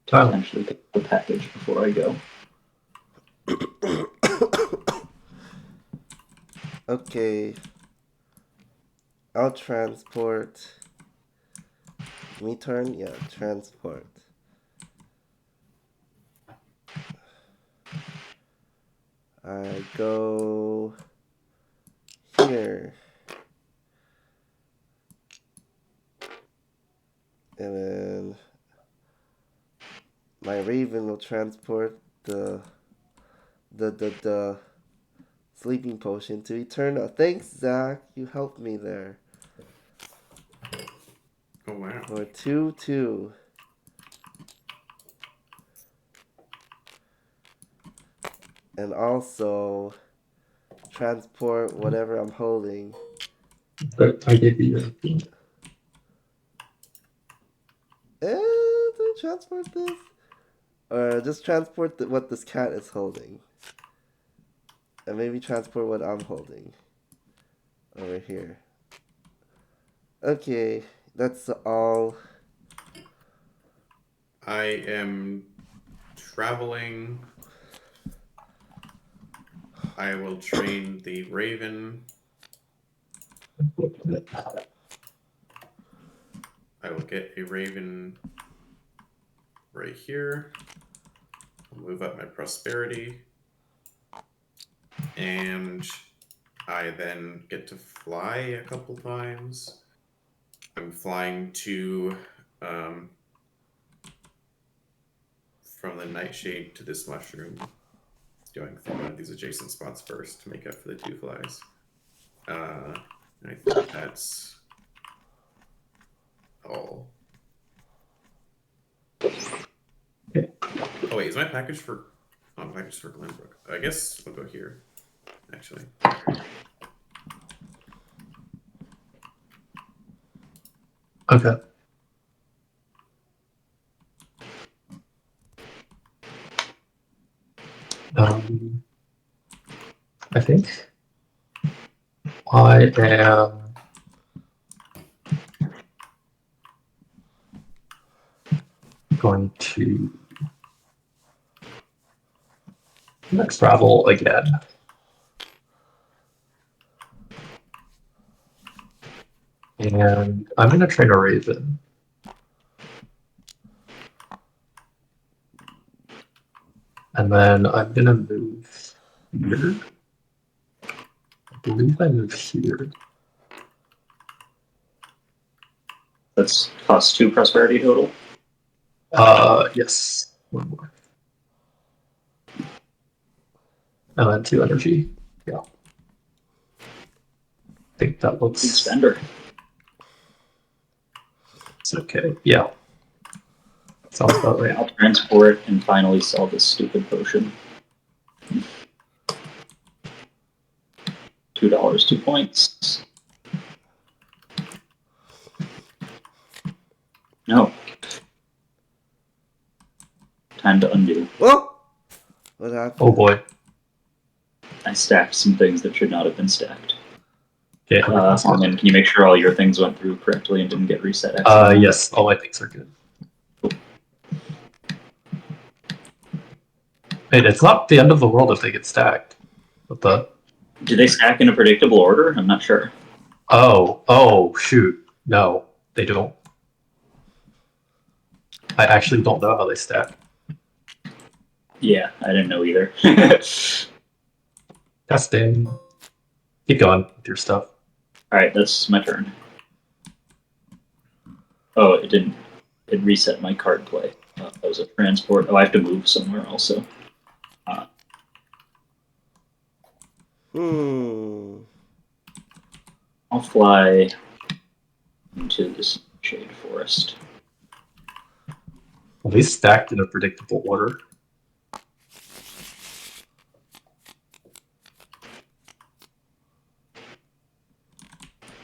A: to
E: Wow.
A: potentially pick the package before I go.
B: Okay. I'll transport. Me turn? Yeah, transport. I go here. And then my Raven will transport the sleeping potion to Eterna. Thanks, Zach. You helped me there.
D: Oh wow.
B: For 2/2. And also transport whatever I'm holding.
E: But I gave you your
B: Do I transport this? Or just transport what this cat is holding. And maybe transport what I'm holding. Over here. Okay, that's all.
D: I am traveling. I will train the Raven. I will get a Raven right here. I'll move up my prosperity. And I then get to fly a couple times. I'm flying to from the Nightshade to this mushroom. Going through one of these adjacent spots first to make up for the 2 flies. I think that's all.
E: Okay.
D: Oh wait, is my package for? Oh, my package for Glenbrook. I guess I'll go here. Actually.
E: Okay. I think I am going to travel again. And I'm going to train a Raven. And then I'm going to move here. I believe I move here.
A: That's cost 2 prosperity total.
E: Yes. One more. And then 2 energy. Yeah. I think that
A: Big
E: looks...
A: spender.
E: It's okay. Yeah. Sounds about right.
A: I'll transport and finally sell this stupid potion. $2, 2 points. No. Time to undo.
B: Whoa! What happened?
E: Oh boy.
A: I stacked some things that should not have been stacked.
E: Okay.
A: Harmon, can you make sure all your things went through correctly and didn't get reset?
E: Yes, all my things are good. Wait, it's not the end of the world if they get stacked. What the?
A: Do they stack in a predictable order? I'm not sure.
E: Oh, shoot. No, they don't. I actually don't know how they stack.
A: Yeah, I didn't know either.
E: Testing. Keep going with your stuff.
A: Alright, that's my turn. Oh, it didn't. It reset my card play. That was a transport. Oh, I have to move somewhere also. I'll fly into this shade forest.
E: Well, these stacked in a predictable order.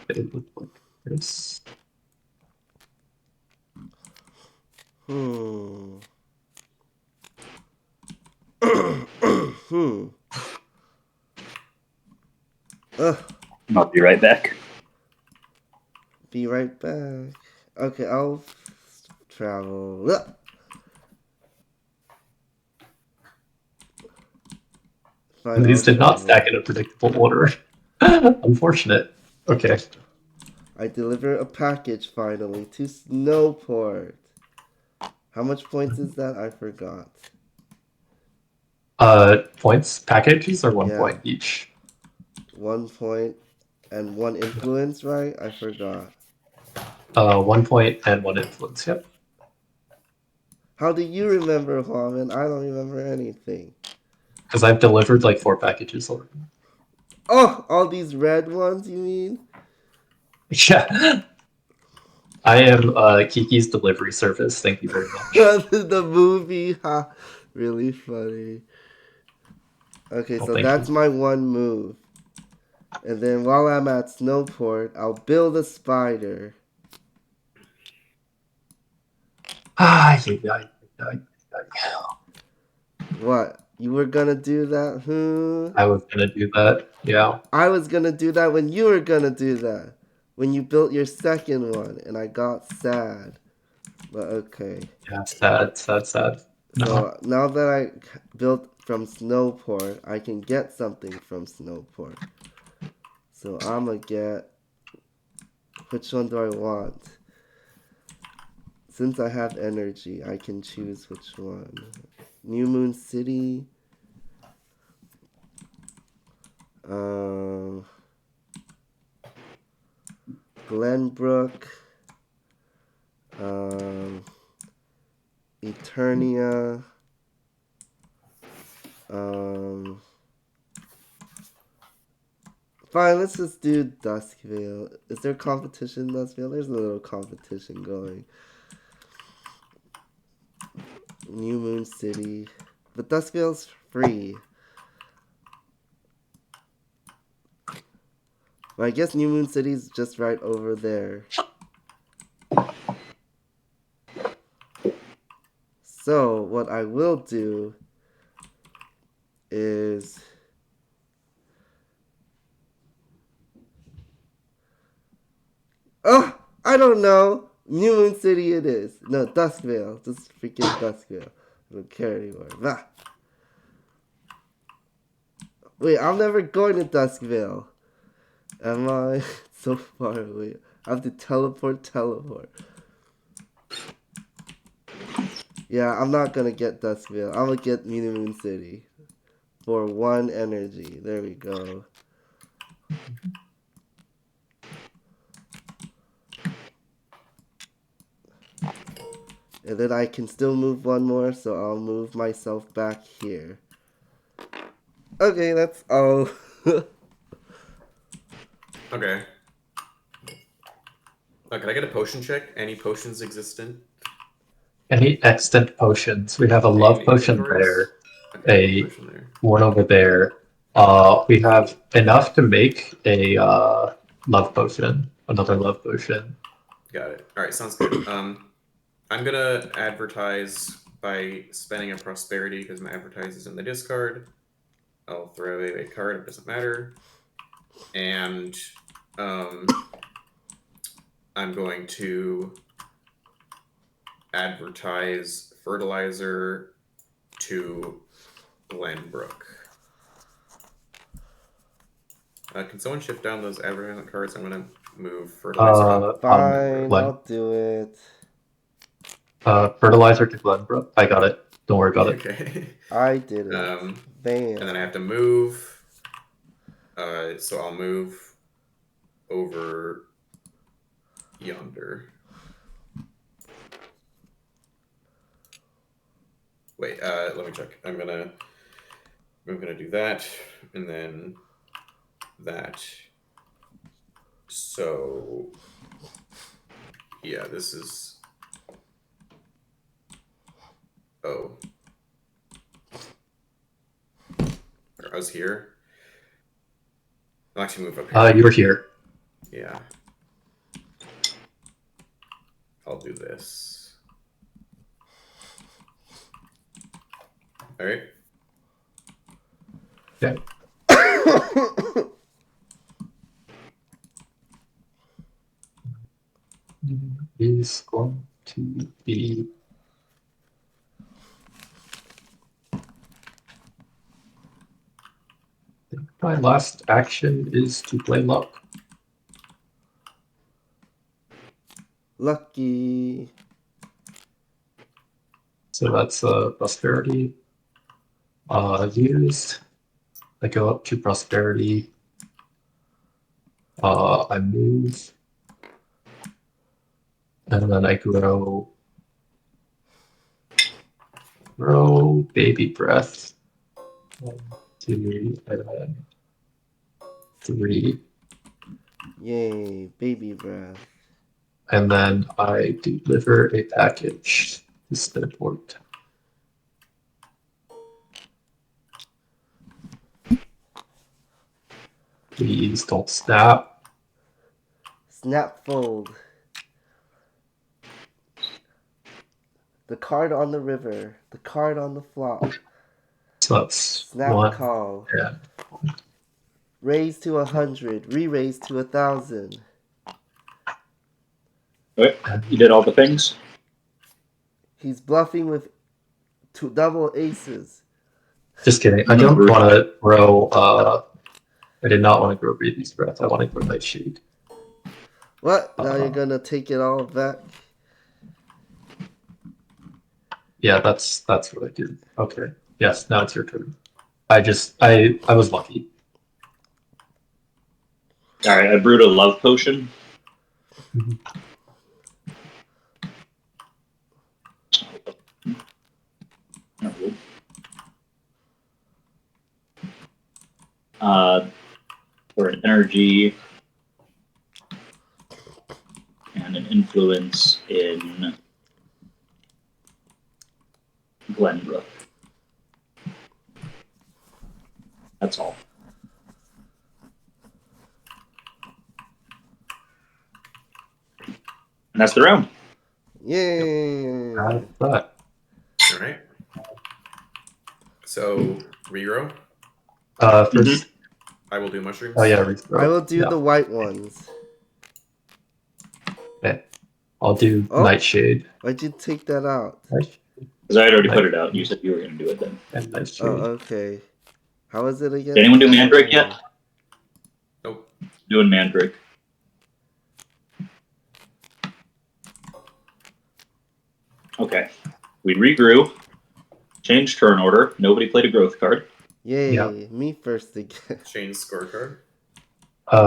E: It looked like this.
A: I'll be right back.
B: Be right back. Okay, I'll travel. Fine,
E: And these
B: I'll
E: did not
B: travel.
E: stack in a predictable order. Unfortunate. Okay.
B: I deliver a package finally to Snowport. How much points is that? I forgot.
E: Points packages are 1
B: Yeah.
E: point each.
B: 1 point and 1 influence, right? I forgot.
E: 1 point and 1 influence. Yep.
B: How do you remember, Huaman? I don't remember anything.
E: Because I've delivered like 4 packages already.
B: Oh, all these red ones, you mean?
E: Yeah. I am Kiki's delivery service. Thank you very much.
B: The movie, ha. Really funny. Okay,
E: Well,
B: so
E: thank
B: that's
E: you.
B: my one move. And then while I'm at Snowport, I'll build a spider. What? You were gonna do that?
E: I was gonna do that. Yeah.
B: I was gonna do that when you were gonna do that. When you built your second one, and I got sad. But okay.
E: Yeah. Sad. No.
B: So now that I built from Snowport, I can get something from Snowport. So I'm gonna get... Which one do I want? Since I have energy, I can choose which one. New Moon City. Glenbrook. Eternia. Fine, let's just do Duskvale. Is there competition in Duskvale? There's a little competition going. New Moon City. But Duskvale's free. But I guess New Moon City's just right over there. So, what I will do is... Oh, I don't know. New Moon City it is. No, Duskvale. Just freaking Duskvale. I don't care anymore. Bah. Wait, I'm never going to Duskvale. Am I? So far away. I have to teleport. Yeah, I'm not gonna get Duskvale. I'm gonna get New Moon City. For 1 energy. There we go. And then I can still move 1 more, so I'll move myself back here. Okay, that's all.
D: Okay. Can I get a potion check? Any potions existent?
E: Any extant potions? We have a love potion there.
D: Okay,
E: A
D: potion there.
E: one over there. We have enough to make a love potion. Another love potion.
D: Got it. All right, sounds good. I'm gonna advertise by spending a prosperity because my advertise is in the discard. I'll throw away a card. It doesn't matter. And I'm going to advertise fertilizer to Glenbrook. Can someone shift down those advertisement cards? I'm gonna move fertilizer up.
B: Fine, I'll do it.
E: Fertilizer to Glenbrook. I got it. Don't worry about it.
D: Okay.
B: I did it. Bam.
D: And then I have to move. So I'll move over yonder. Wait, let me check. I'm gonna do that, and then that. So, yeah, this is. Oh. I was here. I'll actually move up here.
E: You were here.
D: Yeah. I'll do this. All right.
E: Yeah. Is going to be my last action is to play luck.
B: Lucky.
E: So that's prosperity used. I go up to prosperity. I move. And then I grow baby breath. 1, 2, and then 3.
B: Yay, baby breath.
E: And then I deliver a package to Steadport. Please don't snap.
B: Snap fold. The card on the river. The card on the flop.
E: So that's
B: Snap
E: 1.
B: call.
E: Yeah.
B: Raise to 100. Re-raise to 1,000.
A: Okay, you did all the things.
B: He's bluffing with double aces.
E: Just kidding. I don't want to grow. I did not want to grow Baby's Breath. I want to grow Nightshade.
B: What? Now you're gonna take it all back?
E: Yeah, that's what I did. Okay. Yes, now it's your turn. I was lucky.
A: All right, I brewed a love potion. For an energy and an influence in Glenbrook. That's all. And that's the round.
B: Yay!
E: How's that?
D: All right. So, regrow.
E: First.
D: I will do mushrooms.
E: Oh yeah,
B: I will do the white ones.
E: Okay. I'll do Nightshade.
B: Why'd you take that out?
A: Because I had already put it out. You said you were going to do it then.
E: And Nightshade.
B: Oh, okay. How is it again?
A: Did anyone do Mandrake yet?
D: Nope.
A: Doing Mandrake. Okay. We regrew. Changed turn order. Nobody played a growth card.
B: Yay,
E: Yeah.
B: me first again.
D: Change scorecard.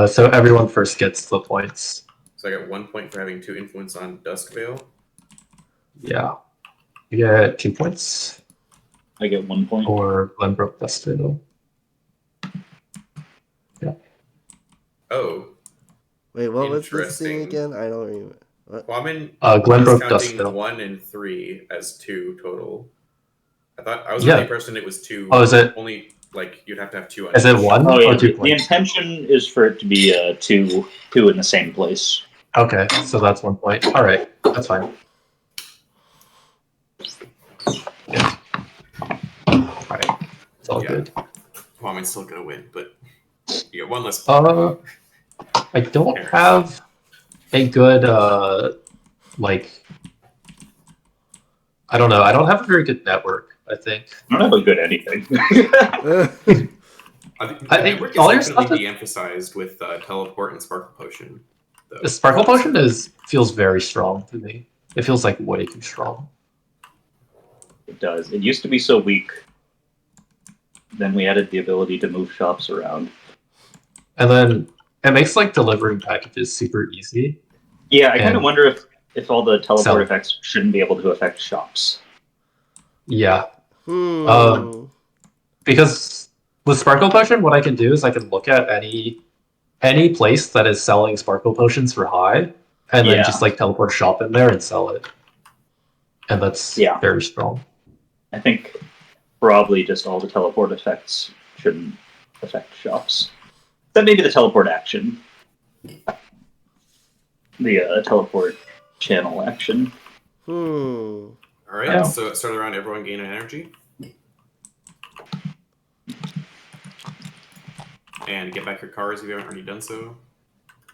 E: So everyone first gets the points.
D: So I got 1 point for having 2 influence on Duskvale.
E: Yeah. You get 2 points.
A: I get 1 point.
E: For Glenbrook Duskvale. Yeah.
D: Oh.
B: Wait, what was this thing
D: Interesting.
B: again? I don't remember. What?
D: Quammen
E: Glenbrook
D: counting
E: Duskvale.
D: 1 and 3 as 2 total. I was under the impression it was 2.
E: Oh, is it?
D: Only, like, you'd have to have 2 on
E: Is it
D: each.
E: 1
A: Oh, yeah.
E: or 2
A: The
E: points?
A: intention is for it to be two in the same place.
E: Okay, so that's 1 point. All right, that's fine. Yeah. All right, it's all good.
D: Quammen's still gonna win, but you got 1 less.
E: I don't have a good like. I don't know. I don't have a very good network. I think.
A: I don't have a good anything.
D: I think network is
E: all your stuff
D: definitely de-emphasized with teleport and sparkle potion. Though.
E: The sparkle potion feels very strong to me. It feels like way too strong.
A: It does. It used to be so weak. Then we added the ability to move shops around.
E: And then it makes like delivering packages super easy.
A: Yeah, I kind of wonder if all the teleport effects shouldn't be able to affect shops.
E: Yeah. Because with Sparkle Potion, what I can do is I can look at any place that is selling Sparkle Potions for high, and then just like teleport shop in there and sell it. And that's very strong.
A: I think probably just all the teleport effects shouldn't affect shops. Then maybe the teleport action. The teleport channel action.
D: All right, so start around. Everyone gain an energy. And get back your cars if you haven't already done so.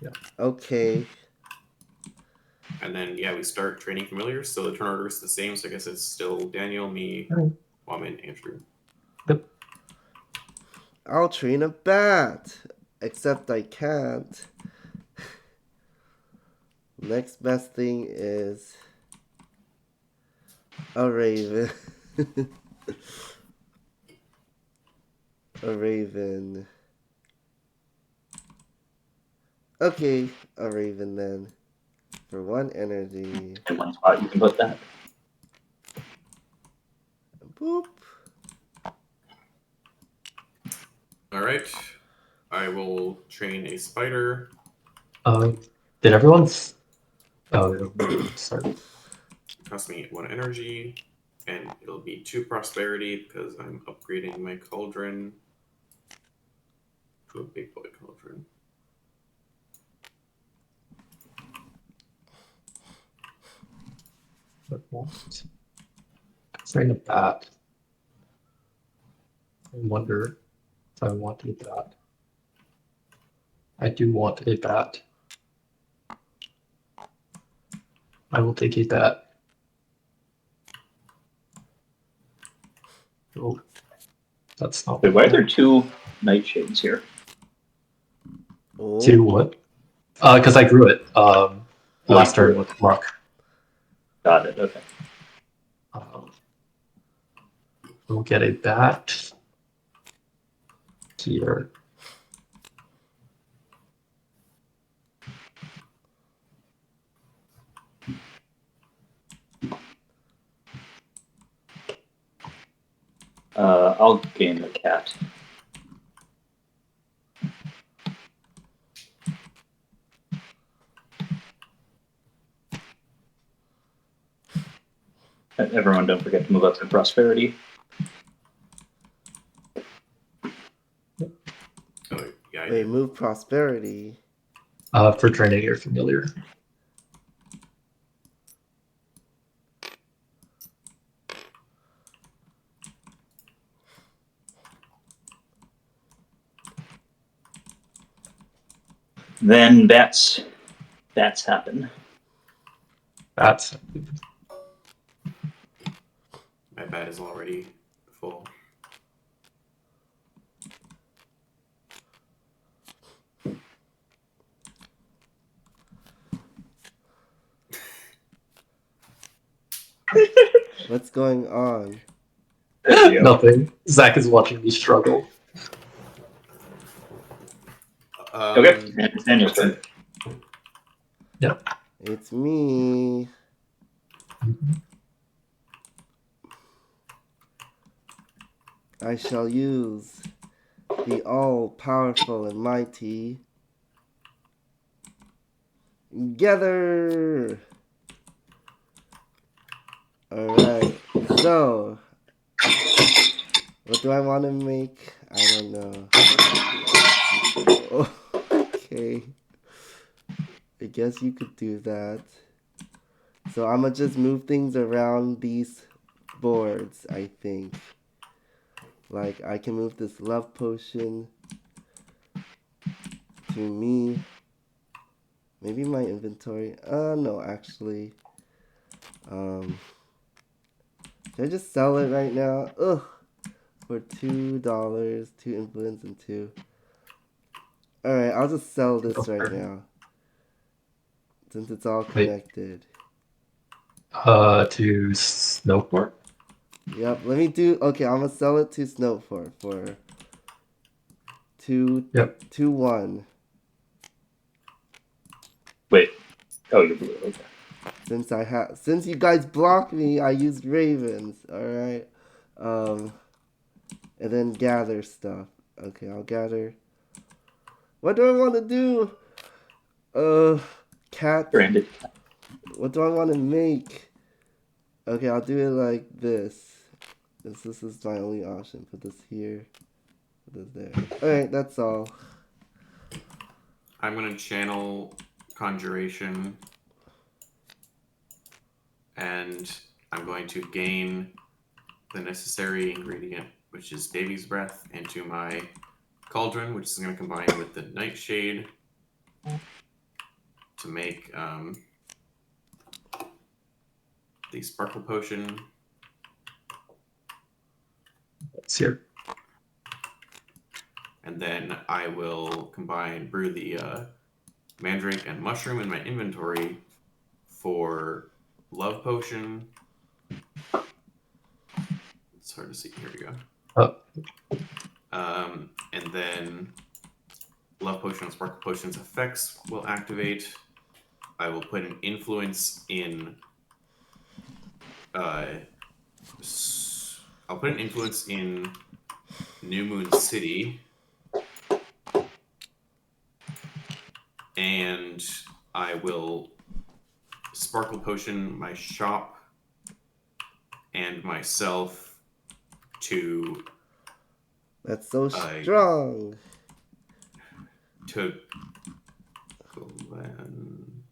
E: Yeah.
B: Okay.
D: And then, we start training familiars. So the turn order is the same. So I guess it's still Daniel, me, Waman, Andrew.
E: Yep.
B: I'll train a bat. Except I can't. Next best thing is a raven. A raven. Okay, a raven then. For 1 energy.
A: In one spot you can put that.
B: Boop.
D: Alright. I will train a spider.
E: Did everyone's... Oh, sorry.
D: Cost me 1 energy. And it'll be 2 prosperity because I'm upgrading my cauldron to a big boy cauldron.
E: But what? Train a bat. I wonder if I want a bat. I do want a bat. I will take a bat. Oh, that's not.
A: Wait, why are there 2 nightshades here?
B: Oh.
E: 2 what? Because I grew it last turn with luck.
A: Got it, okay.
E: We'll get a bat here.
A: I'll gain the cat. Everyone don't forget to move up to prosperity.
D: Oh, yeah,
B: Wait, move prosperity.
E: For training your familiar.
A: Then bats happen.
E: Bats.
D: My bat is already full.
B: What's going on?
E: Nothing. Zach is watching me struggle.
A: Okay, it's Daniel's turn.
E: Yep.
B: It's me. I shall use the all-powerful and mighty Gather. Alright, so what do I want to make? I don't know. Okay. I guess you could do that. So I'm gonna just move things around these boards, I think. Like, I can move this love potion to me. Maybe my inventory. No, actually. Can I just sell it right now? Ugh. For $2, 2 influence and 2. Alright, I'll just sell this right now. Since it's all connected.
E: To Snowport?
B: Yep, let me do... Okay, I'm gonna sell it to Snowfort for 2-1.
A: Wait. Oh, you're blue. Okay.
B: Since you guys blocked me, I used ravens. Alright. And then gather stuff. Okay, I'll gather. What do I want to do? Cat.
A: Branded.
B: What do I want to make? Okay, I'll do it like this. This is my only option. Put this here. Put this there. Alright, that's all.
D: I'm going to channel Conjuration. And I'm going to gain the necessary ingredient, which is Baby's Breath, into my cauldron, which is going to combine with the Nightshade to make the Sparkle Potion.
E: It's here.
D: And then I will brew the Mandrake and Mushroom in my inventory for Love Potion. It's hard to see. Here we go. And then Love Potion and Sparkle Potion's effects will activate. I will put an influence in. I'll put an influence in New Moon City, and I will Sparkle Potion my shop and myself to.
B: That's so strong.
D: To Glen,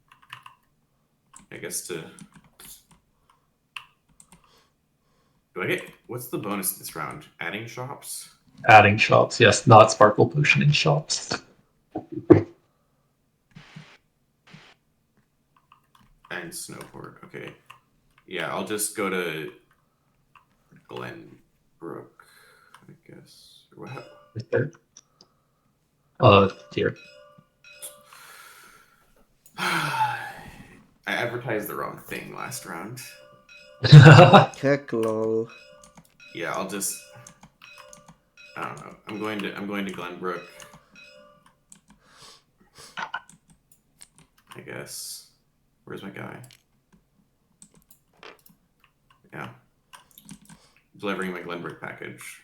D: I guess to. Do I get what's the bonus this round? Adding shops?
E: Adding shops, yes, not Sparkle Potioning shops.
D: And Snowport. Okay. Yeah, I'll just go to Glenbrook, I guess. Or what?
E: Right there. Here.
D: I advertised the wrong thing last round.
B: Keklo.
D: Yeah, I'll just. I don't know. I'm going to Glenbrook. I guess. Where's my guy? Yeah. Delivering my Glenbrook package.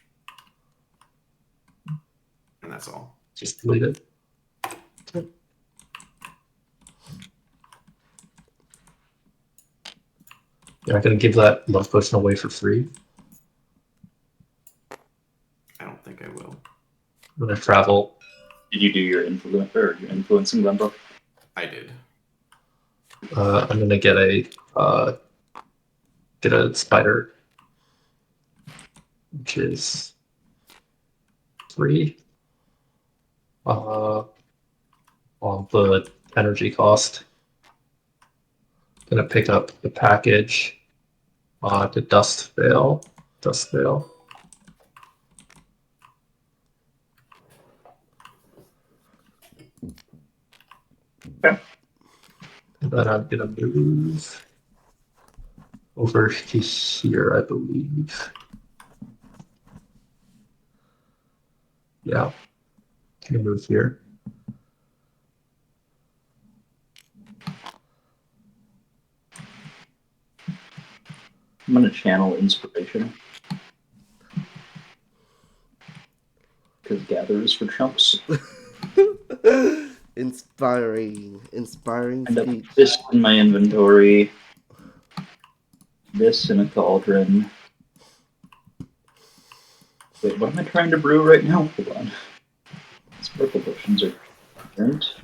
D: And that's all.
E: Just delete it. You're not going to give that love potion away for free?
D: I don't think I will.
E: I'm going to travel.
A: Did you do your influencing Glenbrook?
D: I did.
E: I'm going to get a spider, which is 3 on the energy cost. Gonna pick up the package to Dust Veil.
A: Okay.
E: And then I'm gonna move over to here, I believe. Yeah, I'm gonna move here.
A: I'm going to channel Inspiration. Because Gather is for chumps.
B: Inspiring speech.
A: This in my inventory. This in a cauldron. Wait, what am I trying to brew right now? Hold on. Sparkle potions are different.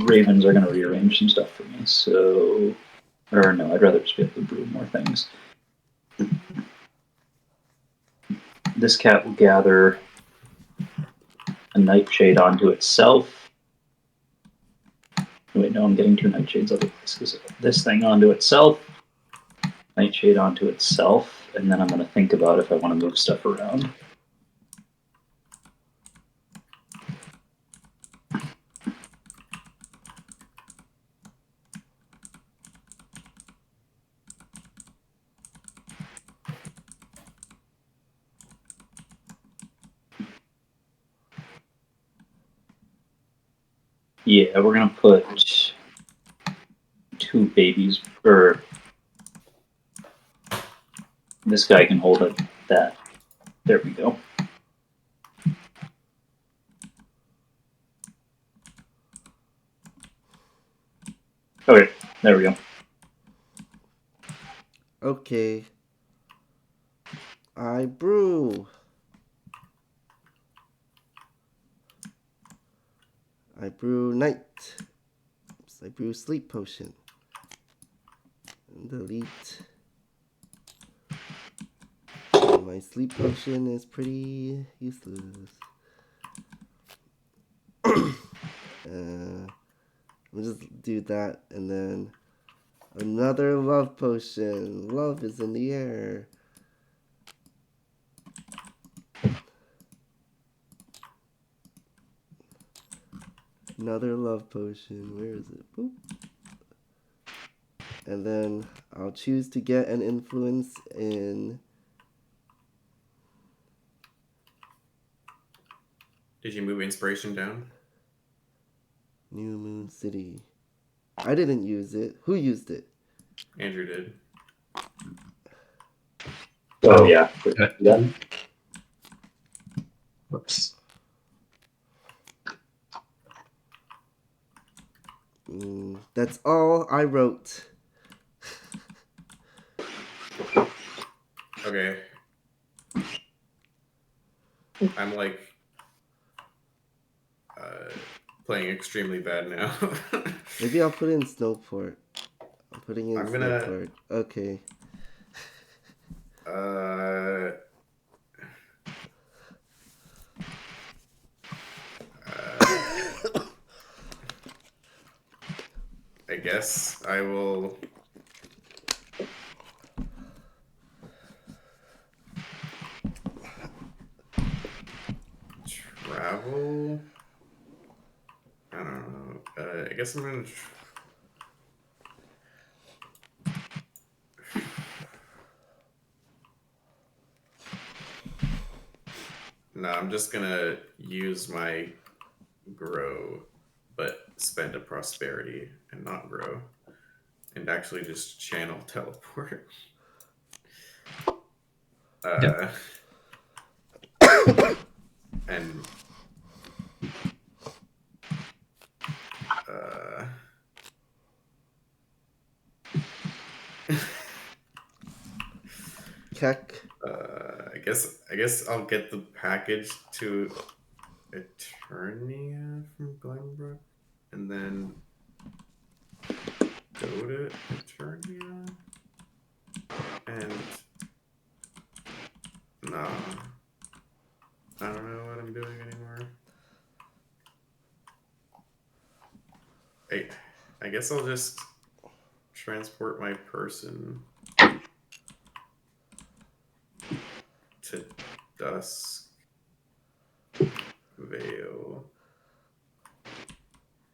A: Ravens are going to rearrange some stuff for me, so... Or no, I'd rather just be able to brew more things. This cat will gather a nightshade onto itself. Wait, no, I'm getting 2 nightshades otherwise. This thing onto itself, nightshade onto itself, and then I'm going to think about if I want to move stuff around. Yeah, we're going to put 2 2 babies, or this guy can hold it. That. There we go. Okay, there we go.
B: Okay. I brew. I brew night. Oops, I brew sleep potion. And delete. And my sleep potion is pretty useless. We'll just do that, and then another love potion. Love is in the air. Another love potion. Where is it? Boop. And then I'll choose to get an influence in.
D: Did you move inspiration down?
B: New Moon City. I didn't use it. Who used it?
D: Andrew did.
A: Oh, yeah.
E: Yeah. Whoops.
B: That's all I wrote.
D: Okay. I'm like playing extremely bad now.
B: Maybe I'll put in Snowport. I'm putting in Snowport. Okay.
D: I guess I will travel. I don't know. I guess I'm gonna. No, I'm just gonna use my grow, but spend a prosperity and not grow, and actually just channel teleport. And
B: Keck.
D: I guess I'll get the package to Eternia from Glenbrook, and then go to Eternia, and no, I don't know what I'm doing anymore. I guess I'll just transport my person to Dusk Vale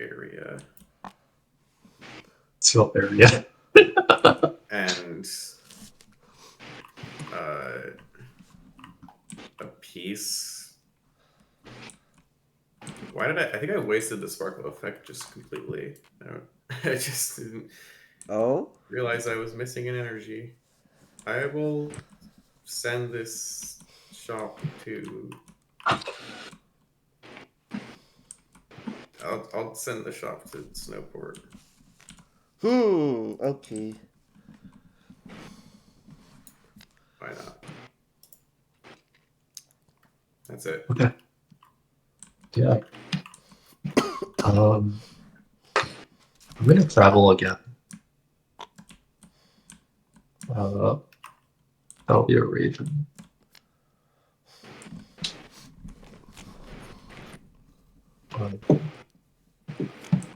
D: area.
E: Still area.
D: And a piece. Why did I think I wasted the sparkle effect just completely. I just didn't realize I was missing an energy. I will send this shop to. I'll send the shop to Snowport.
B: Okay.
D: Why not? That's it.
E: Okay. Yeah. I'm gonna travel again. That'll be a region.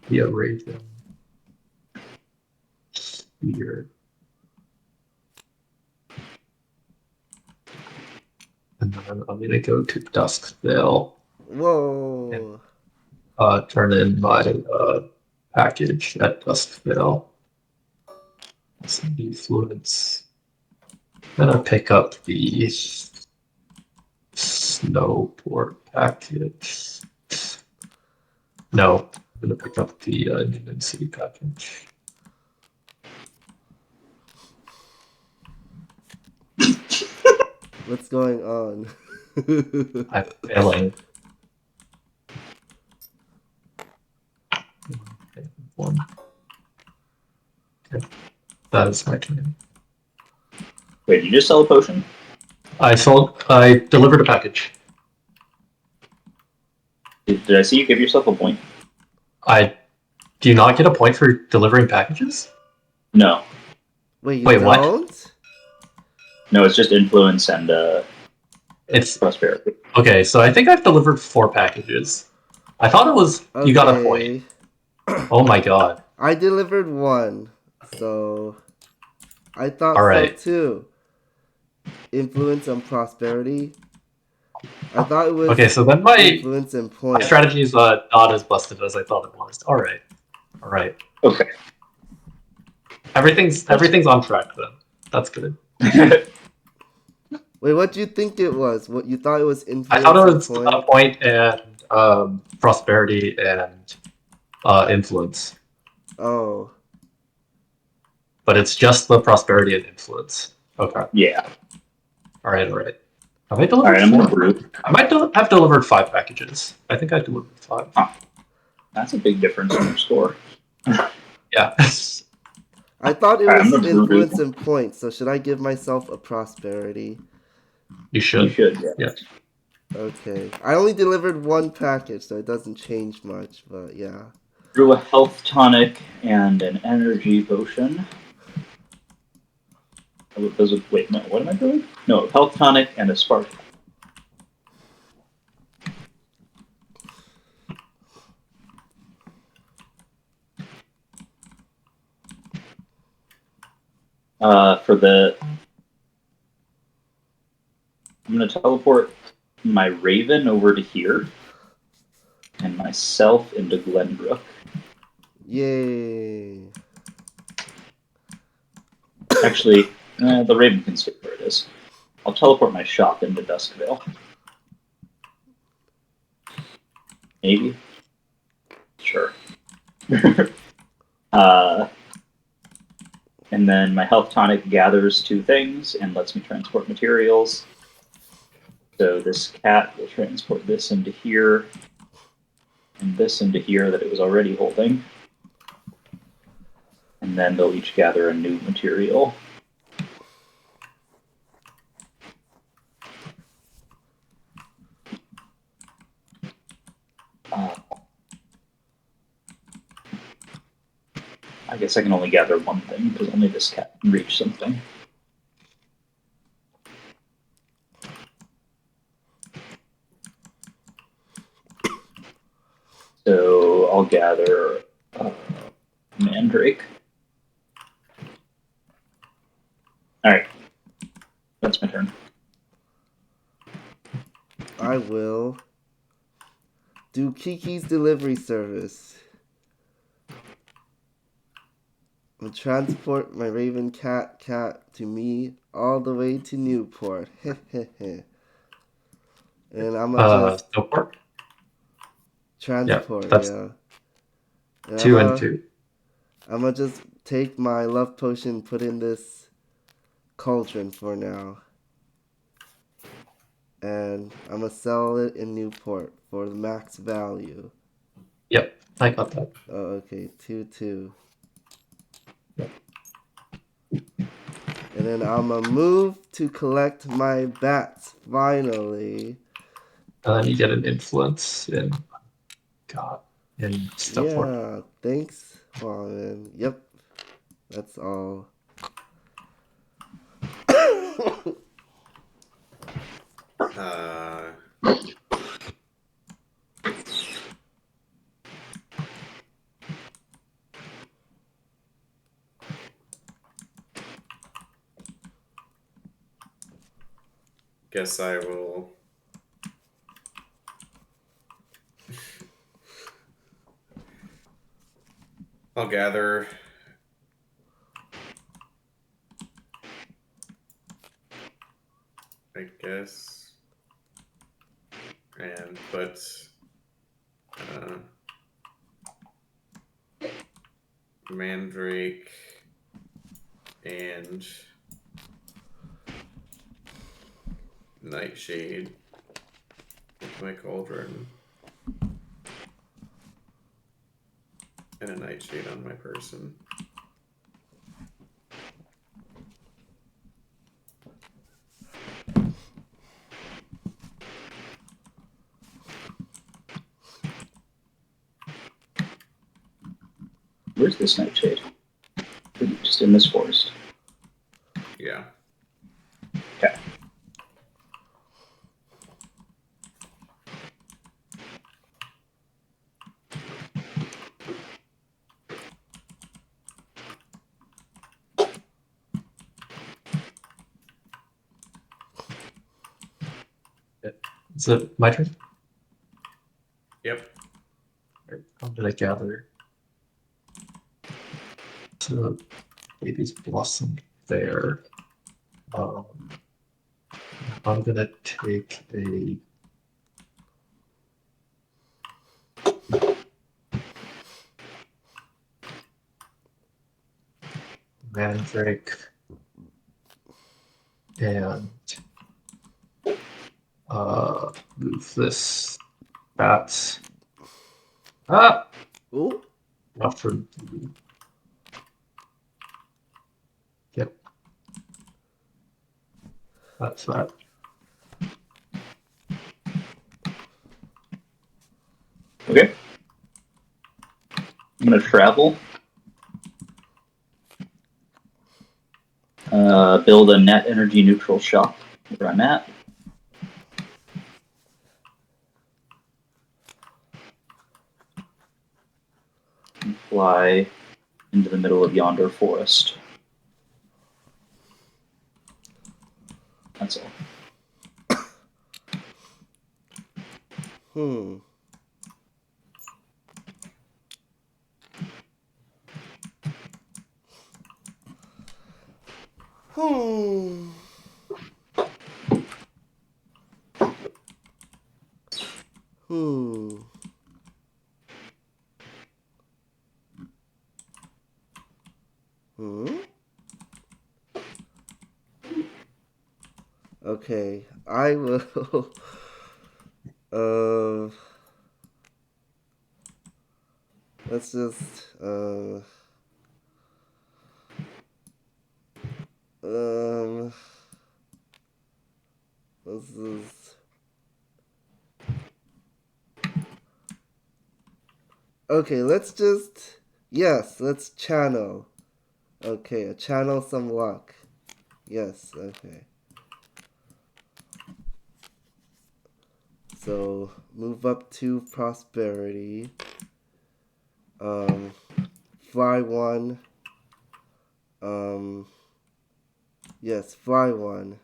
E: Be a region. Here. And then I'm gonna go to Duskville.
B: Whoa.
E: And, turn in my package at Duskville. Some influence. Gonna pick up the Snowport package. No, I'm gonna pick up the Newman City package.
B: What's going on?
E: I'm failing. One. Okay. That is my turn.
A: Wait, did you just sell a potion?
E: I delivered a package.
A: Did I see you give yourself a point?
E: Do you not get a point for delivering packages?
A: No.
B: Wait, you
E: Wait, what?
B: don't?
A: No, it's just influence and
E: It's
A: prosperity.
E: okay, so I think I've delivered 4 packages. I thought it was you got a point. Oh my god.
B: I delivered 1, so I thought
E: Alright.
B: so too. Influence and prosperity. I thought it was
E: Okay, so then my
B: influence and points.
E: strategy is not as busted as I thought it was. Alright.
A: Okay.
E: Everything's on track then. That's good.
B: Wait, what do you think it was? What you thought it was influence
E: I thought it was
B: and
E: a point and prosperity and influence.
B: Oh.
E: But it's just the prosperity and influence. Okay.
A: Yeah.
E: Alright. Have I delivered
A: I'm
E: 4?
A: gonna brew.
E: I might have delivered 5 packages. I think I delivered 5.
A: Huh. That's a big difference in your score.
E: Yeah.
B: I thought it
A: Alright, I'm
B: was
A: gonna brew.
B: influence and points, so should I give myself a prosperity?
E: You should.
A: You should, yeah.
E: Yeah.
B: Okay. I only delivered 1 package, so it doesn't change much, but yeah.
A: Brew a health tonic and an energy potion. Wait, no, what am I doing? No, health tonic and a spark. I'm gonna teleport my Raven over to here and myself into Glenbrook.
B: Yay.
A: Actually, the Raven can stay where it is. I'll teleport my shop into Duskvale. Maybe. Sure. And then my health tonic gathers 2 things and lets me transport materials. So this cat will transport this into here and this into here that it was already holding. And then they'll each gather a new material. I guess I can only gather 1 thing because only this cat can reach something. So I'll gather Mandrake. Alright. That's my turn.
B: I will do Kiki's delivery service. I'll transport my Raven cat to me all the way to Newport. And I'm gonna just
E: Newport?
B: transport,
E: that's
B: yeah. And
E: 2 and 2.
B: I'm gonna just take my love potion, put in this cauldron for now. And I'm gonna sell it in Newport for the max value.
E: Yep, I got that.
B: Oh, okay, 2-2.
E: Yep.
B: And then I'm gonna move to collect my bats, finally.
E: And then you get an influence in stuff.
B: Yeah, thanks, Juan. Yep, that's all.
D: Guess I will. I'll gather. I guess. And put. Mandrake and Nightshade into my cauldron, and a Nightshade on my person.
A: Where's this Nightshade? Just in this forest.
D: Yeah.
A: Okay.
E: Is it my turn?
D: Yep.
E: How did I gather to baby's blossom there? I'm gonna take a mandrake and move this bat. Ah!
B: Ooh.
E: Not for. Yep. That's that.
A: Okay. I'm gonna travel. Build a net energy neutral shop where I'm at. And fly into the middle of yonder forest. That's all.
B: Hmm. Hmm. Hmm. Hmm. Okay, I will. Let's just. Let's just. Okay, let's just. Yes, let's channel. Okay, channel some luck. Yes, okay. So, move up to prosperity. Fly one. Yes, fly one.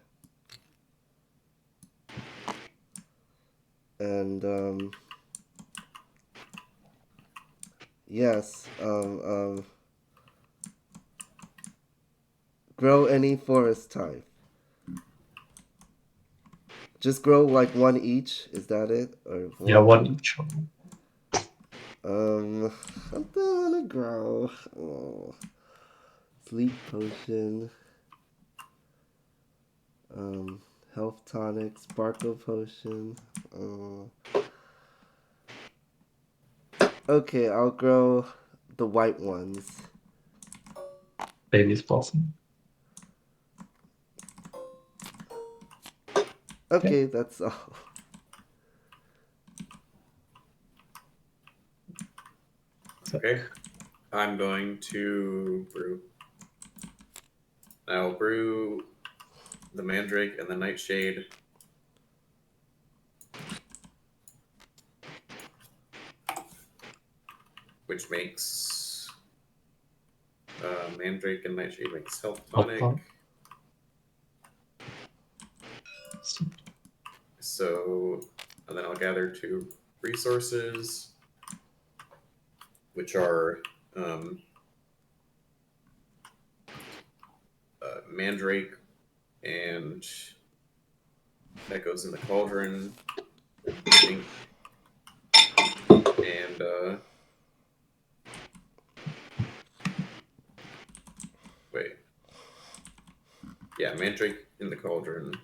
B: And, yes, grow any forest type. Just grow like one each, is that it? Or one?
E: Yeah, one each.
B: I'm gonna grow. Oh. Sleep potion. Health tonic, sparkle potion. Okay, I'll grow the white ones.
E: Baby's blossom.
B: Okay, that's all.
D: Okay. I'm going to brew. I'll brew the mandrake and the nightshade. Which makes mandrake and nightshade makes health tonic. So, and then I'll gather 2 resources, which are mandrake, and that goes in the cauldron. And wait, yeah, mandrake in the cauldron.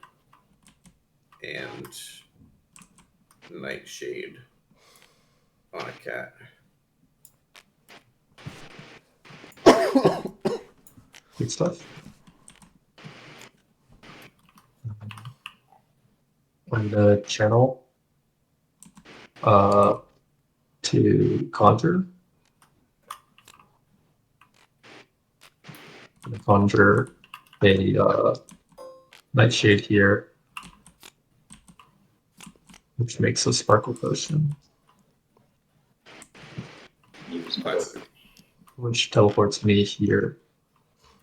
D: and Nightshade on a cat.
E: Good stuff. I'm gonna channel to conjure. I'm gonna conjure a Nightshade here, which makes a sparkle potion,
D: Classic.
E: which teleports me here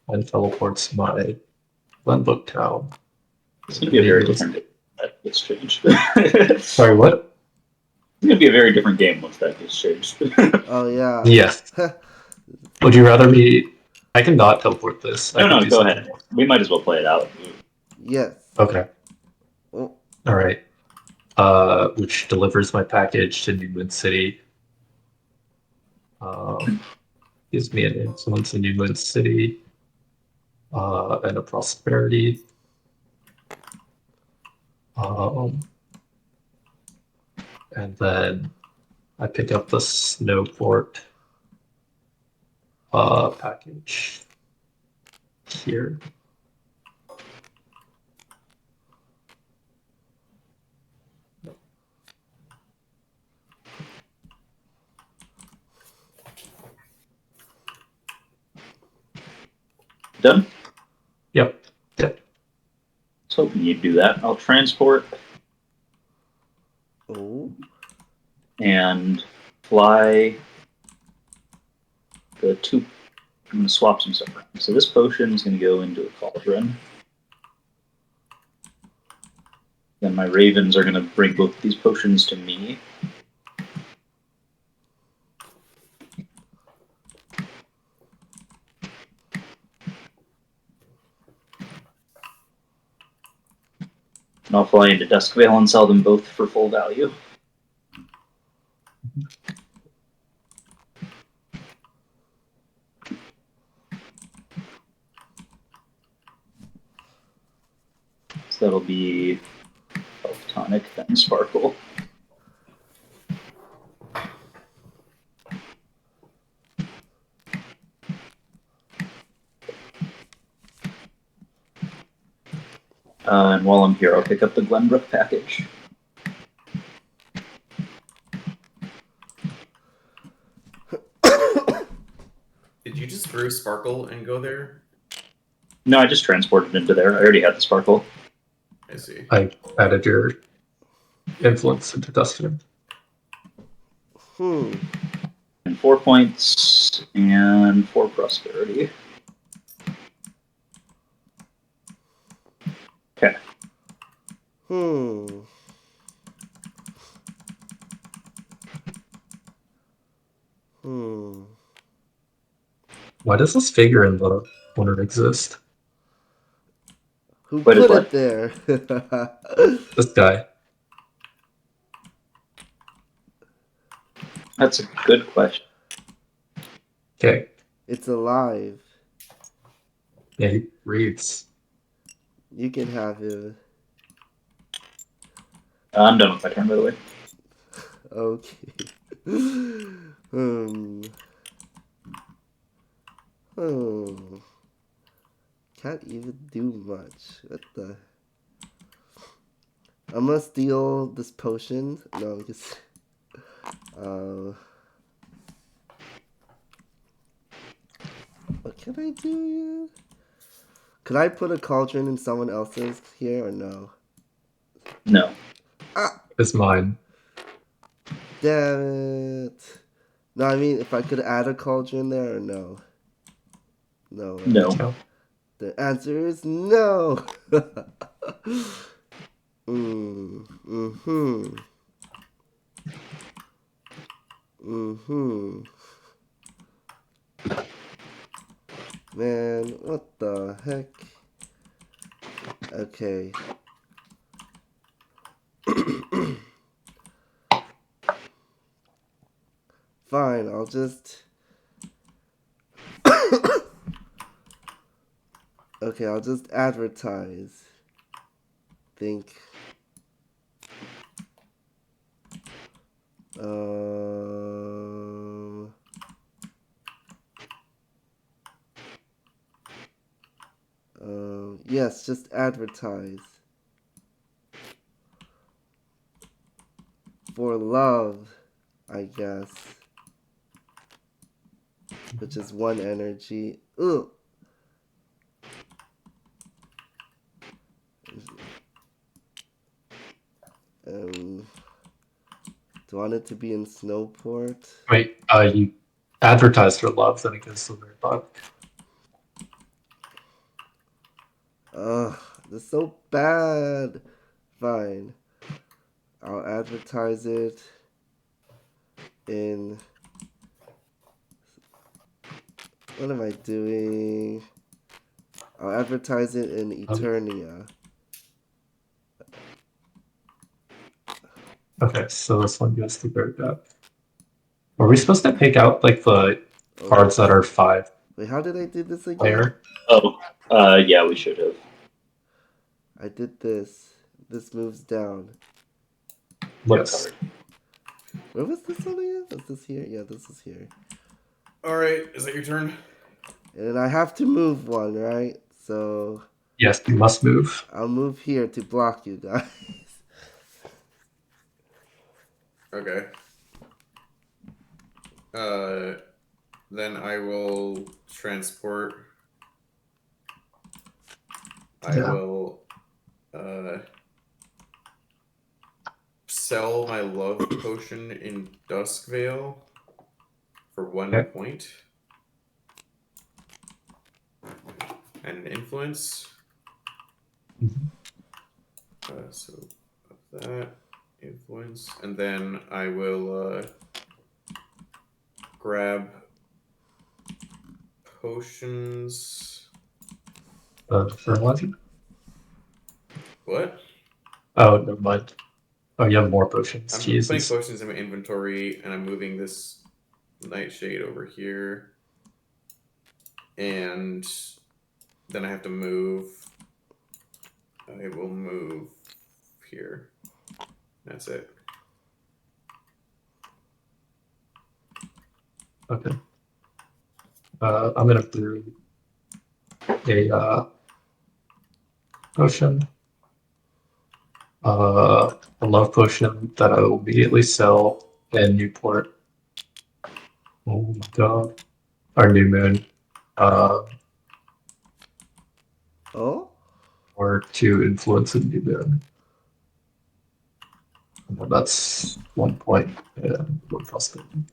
E: and teleports my Glenbook town.
A: It's going to be a very different game once that gets changed.
E: Sorry, what?
A: It's going to be a very different game once that gets changed.
B: Oh yeah.
E: Yes. Would you rather me? I can not teleport this. I
A: No,
E: can do
A: go
E: something
A: ahead.
E: more.
A: We might as well play it out.
B: Yes.
E: Okay.
B: Oh.
E: All right. Which delivers my package to New Moon City. Gives me an influence in New Moon City and a prosperity. And then I pick up the Snowport package here.
A: Done?
E: Yep.
A: I was hoping you'd do that. I'll transport
B: Oh.
A: and fly the two. I'm going to swap some stuff around. So this potion is going to go into a cauldron. Then my ravens are going to bring both these potions to me. And I'll fly into Duskvale and sell them both for full value. So that'll be Health Tonic, then Sparkle. And while I'm here, I'll pick up the Glenbrook package.
D: Did you just brew Sparkle and go there?
A: No, I just transported into there. I already had the Sparkle.
D: I see.
E: I added your influence into Dustin.
B: Hmm.
A: And 4 points and 4 prosperity. Okay.
B: Hmm. Hmm.
E: Why does this figure in the corner exist?
B: Who
A: What is
B: put
A: what?
B: it there?
E: This guy.
A: That's a good question.
E: Okay.
B: It's alive.
E: Yeah, he reads.
B: You can have him.
A: I'm done with my turn, by the way.
B: Okay. Hmm. Hmm. Can't even do much. What the? I'm gonna steal this potion. No, because. What can I do? Could I put a cauldron in someone else's here or no?
A: No.
E: It's mine.
B: Damn it. No, I mean, if I could add a cauldron there or no? No, right?
A: No.
E: No.
B: The answer is no. Mm-hmm. Man, what the heck? Okay. Fine, I'll just... Okay, I'll just advertise. Think. Yes, just advertise. For love, I guess. Which is 1 energy. Ugh. Do I want it to be in Snowport?
E: Wait, you advertise for love, then it goes to the very bottom.
B: Ugh, this is so bad. Fine. I'll advertise it in... What am I doing? I'll advertise it in Eternia.
E: Okay, so this one goes to the very back. Were we supposed to take out like the cards that are 5
B: Wait, how did I do this again?
E: player?
A: Oh, yeah, we should have.
B: I did this. This moves down.
E: Yes.
B: Where was this one again? Was this here? Yeah, this is here.
D: All right, is that your turn?
B: And I have to move 1, right? So...
E: Yes, you must move.
B: I'll move here to block you guys.
D: Okay. Then I will transport. I will sell my love potion in Duskvale for 1 point. And an influence. So of that influence, and then I will grab potions.
E: For one?
D: What?
E: Oh, never mind. Oh, you have more potions.
D: I'm
E: Jesus.
D: putting potions in my inventory, and I'm moving this nightshade over here, and then I have to move. I will move here. That's it.
E: Okay. I'm gonna brew a potion. A love potion that I will immediately sell in Newport. Oh my god. Or New Moon.
B: Oh?
E: Or to influence a New Moon. Well, that's 1 point and 1 possibility.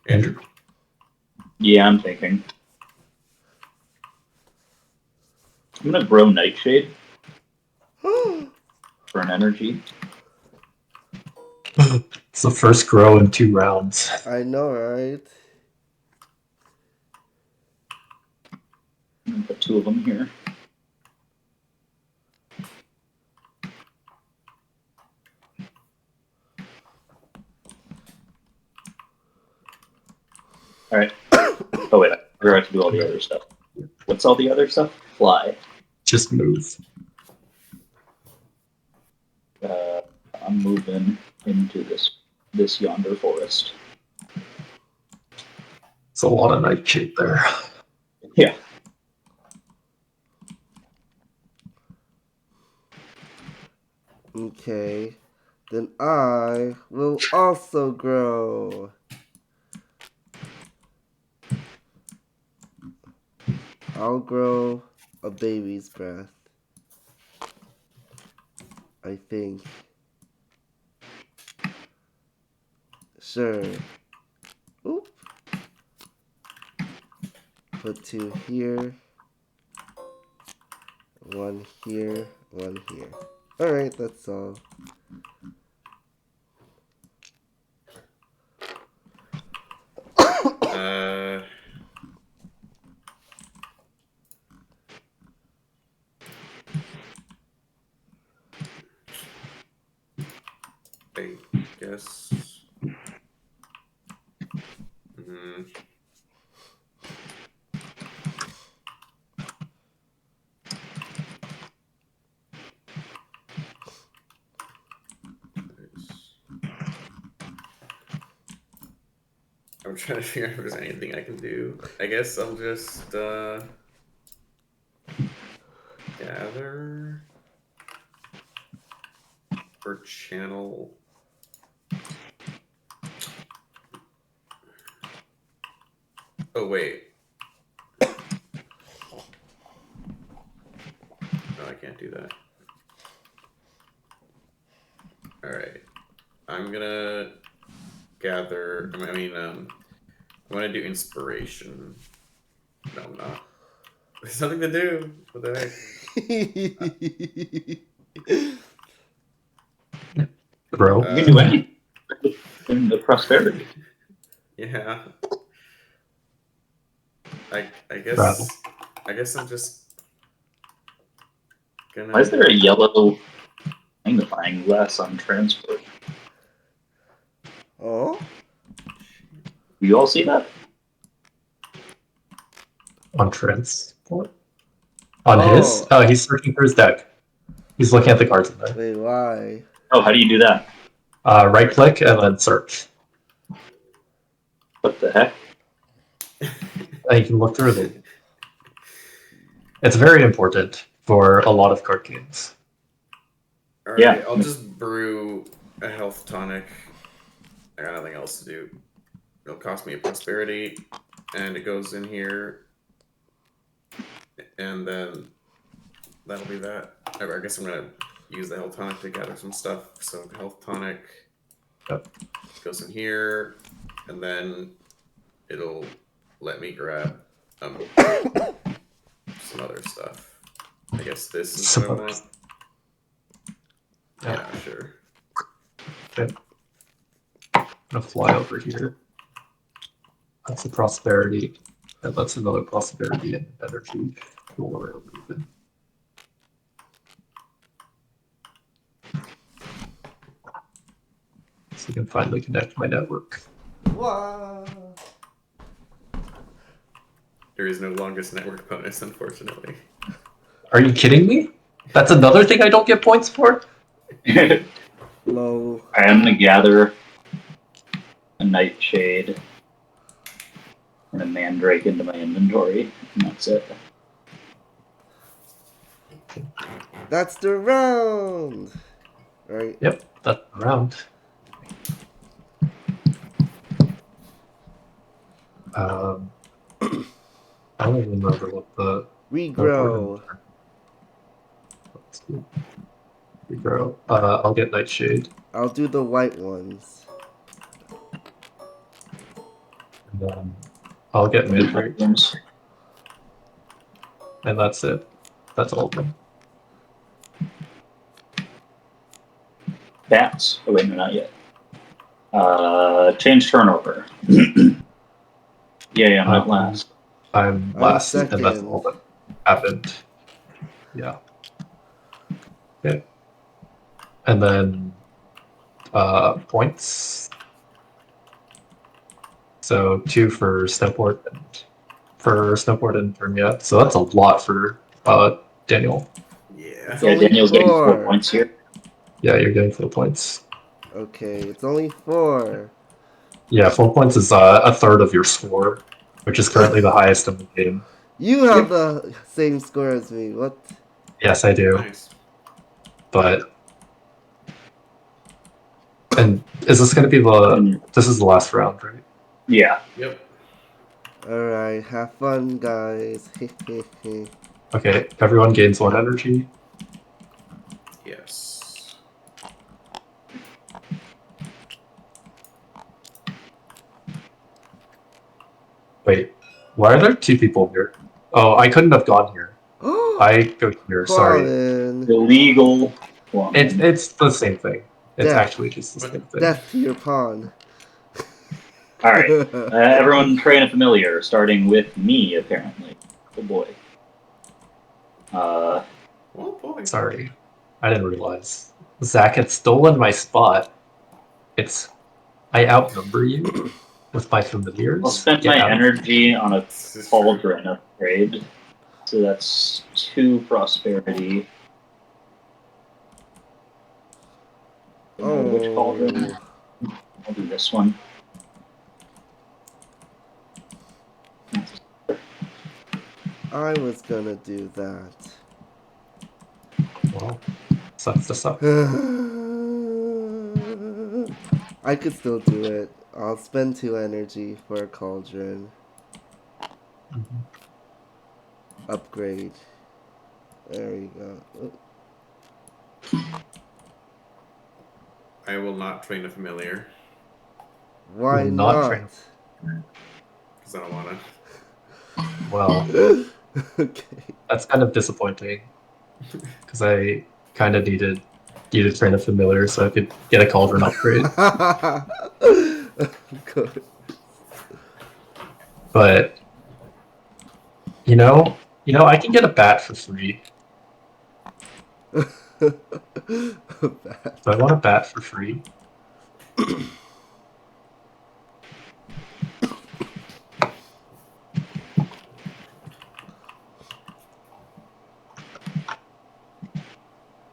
D: Andrew?
A: Yeah, I'm thinking. I'm gonna grow Nightshade for an energy.
E: It's the first grow in 2 rounds.
B: I know, right?
A: I'm gonna put 2 of them here. All right. Oh wait, I forgot to do all the other stuff. What's all the other stuff? Fly.
E: Just move.
A: I'm moving into this yonder forest.
E: It's a lot of nightshade there.
A: Yeah.
B: Okay. Then I will also grow. I'll grow a baby's breath. I think. Sure. Oop. Put 2 here. 1 here. 1 here. Alright, that's all.
D: I guess. Mm. I'm trying to figure out if there's anything I can do. I guess I'll just gather or channel. Oh wait. No, I can't do that. All right. I'm gonna gather. I'm gonna do inspiration. No, I'm not. There's something to do. What the heck?
E: Bro.
A: You can do anything. In the prosperity.
D: Yeah. I
E: Travel.
D: guess I'm just gonna.
A: Why is there a yellow magnifying glass on transport?
B: Oh?
A: Do you all see that?
E: On transport? On his? Oh, he's searching for his deck. He's looking at the cards in there.
B: Wait, why?
A: Oh, how do you do that?
E: Right click and then search.
A: What the heck?
E: And you can look through them. It's very important for a lot of card games.
D: All right,
A: Yeah.
D: I'll just brew a health tonic. I got nothing else to do. It'll cost me a prosperity, and it goes in here, and then that'll be that. I guess I'm gonna use the health tonic to gather some stuff. So health tonic goes in here, and then it'll let me grab some other stuff. I guess this is what I want. Yeah, sure.
E: Okay. I'm gonna fly over here. That's a prosperity. And that's another prosperity and energy. Roll around even. So I can finally connect my network.
B: Wow.
D: There is no longest network bonus, unfortunately.
E: Are you kidding me? That's another thing I don't get points for?
B: Low.
A: I am gonna gather a nightshade and a mandrake into my inventory, and that's it.
B: That's the round. Right?
E: Yep, that's around. I don't even remember what the
B: Regrow.
E: Let's do regrow. I'll get nightshade.
B: I'll do the white ones.
E: And then I'll get mandrake. And that's it. That's all of them.
A: Bats. Oh wait, no, not yet. Change turnover. Yeah, I'm not last.
E: I'm last, and that's
B: second.
E: all that happened. Yeah. Okay. And then points. So 2 for snowboard and Vermia. So that's a lot for Daniel.
D: Yeah.
A: Yeah, Daniel's getting 4 points here.
E: Yeah, you're getting 4 points.
B: Okay, it's only 4.
E: Yeah, 4 points is a third of your score, which is currently the highest in the game.
B: You have the same score as me. What?
E: Yes, I do.
D: Nice.
E: But and is this going to be the? This is the last round, right?
A: Yeah.
D: Yep.
B: Alright, have fun, guys.
E: Okay, everyone gains 1 energy.
D: Yes.
E: Wait, why are there 2 people here? Oh, I couldn't have gone here. I go here. Sorry.
A: Illegal.
E: It's the same thing. It's
B: Death.
E: actually just the same thing.
B: Death to your pawn.
A: All right, everyone train a familiar, starting with me apparently. Oh boy.
D: Oh boy.
E: Sorry, I didn't realize Zach had stolen my spot. I outnumber you with my familiars.
A: I'll spend
E: Get
A: my
E: out.
A: energy on a
D: This is true.
A: cauldron upgrade. So that's 2 prosperity. Which cauldron? I'll do this one.
B: I was gonna do that.
E: Well, sucks to suck.
B: I could still do it. I'll spend 2 energy for a cauldron.
E: Mhm.
B: Upgrade. There we go.
D: I will not train a familiar
B: Why
E: Will
B: not?
E: train.
D: because I don't want to.
E: Well,
B: Okay.
E: that's kind of disappointing because I kind of needed you to train a familiar so I could get a cauldron upgrade.
B: Good.
E: But I can get a bat for free.
B: Bad.
E: Do I want a bat for free?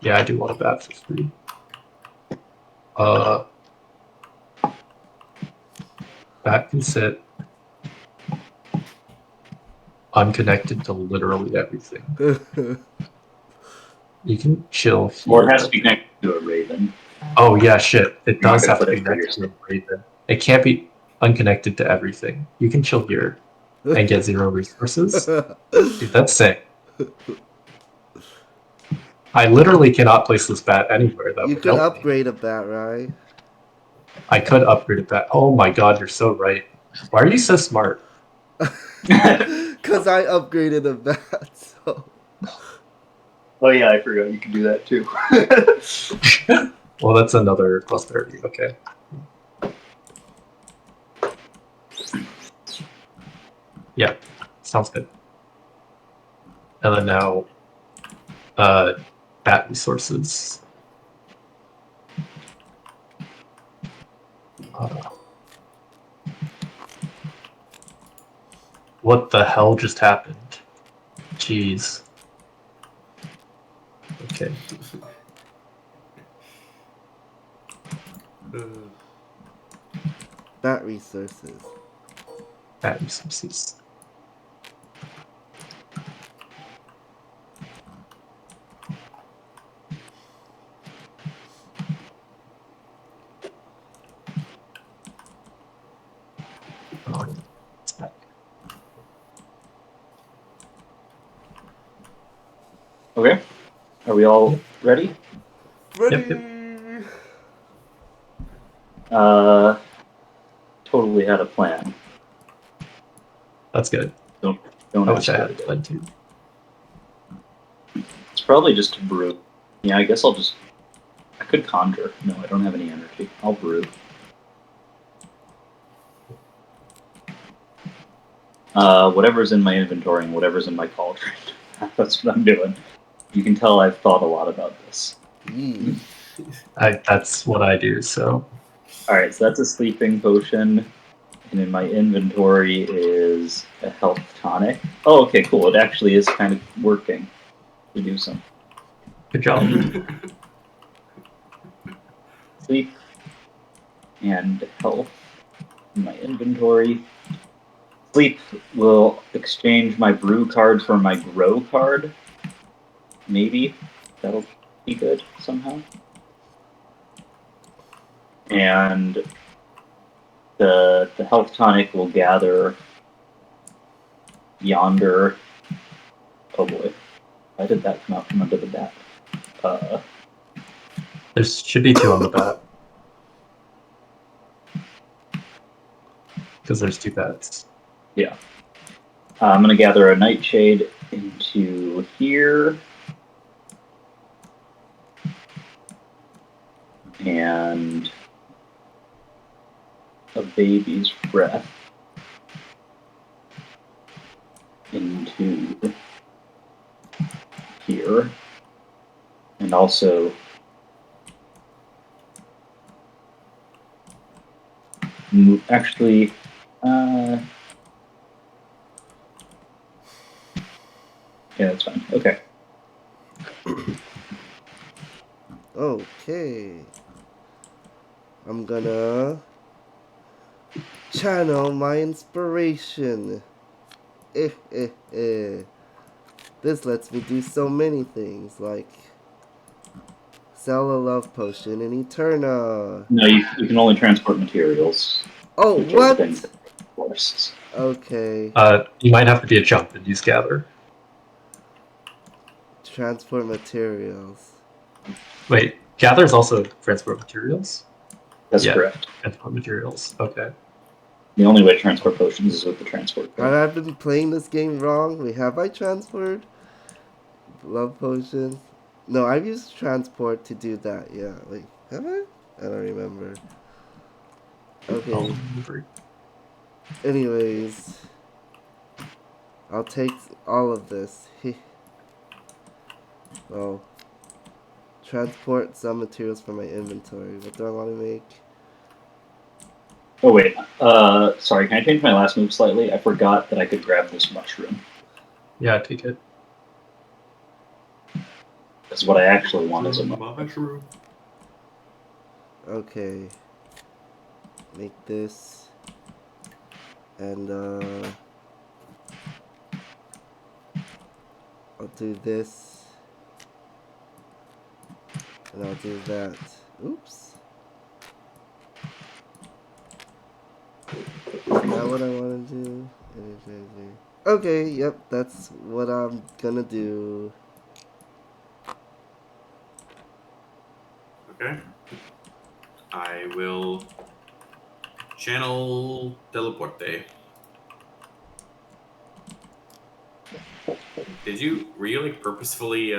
E: Yeah, I do want a bat for free. Bat can sit unconnected to literally everything. You can chill here.
A: Or it has to be connected to a raven.
E: Oh yeah, shit. It
A: You're not
E: does
A: gonna
E: have to
A: put
E: be
A: it for
E: connected to
A: yourself.
E: a raven. It can't be unconnected to everything. You can chill here and get 0 resources. Dude, that's sick. I literally cannot place this bat anywhere that
B: You
E: would
B: could
E: help me.
B: upgrade a bat, right?
E: I could upgrade a bat. Oh my god, you're so right. Why are you so smart?
B: Because I upgraded a bat, so.
A: Oh yeah, I forgot you can do that too.
E: Well, that's another prosperity. Okay. Yeah, sounds good. And then now, bat resources. What the hell just happened? Jeez. Okay.
B: Bat resources.
E: Bat resources. Oh, it's back.
A: Okay. Are we all ready?
B: Ready!
E: Yep.
A: Totally had a plan.
E: That's good.
A: Don't
E: I wish
A: ask
E: I
A: what
E: had
A: it is.
E: plenty too.
A: It's probably just to brew. Yeah, I guess I could conjure. No, I don't have any energy. I'll brew. Whatever's in my inventory and whatever's in my cauldron. That's what I'm doing. You can tell I've thought a lot about this.
B: Yee.
E: That's what I do, so.
A: Alright, so that's a sleeping potion. And in my inventory is a health tonic. Oh, okay, cool. It actually is kind of working. We do some
E: Good job.
A: sleep and health in my inventory. Sleep will exchange my brew card for my grow card. Maybe. That'll be good somehow. And the health tonic will gather yonder. Oh boy. Why did that come out from under the bat?
E: There should be 2 on the bat. Because there's 2 bats.
A: Yeah. I'm going to gather a nightshade into here. And a baby's breath into here. And also actually. Yeah, that's fine. Okay.
B: Okay. I'm gonna channel my inspiration. This lets me do so many things, like sell a love potion in Eterna.
A: No, you can only transport materials,
B: Oh,
A: which are the things
B: what?
A: that force.
B: Okay.
E: You might have to be a jump and use gather.
B: Transport materials.
E: Wait, gather is also transport materials?
A: That's
E: Yeah.
A: correct.
E: Transport materials. Okay.
A: The only way to transport potions is with the transport
B: Have
A: code.
B: I been playing this game wrong? Wait, have I transferred love potions? No, I've used transport to do that. Yeah. Wait, have I? I don't remember. Okay. Anyways, I'll take all of this. Well, transport some materials from my inventory. What do I want to make?
A: Oh wait, sorry, can I change my last move slightly? I forgot that I could grab this mushroom.
E: Yeah, take it.
A: Because what I actually want is a
D: mushroom.
B: Okay. Make this. And, I'll do this. And I'll do that. Oops. Is that what I want to do? Okay, yep, that's what I'm gonna do.
D: Okay. I will channel teleporte. Were you like purposefully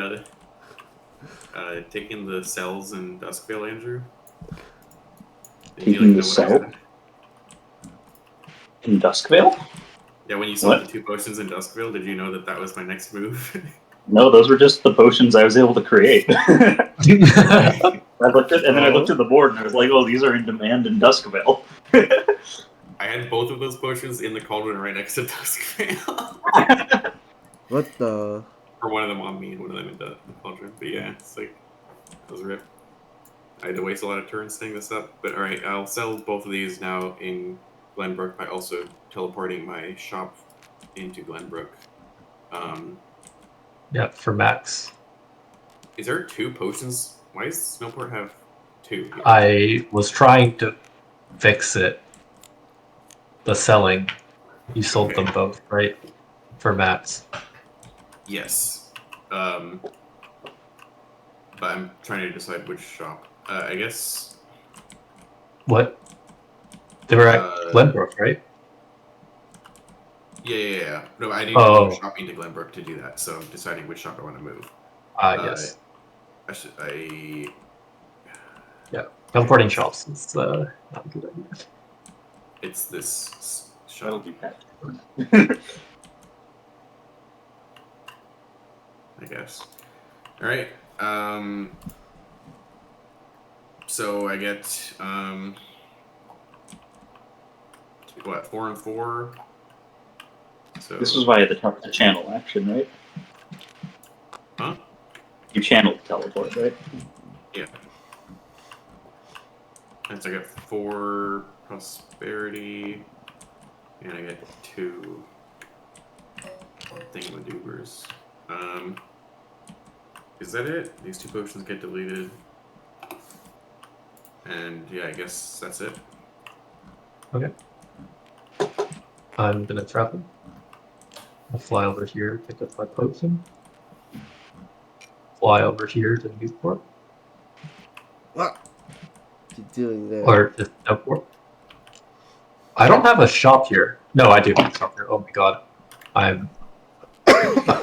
D: taking the cells in Duskvale, Andrew?
A: Taking the cell in Duskvale?
D: Yeah, when you saw the 2 potions in Duskvale, did you know that was my next move?
A: No, those were just the potions I was able to create. I looked at, and then I looked at the board and I was like, "Oh, these are in demand in Duskvale."
D: I had both of those potions in the cauldron right next to Duskvale.
B: What the?
D: Or one of them on me and one of them in the cauldron. But yeah, it's like, that was rip. I had to waste a lot of turns setting this up. But alright, I'll sell both of these now in Glenbrook by also teleporting my shop into Glenbrook.
E: Yeah, for max.
D: Is there 2 potions? Why does Snowport have 2 here?
E: I was trying to fix it. The selling. You sold them both, right? For max.
D: Yes. But I'm trying to decide which shop. I guess...
E: What? They were at Glenbrook, right?
D: Yeah. No, I need to go shopping to Glenbrook to do that, so I'm deciding which shop I want to move.
E: Yes.
D: Yeah,
E: teleporting shops is not a good idea.
D: It's this shop.
A: That'll be bad.
D: I guess. Alright. So I get what, 4 and 4? So
A: this was via the channel action, right?
D: Huh?
A: You channeled teleport, right?
D: Yeah. And so I get 4 prosperity, and I get 2 thingamadoobers. Is that it? These 2 potions get deleted. And yeah, I guess that's it.
E: Okay. I'm gonna trap him. I'll fly over here, pick up my potion. Fly over here to Newport.
B: What? You doing there?
E: Or just Newport. I don't have a shop here. No, I do have a shop here. Oh my god.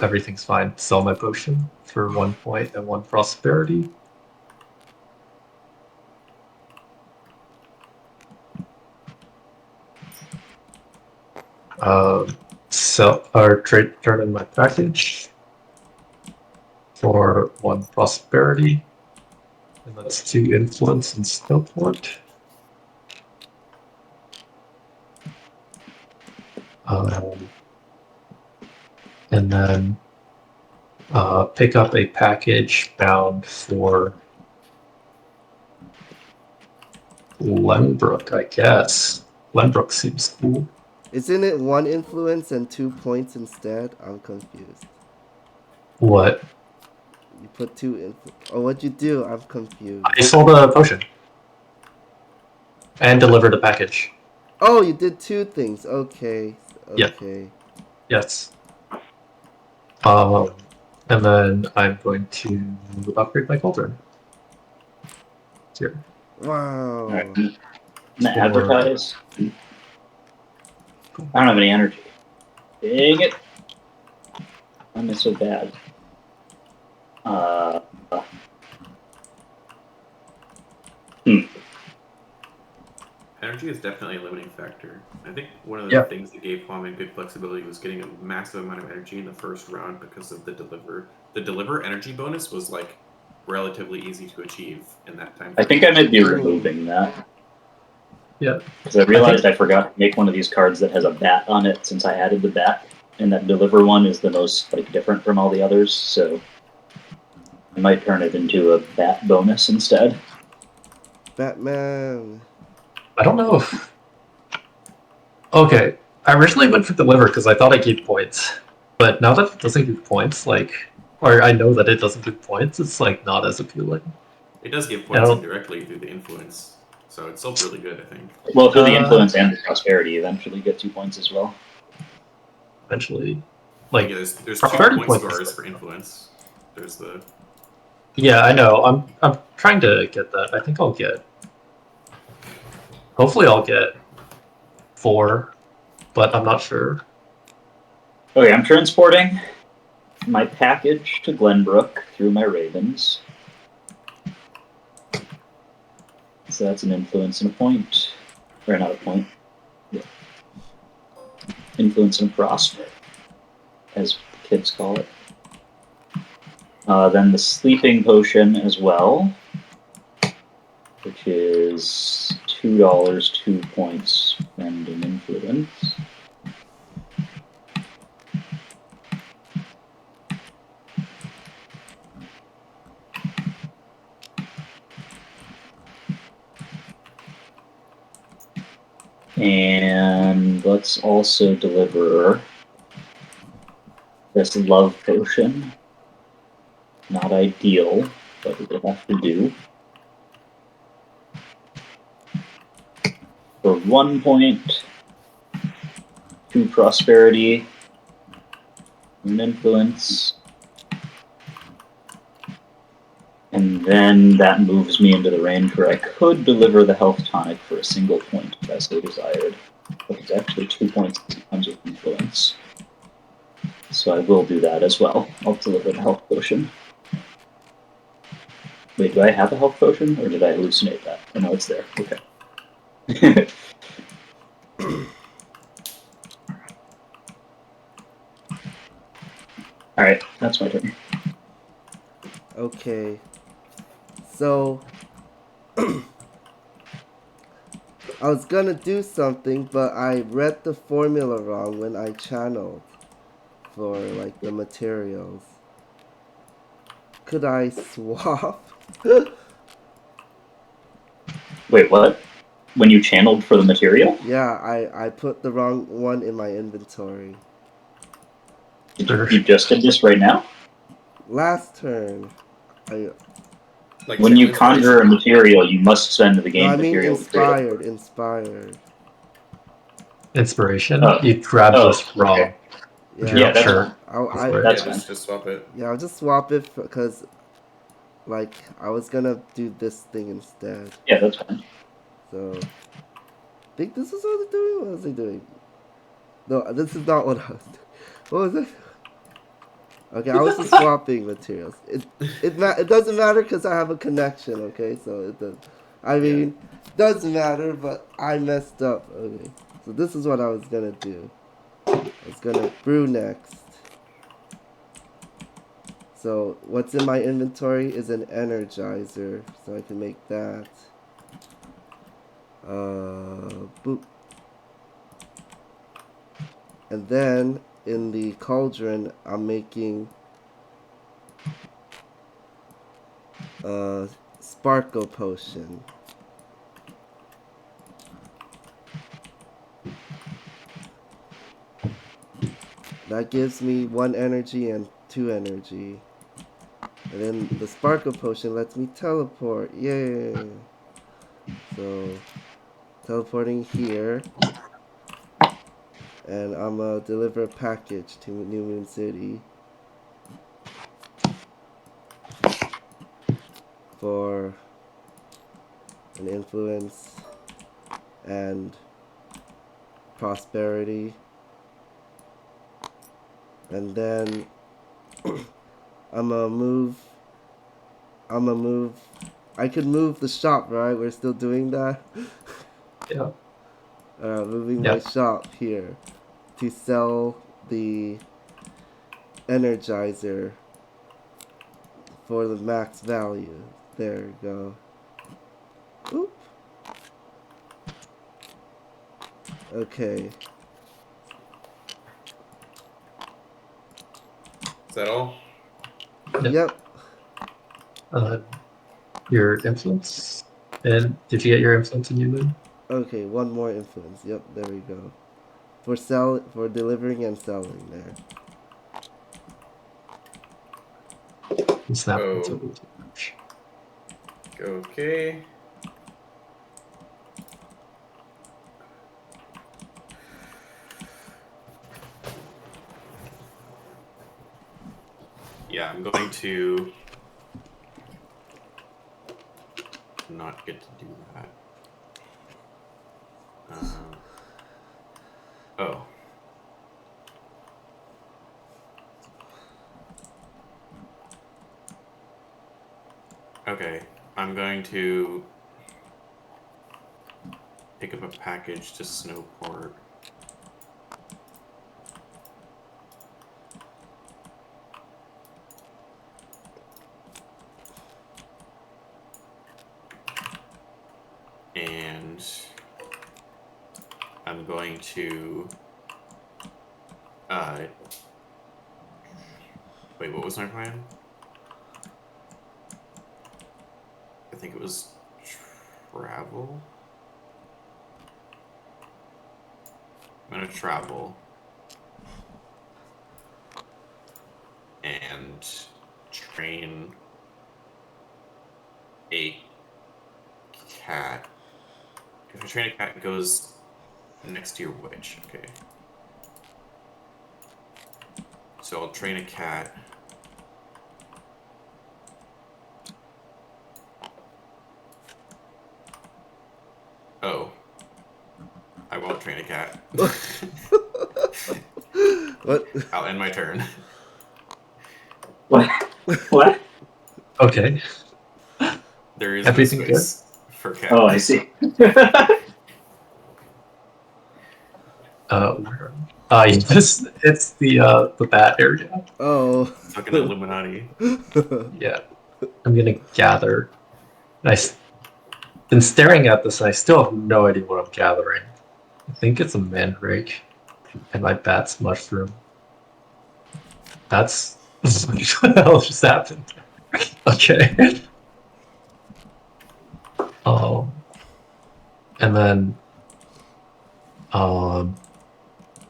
E: Everything's fine. Sell my potion for 1 point and 1 prosperity. Turn in my package for 1 prosperity. And that's 2 influence and Snowport. And then pick up a package bound for Glenbrook, I guess. Glenbrook seems cool.
B: Isn't it 1 influence and 2 points instead? I'm confused.
E: What?
B: You put 2 influence. Oh, what'd you do? I'm confused.
E: I sold a potion. And delivered a package.
B: Oh, you did 2 things. Okay.
E: Yeah.
B: Okay.
E: Yes. And then I'm going to upgrade my cauldron. Here.
B: Wow.
A: All right. I'm gonna
E: For-
A: advertise. I don't have any energy. Dang it! I'm so bad.
D: Energy is definitely a limiting factor. I think one of the things that gave Kwame good flexibility was getting a massive amount of energy in the first round because of the deliver. The deliver energy bonus was like relatively easy to achieve in that time.
A: I think I might be removing that.
E: Yeah.
A: Because I realized I forgot to make one of these cards that has a bat on it since I added the bat. And that deliver one is the most different from all the others, so I might turn it into a bat bonus instead.
B: Batman.
E: I don't know if... Okay, I originally went for deliver because I thought I gave points. But now that it doesn't give points, or I know that it doesn't give points, it's not as appealing.
D: It does give points indirectly through the influence, so it's still really good, I think.
A: Well, through the influence and the prosperity, eventually get 2 points as well.
E: Eventually.
D: There's 2 point scores for influence. There's the...
E: Yeah, I know. I'm trying to get that. I think I'll get... Hopefully I'll get 4, but I'm not sure.
A: Okay, I'm transporting my package to Glenbrook through my ravens. So that's an influence and a point. Or not a point. Yeah. Influence and a prosper, as kids call it. Then the sleeping potion as well, which is $2, 2 points, and an influence. And let's also deliver this love potion. Not ideal, but it will have to do. For 1 point, 2 prosperity, an influence. And then that moves me into the range where I could deliver the health tonic for a single point if I so desired. But it's actually 2 points because it comes with influence. So I will do that as well. I'll deliver the health potion. Wait, do I have a health potion, or did I hallucinate that? Oh no, it's there. Okay. Alright, that's my turn.
B: Okay. So... I was gonna do something, but I read the formula wrong when I channeled for the materials. Could I swap?
A: Wait, what? When you channeled for the material?
B: Yeah, I put the wrong one in my inventory.
A: You just did this right now?
B: Last turn.
A: When you conjure a material, you must spend the game material.
B: Inspired.
E: Inspiration? You grabbed this wrong.
A: Okay.
B: Yeah,
A: that's
E: sure.
A: That's
D: just swap it.
B: Yeah, I'll just swap it because, I was gonna do this thing instead.
A: Yeah, that's fine.
B: So, I think this is what I was doing. What was I doing? No, this is not what I was doing. What was it? Okay, I was just swapping materials. It doesn't matter because I have a connection. Okay, so it does. Doesn't matter, but I messed up. Okay, so this is what I was gonna do. I was gonna brew next. So what's in my inventory is an energizer, so I can make that. Boop. And then in the cauldron, I'm making a sparkle potion. That gives me 1 energy and 2 energy. And then the sparkle potion lets me teleport. Yay! So, teleporting here. And I'm gonna deliver a package to New Moon City for an influence and prosperity. And then I'm gonna move. I could move the shop, right? We're still doing that.
E: Yeah.
B: Moving
E: Yeah.
B: my shop here to sell the energizer for the max value. There you go. Oop. Okay.
D: Is that all?
B: Yep.
E: Your influence. And did you get your influence in New Moon?
B: Okay, 1 more influence. Yep, there we go. For delivering and selling there.
E: Snap.
D: Oh. Okay. Yeah, I'm going to not get to do that. Oh. Okay, I'm going to pick up a package to Snowport. And I'm going to wait, what was my plan? I think it was travel. I'm gonna travel and train a cat. If I train a cat, it goes next to your witch. Okay. So I'll train a cat. Oh. I won't train a cat.
B: What?
D: I'll end my turn.
A: What? What?
E: Okay.
D: There is
E: Everything
D: no
E: good?
D: space for cats.
A: Oh, I see.
E: Where? Yes, it's the bat area.
B: Oh.
D: Fucking Illuminati.
E: Yeah. I'm gonna gather. Been staring at this and I still have no idea what I'm gathering. I think it's a mandrake and my bat's mushroom. That's what the hell just happened? Okay. And then one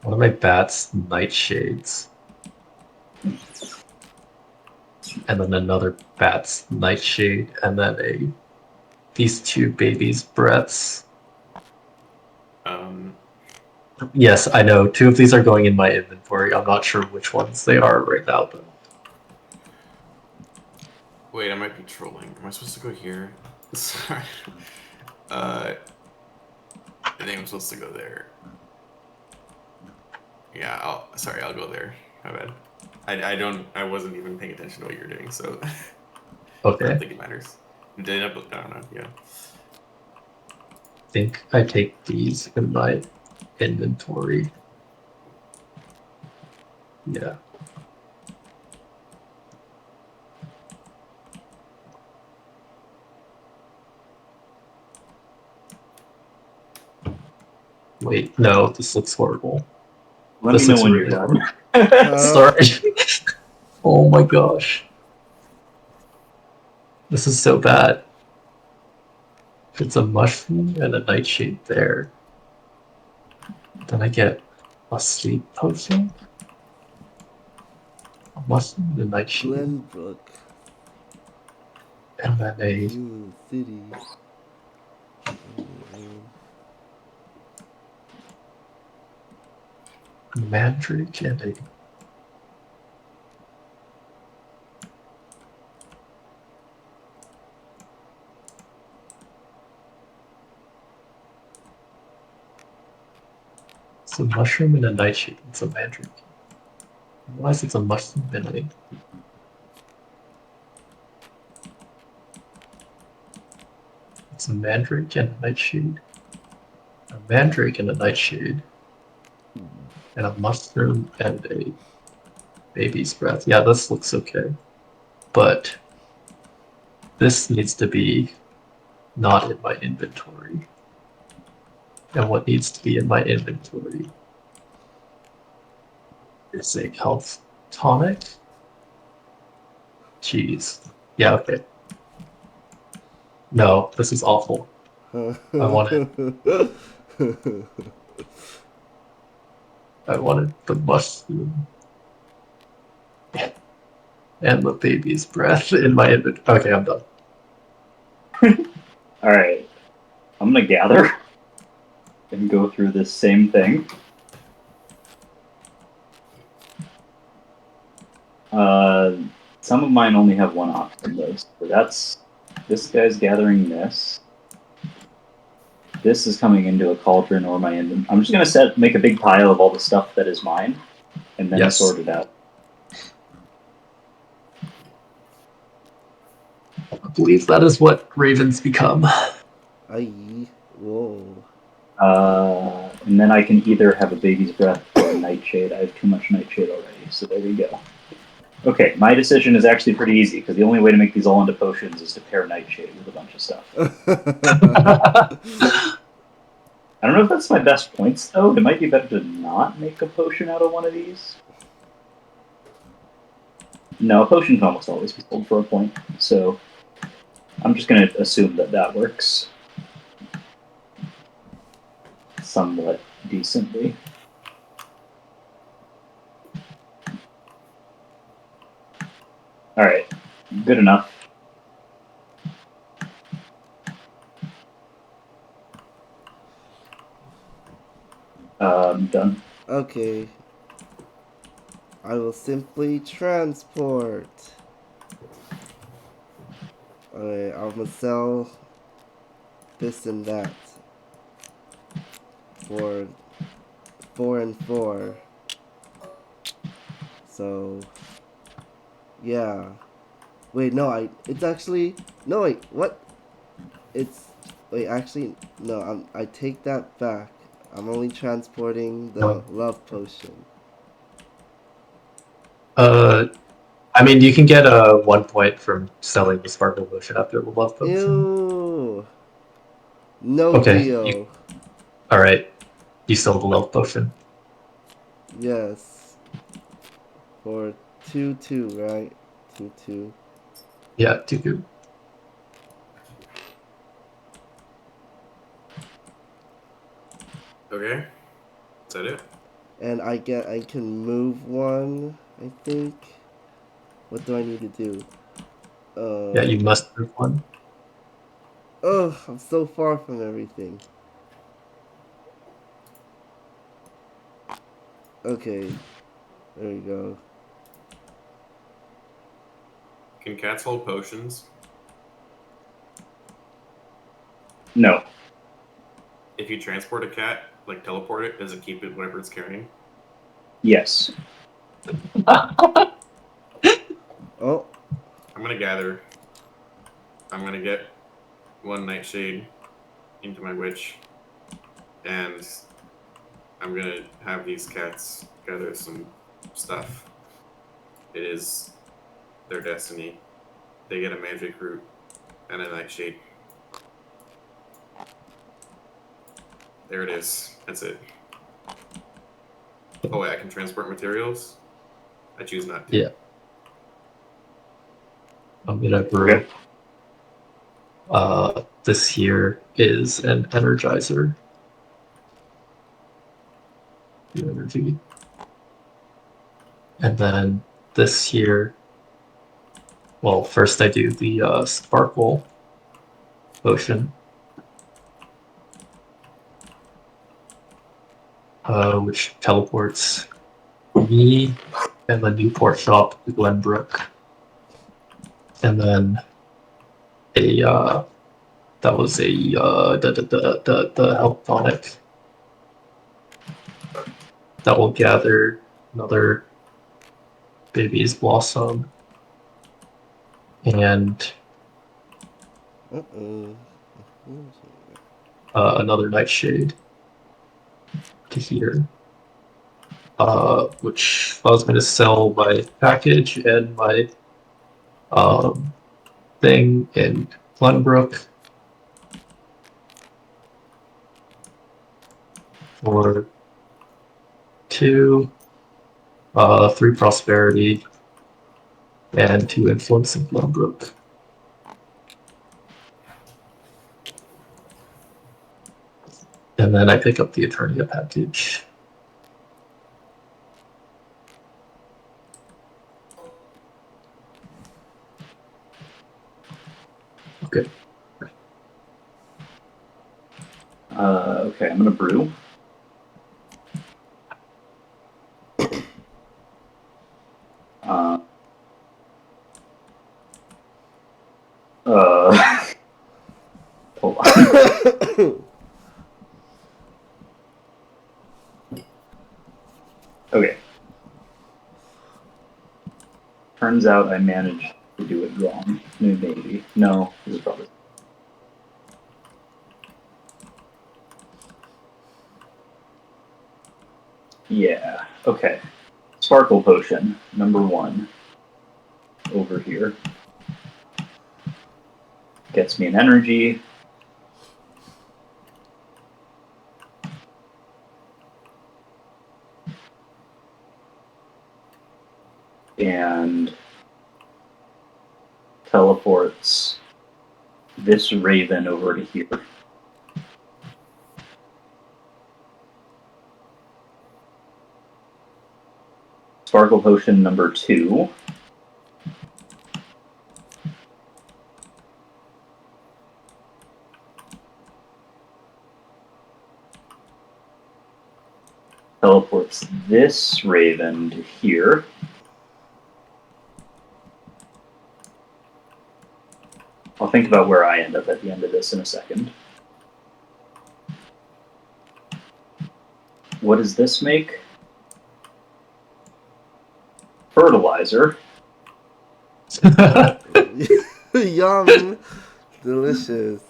E: of my bat's nightshades. And then another bat's nightshade, and then these 2 babies' breaths. Yes, I know. 2 of these are going in my inventory. I'm not sure which ones they are right now, but
D: Wait, I might be trolling. Am I supposed to go here? Sorry. I think I'm supposed to go there. Yeah, I'll go there. My bad. I wasn't even paying attention to what you're doing, so
E: okay.
D: I don't think it matters. I don't know, yeah.
E: I think I take these in my inventory. Yeah. Wait, no, this looks horrible.
A: Let
E: This
A: me know
E: looks
A: when
E: really
A: you're done.
E: Sorry. Oh my gosh. This is so bad. It's a mushroom and a nightshade there. Then I get a sleep potion. A mushroom and a nightshade.
B: Glenbrook.
E: And then a
B: Human City.
E: mandrake and a it's a mushroom and a nightshade. It's a mandrake. Why is it a mushroom and a it's a mandrake and a nightshade. A mandrake and a nightshade. And a mushroom and a baby's breath. Yeah, this looks okay. But this needs to be not in my inventory. And what needs to be in my inventory is a health tonic. Jeez. Yeah, okay. No, this is awful. I wanted the mushroom and the baby's breath in my inventory. Okay, I'm done.
A: Alright. I'm gonna gather and go through this same thing. Some of mine only have one option though. So that's this guy's gathering this. This is coming into a cauldron or my inventory. I'm just gonna make a big pile of all the stuff that is mine, and then
E: Yes.
A: sort it out.
E: I believe that is what ravens become.
B: Aye. Whoa.
A: And then I can either have a baby's breath or a nightshade. I have too much nightshade already, so there we go. Okay, my decision is actually pretty easy, because the only way to make these all into potions is to pair nightshade with a bunch of stuff. I don't know if that's my best points, though. It might be better to not make a potion out of one of these. No, a potion can almost always be sold for a point, so I'm just going to assume that that works somewhat decently. Alright, good enough. Done.
B: Okay. I will simply transport. Alright, I'm gonna sell this and that for 4 and 4. So, yeah. Wait, no, it's actually, no, wait, what? Wait, actually, no, I take that back. I'm only transporting the love potion.
E: I mean, you can get a 1 point from selling the sparkle potion after the love potion.
B: Ew. No
E: Okay.
B: deal.
E: All right. You sell the love potion.
B: Yes. For 2-2, right? 2-2.
E: Yeah, 2-2.
D: Okay. Is that it?
B: And I can move one, I think. What do I need to do?
E: Yeah, you must move one.
B: Ugh, I'm so far from everything. Okay. There we go.
D: Can cats hold potions?
A: No.
D: If you transport a cat, like teleport it, does it keep it whatever it's carrying?
A: Yes.
B: Oh.
D: I'm gonna gather. I'm gonna get one nightshade into my witch, and I'm gonna have these cats gather some stuff. It is their destiny. They get a magic root and a nightshade. There it is. That's it. Oh, wait, I can transport materials? I choose not to.
E: Yeah. I'm gonna brew. This here is an energizer. The energy. And then this here, well, first I do the sparkle potion, which teleports me and the Newport shop to Glenbrook. And then that was the health tonic that will gather another baby's blossom and another nightshade to here, which I was going to sell my package and my thing in Glenbrook for 3 prosperity, and 2 influence in Glenbrook. And then I pick up the Eternia package. Okay.
A: Okay, I'm gonna brew. Hold on. Okay. Turns out I managed to do it wrong. Maybe. No, this is probably. Yeah, okay. Sparkle potion, number 1. Over here. Gets me an energy. And teleports this raven over to here. Sparkle potion number 2. Teleports this raven to here. I'll think about where I end up at the end of this in a second. What does this make? Fertilizer.
B: Yum. Delicious.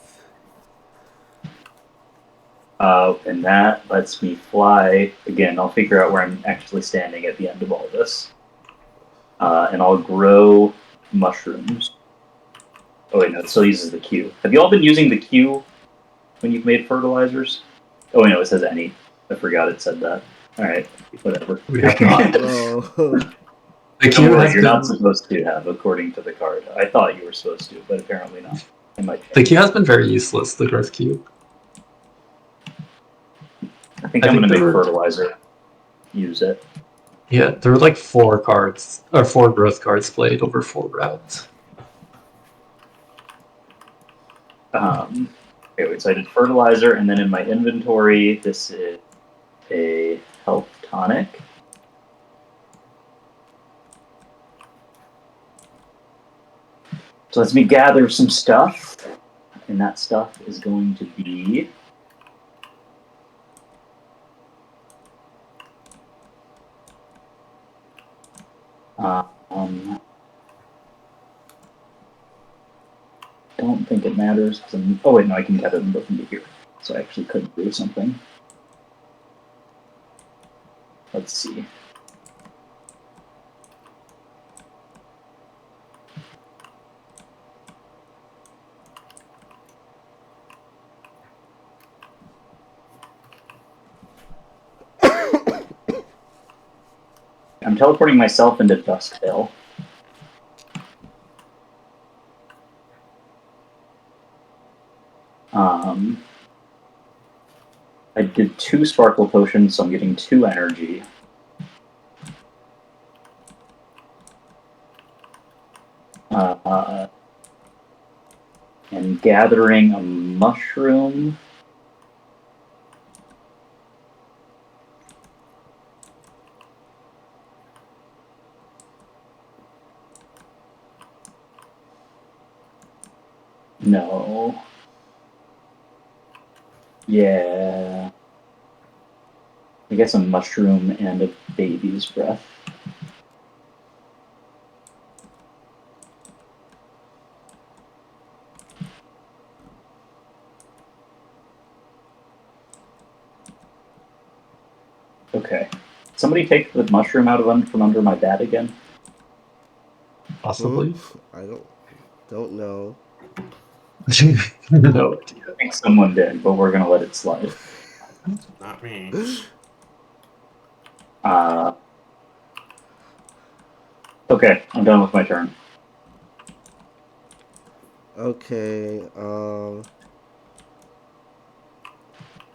A: And that lets me fly. Again, I'll figure out where I'm actually standing at the end of all this. And I'll grow mushrooms. Oh wait, no, it still uses the Q. Have you all been using the Q when you've made fertilizers? Oh wait, no, it says any. I forgot it said that. Alright, whatever.
E: We have not.
B: Oh.
E: The
A: Don't
E: Q
A: worry,
E: has
A: you're
E: been,
A: not supposed to have, according to the card. I thought you were supposed to, but apparently not. I might
E: the
A: change.
E: Q has been very useless, the growth Q.
A: I think I'm going to make fertilizer. Use it.
E: Yeah, there were like 4 cards, or 4 growth cards played over 4 rounds.
A: Okay, wait, so I did fertilizer, and then in my inventory, this is a health tonic. So lets me gather some stuff, and that stuff is going to be don't think it matters. Oh wait, no, I can gather them both into here. So I actually could do something. Let's see. I'm teleporting myself into Duskvale. I did 2 Sparkle Potions, so I'm getting 2 energy. And gathering a mushroom. No. Yeah. I guess a mushroom and a baby's breath. Okay. Somebody take the mushroom out of from under my bed again.
E: Possibly.
B: I don't know.
E: No idea.
A: I think someone did, but we're gonna let it slide.
D: Not me.
A: Okay, I'm done with my turn.
B: Okay.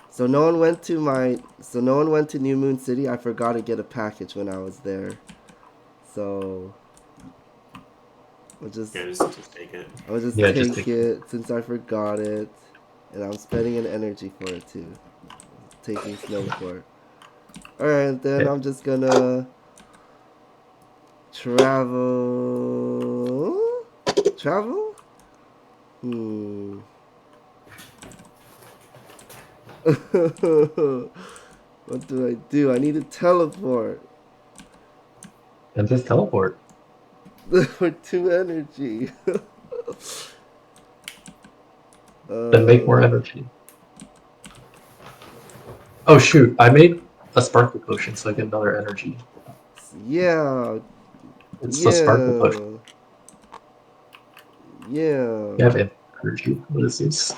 B: So no one went to New Moon City. I forgot to get a package when I was there. So I'll just
D: take it.
B: I'll just
E: Yeah,
B: take
E: just
B: it since I forgot it. And I'm spending an energy for it too. Taking snow for it. Alright, then
E: Okay.
B: I'm just gonna travel. Travel? What do I do? I need to teleport.
E: And just teleport.
B: For 2 energy.
E: Then make more energy. Oh shoot, I made a Sparkle Potion so I get another energy.
B: Yeah.
E: It's the Sparkle Potion.
B: Yeah.
E: You have energy. What is this?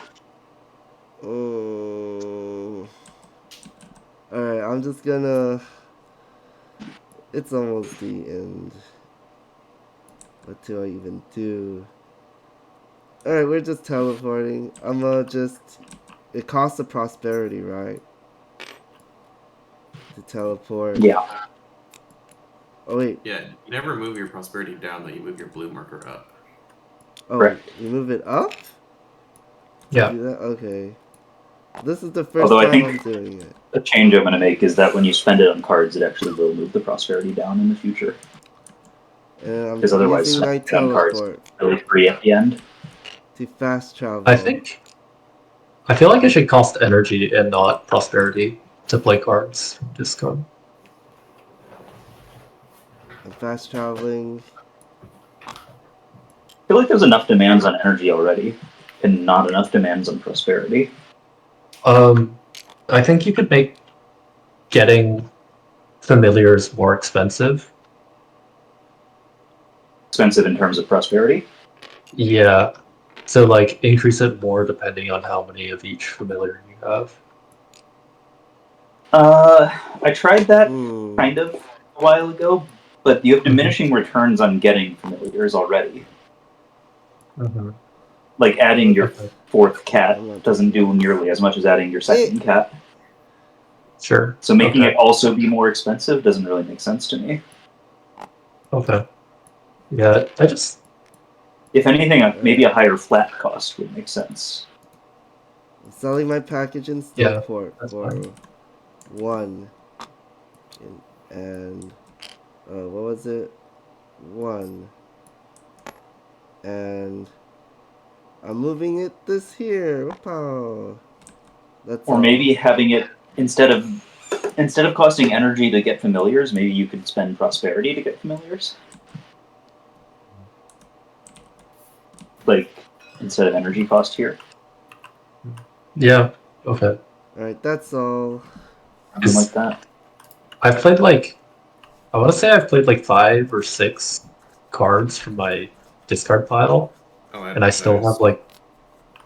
B: Alright, I'm just gonna... It's almost the end. What do I even do? Alright, we're just teleporting. I'm gonna just... It costs a prosperity, right? To teleport.
A: Yeah.
B: Oh, wait.
D: Yeah, you never move your prosperity down, though. You move your blue marker up.
B: Oh,
A: Correct.
B: you move it up?
E: Yeah.
B: Do that? Okay. This is the first
A: Although I
B: time
A: think
B: I'm doing it.
A: the change I'm going to make is that when you spend it on cards, it actually will move the prosperity down in the future.
B: And I'm
A: Because otherwise,
B: using my
A: spending it on cards
B: teleport
A: is really free at the end.
B: to fast travel.
E: I feel like it should cost energy and not prosperity to play cards from discard.
B: I'm fast traveling.
A: I feel like there's enough demands on energy already, and not enough demands on prosperity.
E: I think you could make getting familiars more expensive.
A: Expensive in terms of prosperity.
E: Yeah. So like increase it more depending on how many of each familiar you have.
A: I tried that
B: Hmm.
A: kind of a while ago, but you have diminishing returns on getting familiars already. Like adding your
E: Okay.
A: 4th cat
B: I'm not
A: doesn't do
B: taking
A: nearly as much as adding your 2nd cat.
E: Sure.
A: So making
E: Okay.
A: it also be more expensive doesn't really make sense to me.
E: Okay. Yeah, I just...
A: If anything, maybe a higher flat cost would make sense.
B: I'm selling my package in
E: Yeah,
B: Snowport
E: that's
B: for
E: fine.
B: 1. And what was it? 1. And I'm moving it this here. Wow. That's
A: Or maybe having it instead of costing energy to get familiars, maybe you could spend prosperity to get familiars. Like instead of energy cost here.
E: Yeah, okay.
B: Alright, that's all.
A: Something like that.
E: I've played like... I want to say I've played like 5 or 6 cards from my discard pile.
D: Oh,
E: And I still have like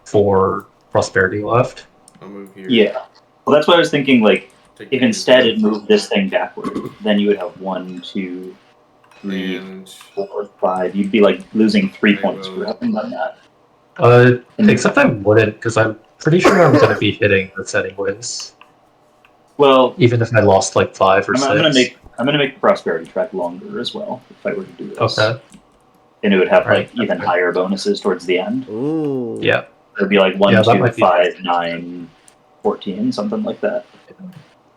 E: 4 prosperity left.
D: I'll move here.
A: Yeah. Well, that's what I was thinking. Like, if instead it moved this thing backward, then you would have 1, 2, 3,
D: And
A: 4, 5. You'd be like losing 3
D: I
A: points
D: will-
A: for having done that.
E: Except I wouldn't, because I'm pretty sure I'm going to be hitting this anyways.
A: Well,
E: Even if I lost like 5 or
A: I'm
E: 6.
A: gonna make the prosperity track longer as well if I were to do this.
E: Okay.
A: And it would have
E: Alright,
A: like even
E: that's
A: higher bonuses towards the end.
B: Ooh.
E: Yeah.
A: It'd be like 1,
E: Yeah, that
A: 2,
E: might be
A: 5, 9, 14, something like that.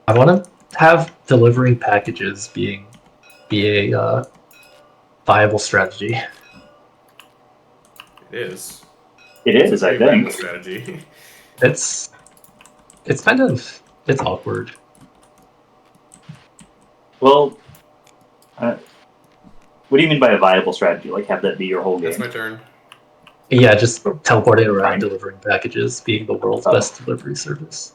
E: I want to have delivering packages be a viable strategy.
D: It is.
A: It
D: It's
A: is,
D: a
A: I
D: pretty viable
A: think.
D: strategy.
E: It's kind of awkward.
A: Well, what do you mean by a viable strategy? Like have that be your whole
D: That's
A: game?
D: my turn.
E: Yeah, just teleporting around,
A: Fine.
E: delivering packages, being the world's
A: Oh.
E: best delivery service.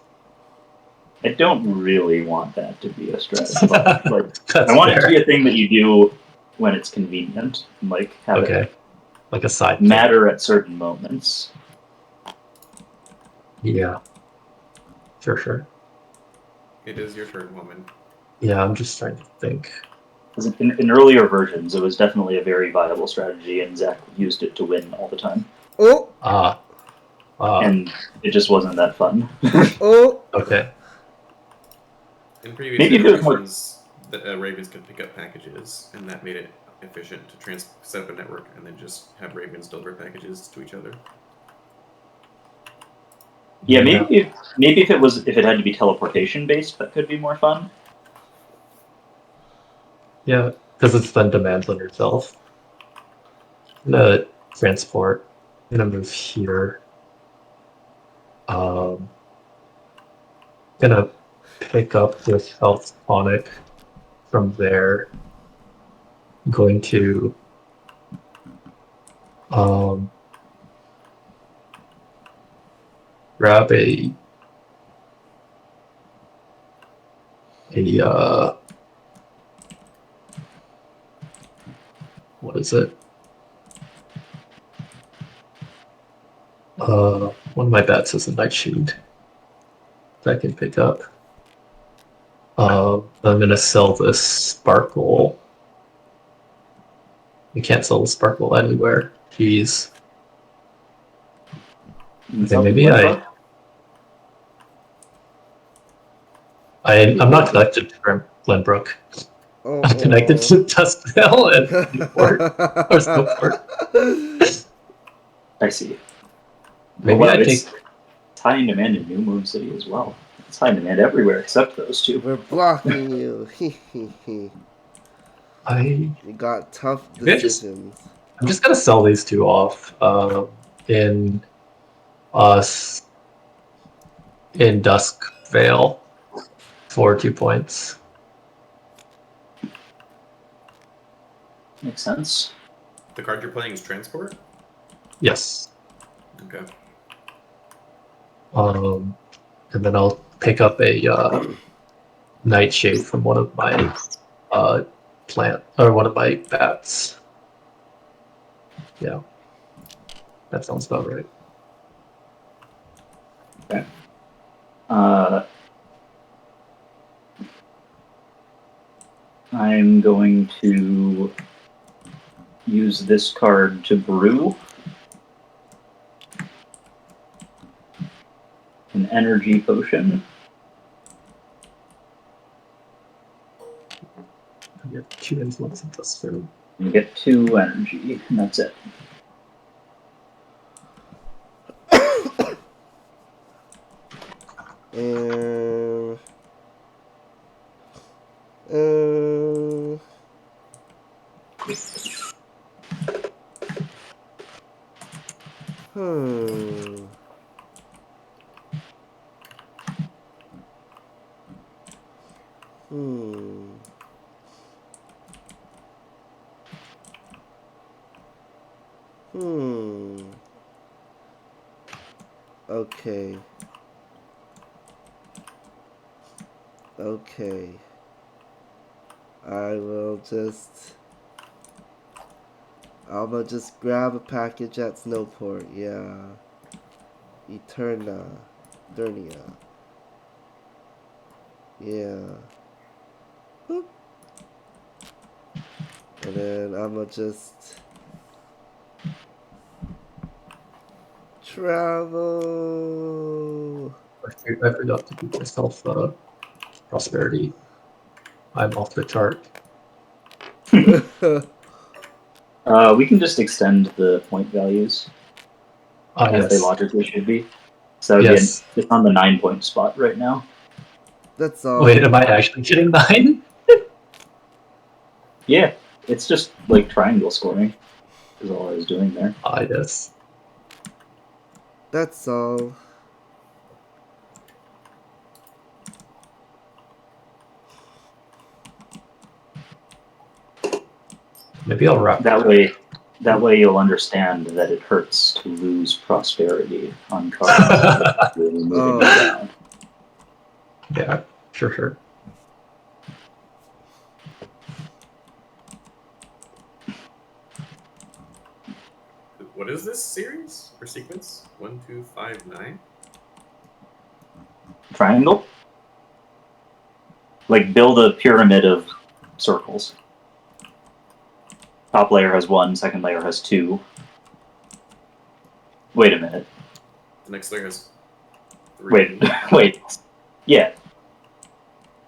A: I don't really want that to be a strategy. Like,
E: That's
A: I want it to
E: fair.
A: be a thing that you do when it's convenient, and like have
E: Okay,
A: it
E: like a side
A: matter at certain moments.
E: Yeah, sure.
D: It is your turn, woman.
E: Yeah, I'm just trying to think.
A: 'Cause in earlier versions, it was definitely a very viable strategy, and Zach used it to win all the time.
B: Oh.
A: And it just wasn't that fun.
B: Oh.
E: Okay.
D: In previous
A: Maybe if it was more-
D: iterations, the Ravens could pick up packages, and that made it efficient to set up a network and then just have Ravens deliver packages to each other.
A: Yeah, maybe if it had to be teleportation based, that could be more fun.
E: Yeah, because it's then demands on yourself. I'm gonna transport. I'm gonna move here. Gonna pick up this health tonic from there. I'm going to grab a what is it? One of my bats is a nightshade that I can pick up. I'm gonna sell this sparkle. You can't sell the sparkle anywhere. Jeez. Okay, maybe I'm not connected to Glenbrook.
B: Oh,
E: I'm connected to Duskvale and Newport or Snowport.
A: I see.
E: Maybe
A: well,
E: I
A: it's
E: take.
A: high in demand in New Moon City as well. It's high in demand everywhere except those two.
B: We're blocking you. You got tough decisions.
E: I'm just gonna sell these two off in Duskvale for 2 points.
A: Makes sense.
D: The card you're playing is transport?
E: Yes.
D: Okay.
E: And then I'll pick up a nightshade from one of my one of my bats. Yeah. That sounds about right.
A: Okay. I'm going to use this card to brew an energy potion.
E: I get 2 influence and plus 3.
A: You get 2 energy, and that's it.
B: Okay. I'll just grab a package at Snowport. Yeah. Eternia. Yeah. Boop. And then I'ma just travel.
E: I forgot to give myself prosperity. I'm off the chart.
A: We can just extend the point values as they
E: Yes.
A: logically should be. So that would
E: Yes.
A: be it's on the 9-point spot right now.
B: That's all.
E: Wait, am I actually getting 9?
A: Yeah, it's just like triangle scoring is all I was doing there.
E: Yes.
B: That's all.
E: Maybe I'll wrap.
A: That way you'll understand that it hurts to lose prosperity on cards. Really moving them down.
E: Yeah, sure.
D: What is this series or sequence? 1, 2, 5, 9.
A: Triangle? Like build a pyramid of circles. Top layer has 1, second layer has 2. Wait a minute.
D: The next layer has 3.
A: Wait. Yeah.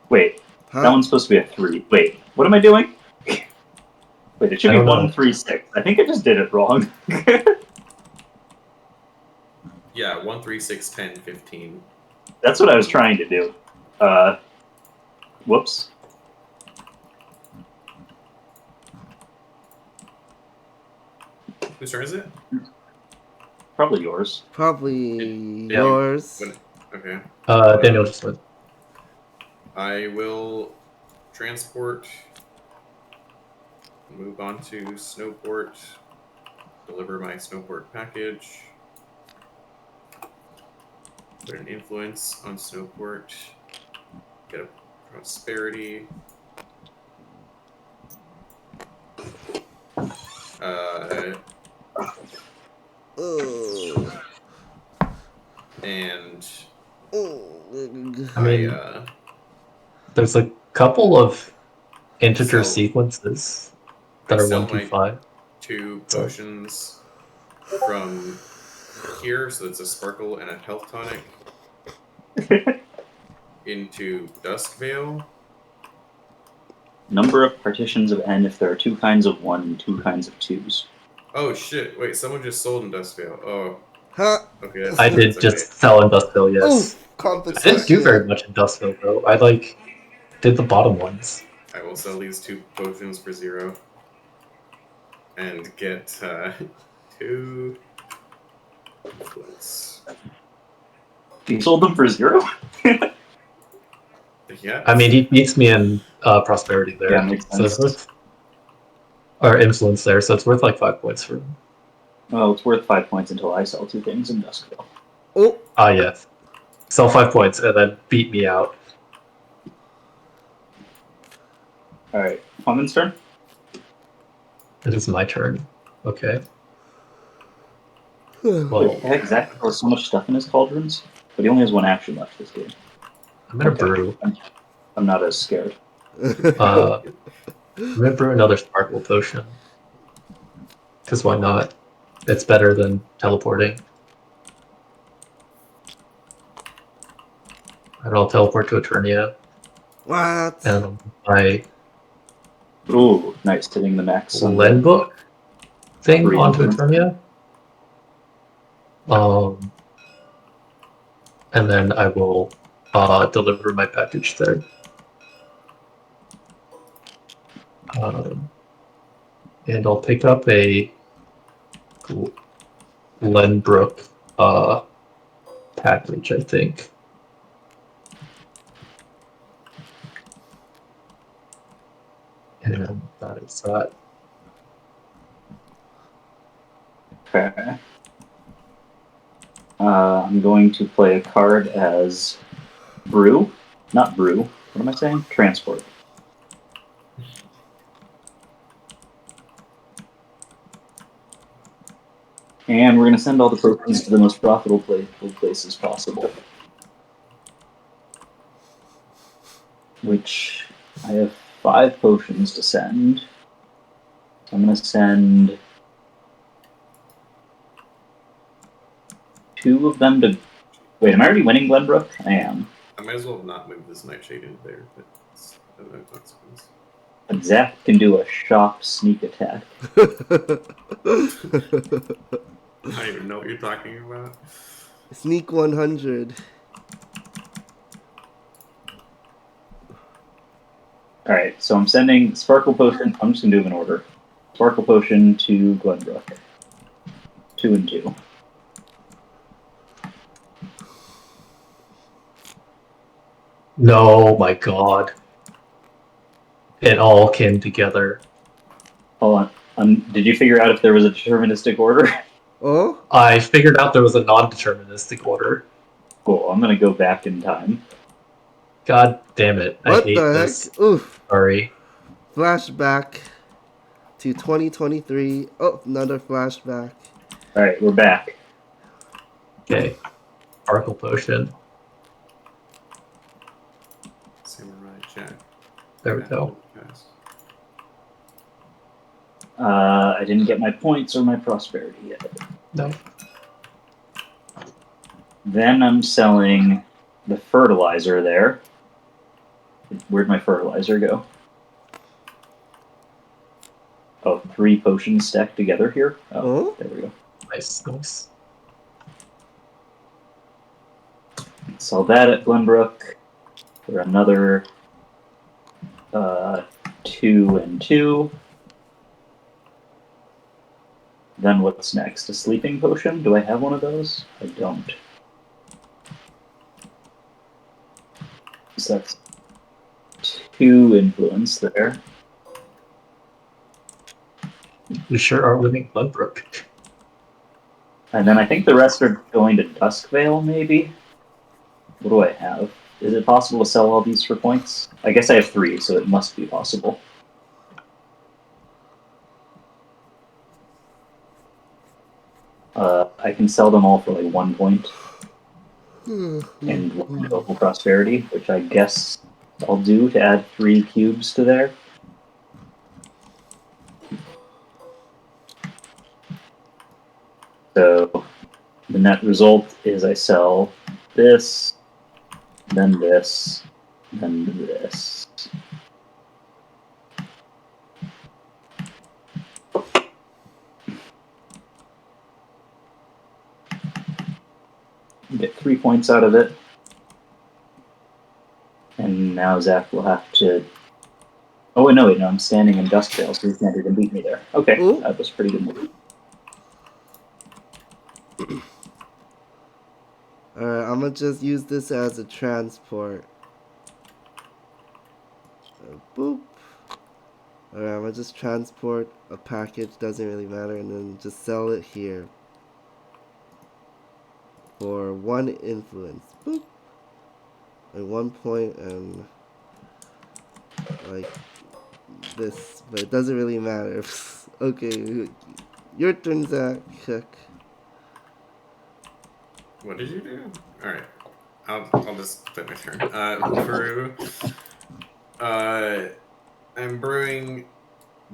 A: Wait.
B: Huh?
A: That one's supposed to be a 3. Wait, what am I doing? Wait, it should
E: I
A: be
E: don't know.
A: 1, 3, 6. I think I just did it wrong.
D: Yeah, 1, 3, 6, 10, 15.
A: That's what I was trying to do. Whoops.
D: Whose turn is it?
A: Probably yours.
B: Probably
D: Yeah.
B: yours.
D: Okay.
E: Daniel just went.
D: I will transport, move on to Snowport, deliver my Snowport package, put an influence on Snowport, get a prosperity. And
E: I mean, there's a couple of integer
D: So,
E: sequences that
D: I
E: are
D: sell
E: 1, 2,
D: my
E: 5.
D: 2 potions from here, so it's a sparkle and a health tonic, into Duskvale.
A: Number of partitions of n if there are 2 kinds of 1 and 2 kinds of 2s.
D: Oh shit! Wait, someone just sold in Duskvale. Oh,
B: Huh?
D: okay. That's,
E: I did
D: that's
E: just
D: okay.
E: sell in Dustville, yes.
B: Oof,
E: I
B: competition.
E: didn't do very much in Dustville, though. I, did the bottom ones.
D: I will sell these 2 potions for 0, and get 2 influence.
A: You sold them for 0?
D: Yeah.
E: I mean, he beats me in prosperity there.
A: Yeah, makes
E: So it's
A: sense.
E: worth, or influence there, so it's worth like 5 points for him.
A: Well, it's worth 5 points until I sell 2 things in Duskville.
B: Oh,
E: Yes. Sell 5 points and then beat me out.
A: Alright, Hunman's turn?
E: It is my turn. Okay.
A: What
E: Well,
A: the heck? Zach has so much stuff in his cauldrons, but he only has 1 action left this game.
E: I'm gonna
A: Okay.
E: brew.
A: I'm not as scared.
E: I'm gonna brew another sparkle potion. Because why not? It's better than teleporting. And I'll teleport to Eternia.
B: what?
E: And my
A: Ooh, nice, hitting the max on
E: Len
A: the
E: book thing
A: Green
E: onto
A: influence.
E: Eternia. And then I will deliver my package there. And I'll pick up a Glenbrook package, I think. And that is that.
A: Okay. I'm going to play a card as Brew. Not Brew. What am I saying? Transport. And we're going to send all the tokens to the most profitable places possible. which I have 5 potions to send. So I'm going to send 2 of them to... Wait, am I already winning Glenbrook? I am.
D: I might as well not move this Nightshade into there, but it's of no consequence.
A: But Zach can do a shop sneak attack.
D: I don't even know what you're talking about.
B: Sneak 100.
A: Alright, so I'm sending Sparkle Potion. I'm just going to do them in order. Sparkle Potion to Glenbrook. 2 and 2.
E: No, my God. It all came together.
A: Hold on. Did you figure out if there was a deterministic order?
B: Oh?
E: I figured out there was a non-deterministic order.
A: Cool, I'm going to go back in time.
E: God damn it. I
B: What
E: hate
B: the
E: this.
B: heck? Oof.
E: Sorry.
B: Flashback to 2023. Oh, another flashback.
A: Alright, we're back.
E: Okay. Sparkle Potion.
D: Samurai Jack.
E: There we go.
D: Fast.
A: I didn't get my points or my prosperity yet.
E: No.
A: Then I'm selling the fertilizer there. Where'd my fertilizer go? Oh, 3 potions stacked together here? Oh, there we go.
E: Nice, nice.
A: Sell that at Glenbrook for another 2 and 2. Then what's next? A sleeping potion? Do I have one of those? I don't. So that's 2 influence there.
E: We sure are winning Glenbrook.
A: And then I think the rest are going to Duskvale, maybe? What do I have? Is it possible to sell all these for points? I guess I have 3, so it must be possible. I can sell them all for like 1 point and 1 total prosperity, which I guess I'll do to add 3 cubes to there. So the net result is I sell this, then this, then this. Get 3 points out of it. And now Zach will have to... Oh, wait, no, I'm standing in Duskvale, so he can't even beat me there. Okay,
B: Ooh.
A: that was pretty good move.
B: Alright, I'm gonna just use this as a transport. Boop. Alright, I'm gonna just transport a package, doesn't really matter, and then just sell it here. For 1 influence. Boop. Like 1 point and like this, but it doesn't really matter. Okay, your turn, Zach.
D: What did you do? Alright. I'll just play my turn. Brew. I'm brewing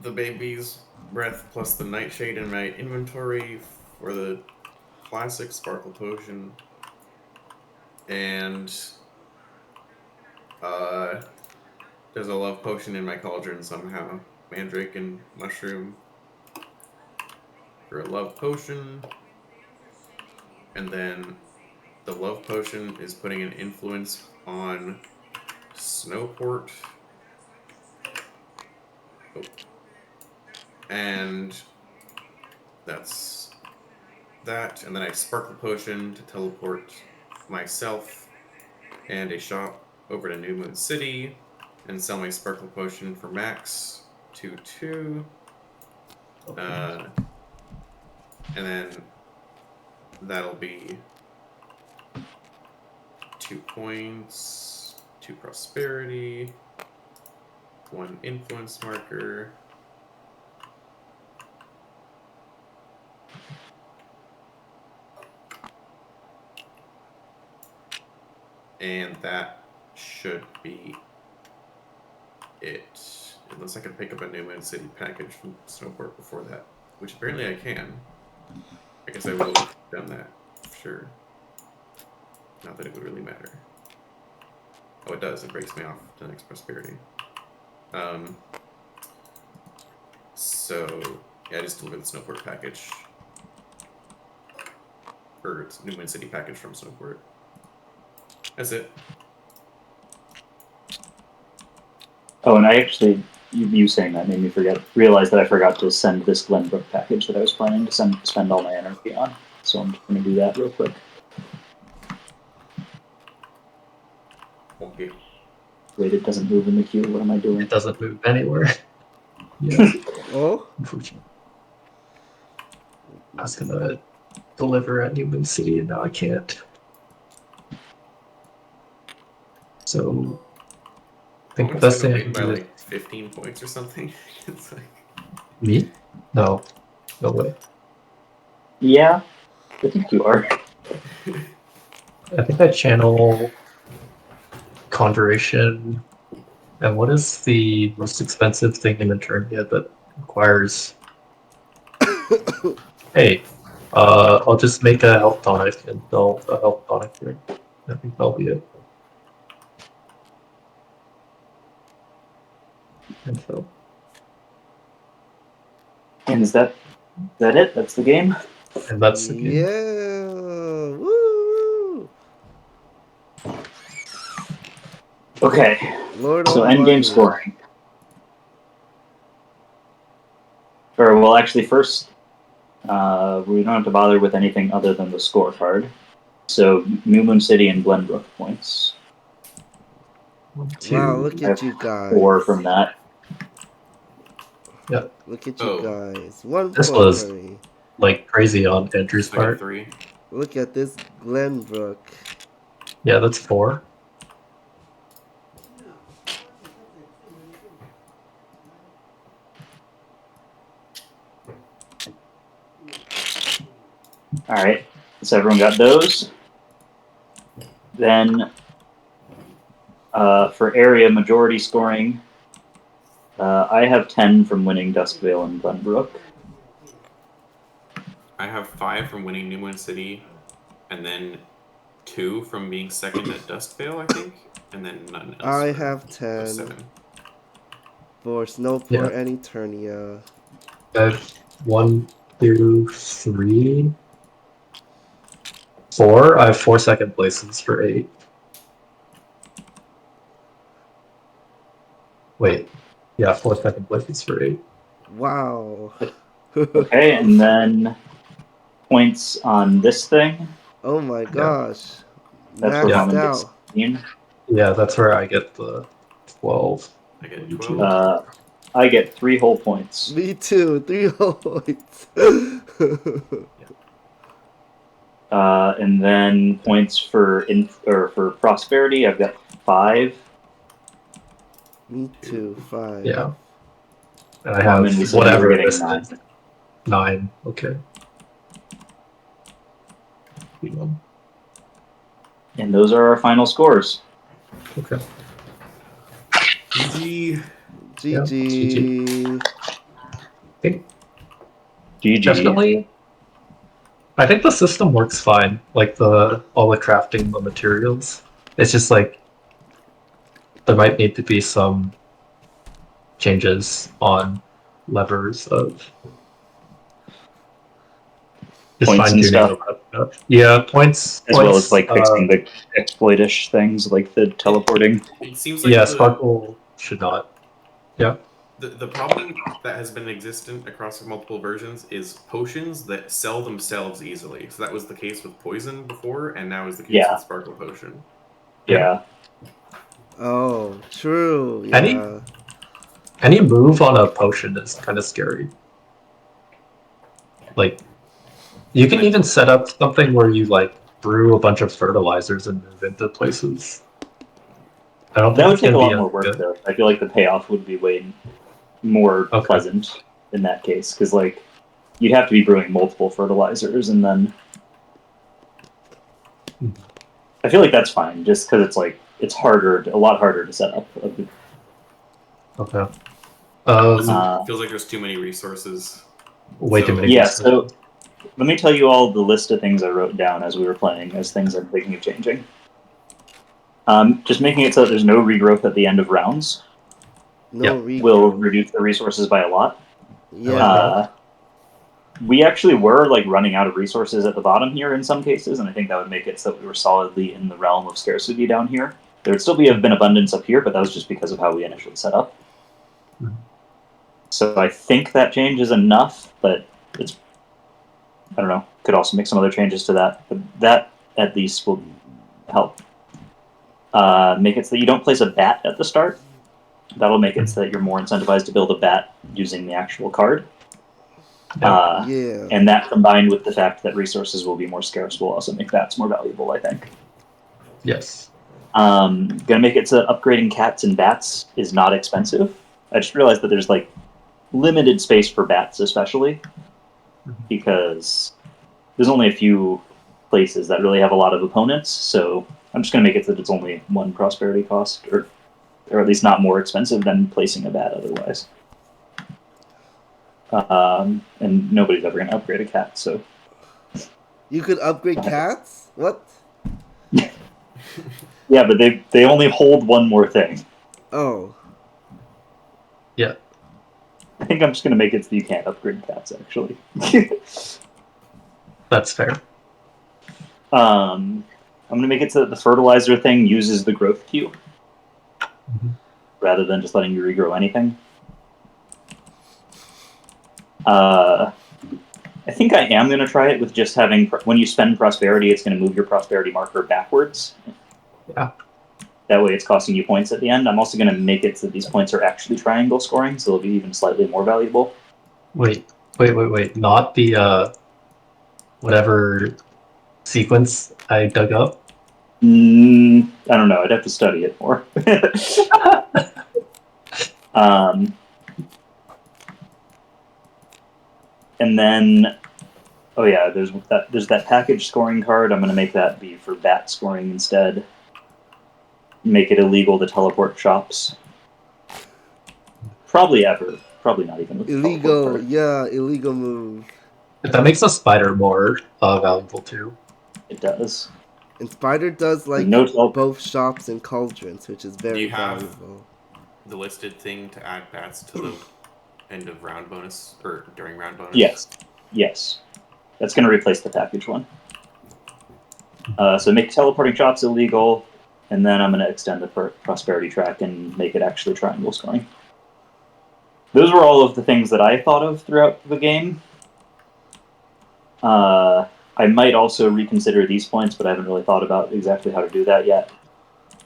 D: the baby's breath plus the nightshade in my inventory for the classic sparkle potion. And there's a love potion in my cauldron somehow. Mandrake and mushroom for a love potion. And then the love potion is putting an influence on Snowport. Oh. And that's that. And then I sparkle potion to teleport myself and a shop over to New Moon City and sell my sparkle potion for max 2/2. And then that'll be 2 points, 2 prosperity, 1 influence marker. And that should be it. Unless I can pick up a New Moon City package from Snowport before that, which apparently I can. I guess I will have done that, for sure. Not that it would really matter. Oh, it does. It breaks me off to the next prosperity. So, yeah, I just delivered the Snowport package. Or it's New Moon City package from Snowport. That's it.
A: Oh, and I actually, you saying that made me realize that I forgot to send this Glenbrook package that I was planning to spend all my energy on. So I'm just going to do that real quick.
D: Okay.
A: Wait, it doesn't move in the queue. What am I doing?
E: It doesn't move anywhere. Yeah,
B: Oh?
E: unfortunately. I was gonna deliver at New Moon City and now I can't. So I think the best thing I can
D: by
E: do is
D: like 15 points or something. It's like
E: me? No way.
A: Yeah, I think you are.
E: I think I channel Conjuration. And what is the most expensive thing in Eternia that requires? Hey, I'll just make a health tonic and build a health tonic here. I think that'll be it. And so,
A: And is that it? That's the game?
E: and that's the game.
B: Yeah. Woo.
A: Okay,
B: Lord
A: so
B: Almighty.
A: endgame scoring. Or, well, actually, first, we don't have to bother with anything other than the scorecard. So, New Moon City and Glenbrook points.
E: 1,
B: Wow,
E: 2.
B: look
A: I
B: at
A: have
B: you guys.
A: 4 from that.
E: Yeah,
B: Look at you
D: Oh.
B: guys. 1
E: This
B: point
E: was-
B: for me.
E: like crazy on Andrew's
D: I got
E: part.
D: 3.
B: Look at this Glenbrook.
E: Yeah, that's 4.
A: Alright, so everyone got those. Then, for area majority scoring, I have 10 from winning Duskvale and Glenbrook.
D: I have 5 from winning New Moon City, and then 2 from being second at Dustvale, I think, and then none else.
B: I
D: for
B: have 10
D: those 7.
B: for Snowport and Eternia.
E: I have 1, 2, 3, 4. I have 4 second places for 8. Wait. Yeah, 4 second places for 8.
B: Wow.
A: Okay, and then points on this thing.
B: Oh my gosh.
A: That's where
B: Maxed
A: Norman gets
B: out.
A: 16.
E: Yeah, that's where I get the 12.
D: I get
E: You
D: 12.
A: I get 3 whole points.
B: Me too. 3 points.
A: And then points for for prosperity, I've got 5.
B: Me too. 5.
E: Yeah. And I
A: Norman, we
E: have
A: said you were
E: whatever
A: getting
E: this
A: 9.
E: is. 9. Okay.
A: And those are our final scores.
E: Okay.
D: GG.
B: GG.
E: I think
A: GG.
E: definitely. I think the system works fine. Like all the crafting the materials. It's just like there might need to be some changes on levers of just
A: Points and
E: fine tuning
A: stuff.
E: stuff. Yeah, points.
A: As well as like fixing the exploitish things like the teleporting.
D: It seems like
E: Yeah, Sparkle should not. Yeah.
D: The problem that has been existent across multiple versions is potions that sell themselves easily. So that was the case with Poison before, and now is the case with Sparkle Potion.
A: Yeah.
B: Oh, true. Yeah.
E: Any move on a potion is kind of scary. Like, you can even set up something where you like brew a bunch of fertilizers and move into places. I don't think
A: That would
E: it's
A: take a
E: gonna
A: lot
E: be
A: more work,
E: good.
A: though. I feel like the payoff would be way more pleasant in that case, because like you'd have to be brewing multiple fertilizers, and then I feel like that's fine, just because it's like it's a lot harder to set up.
E: Okay.
D: Feels like there's too many resources.
E: Way too many.
A: Yeah, so let me tell you all the list of things I wrote down as we were playing, as things I'm thinking of changing. Just making it so that there's no regrowth at the end of rounds.
B: No
A: Will
B: regrowth.
A: reduce the resources by a lot.
B: Yeah.
A: We actually were like running out of resources at the bottom here in some cases, and I think that would make it so that we were solidly in the realm of scarcity down here. There would still been abundance up here, but that was just because of how we initially set up. So I think that change is enough, but it's, I don't know, could also make some other changes to that. But that at least will help. Make it so that you don't place a bat at the start. That'll make it so that you're more incentivized to build a bat using the actual card.
B: Yeah.
A: And that combined with the fact that resources will be more scarce will also make bats more valuable, I think.
E: Yes.
A: Gonna make it so that upgrading cats and bats is not expensive. I just realized that there's like limited space for bats, especially because there's only a few places that really have a lot of opponents. So I'm just gonna make it so that it's only one prosperity cost, or at least not more expensive than placing a bat otherwise. And nobody's ever gonna upgrade a cat, so.
B: You could upgrade cats? What?
A: Yeah, but they only hold one more thing.
B: Oh.
E: Yeah.
A: I think I'm just gonna make it so you can't upgrade cats, actually.
E: That's fair.
A: I'm gonna make it so that the fertilizer thing uses the growth queue rather than just letting you regrow anything. I think I am gonna try it with just having when you spend prosperity, it's gonna move your prosperity marker backwards.
E: Yeah.
A: That way, it's costing you points at the end. I'm also gonna make it so that these points are actually triangle scoring, so they'll be even slightly more valuable.
E: Wait. Not the whatever sequence I dug up.
A: I don't know. I'd have to study it more. And then, oh yeah, there's that package scoring card. I'm going to make that be for bat scoring instead. Make it illegal to teleport shops. Probably not even with the
B: Illegal.
A: teleport card.
B: Yeah, illegal move.
E: That makes a spider more valuable too.
A: It does.
B: And Spider does like both shops and cauldrons, which is very valuable.
D: The listed thing to add bats to the end of round bonus or during round bonus?
A: Yes. That's going to replace the package one. So make teleporting shops illegal, and then I'm going to extend the prosperity track and make it actually triangle scoring. Those were all of the things that I thought of throughout the game. I might also reconsider these points, but I haven't really thought about exactly how to do that yet.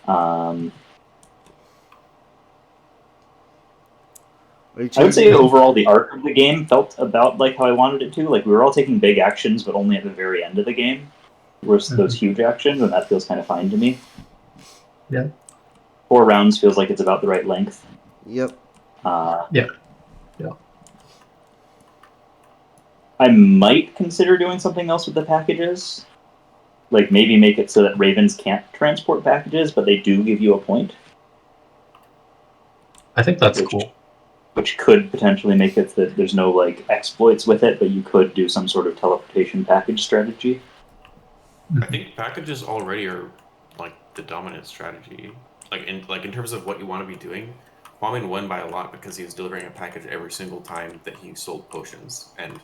A: I would say overall the arc of the game felt about like how I wanted it to. Like we were all taking big actions, but only at the very end of the game were those huge actions, and that feels kind of fine to me.
E: Yeah.
A: 4 rounds feels like it's about the right length.
B: Yep.
E: Yeah.
A: I might consider doing something else with the packages. Like maybe make it so that ravens can't transport packages, but they do give you a point.
E: I think that's cool.
A: Which could potentially make it that there's no like exploits with it, but you could do some sort of teleportation package strategy.
D: I think packages already are like the dominant strategy. Like in terms of what you want to be doing, Kwame won by a lot because he was delivering a package every single time that he sold potions, and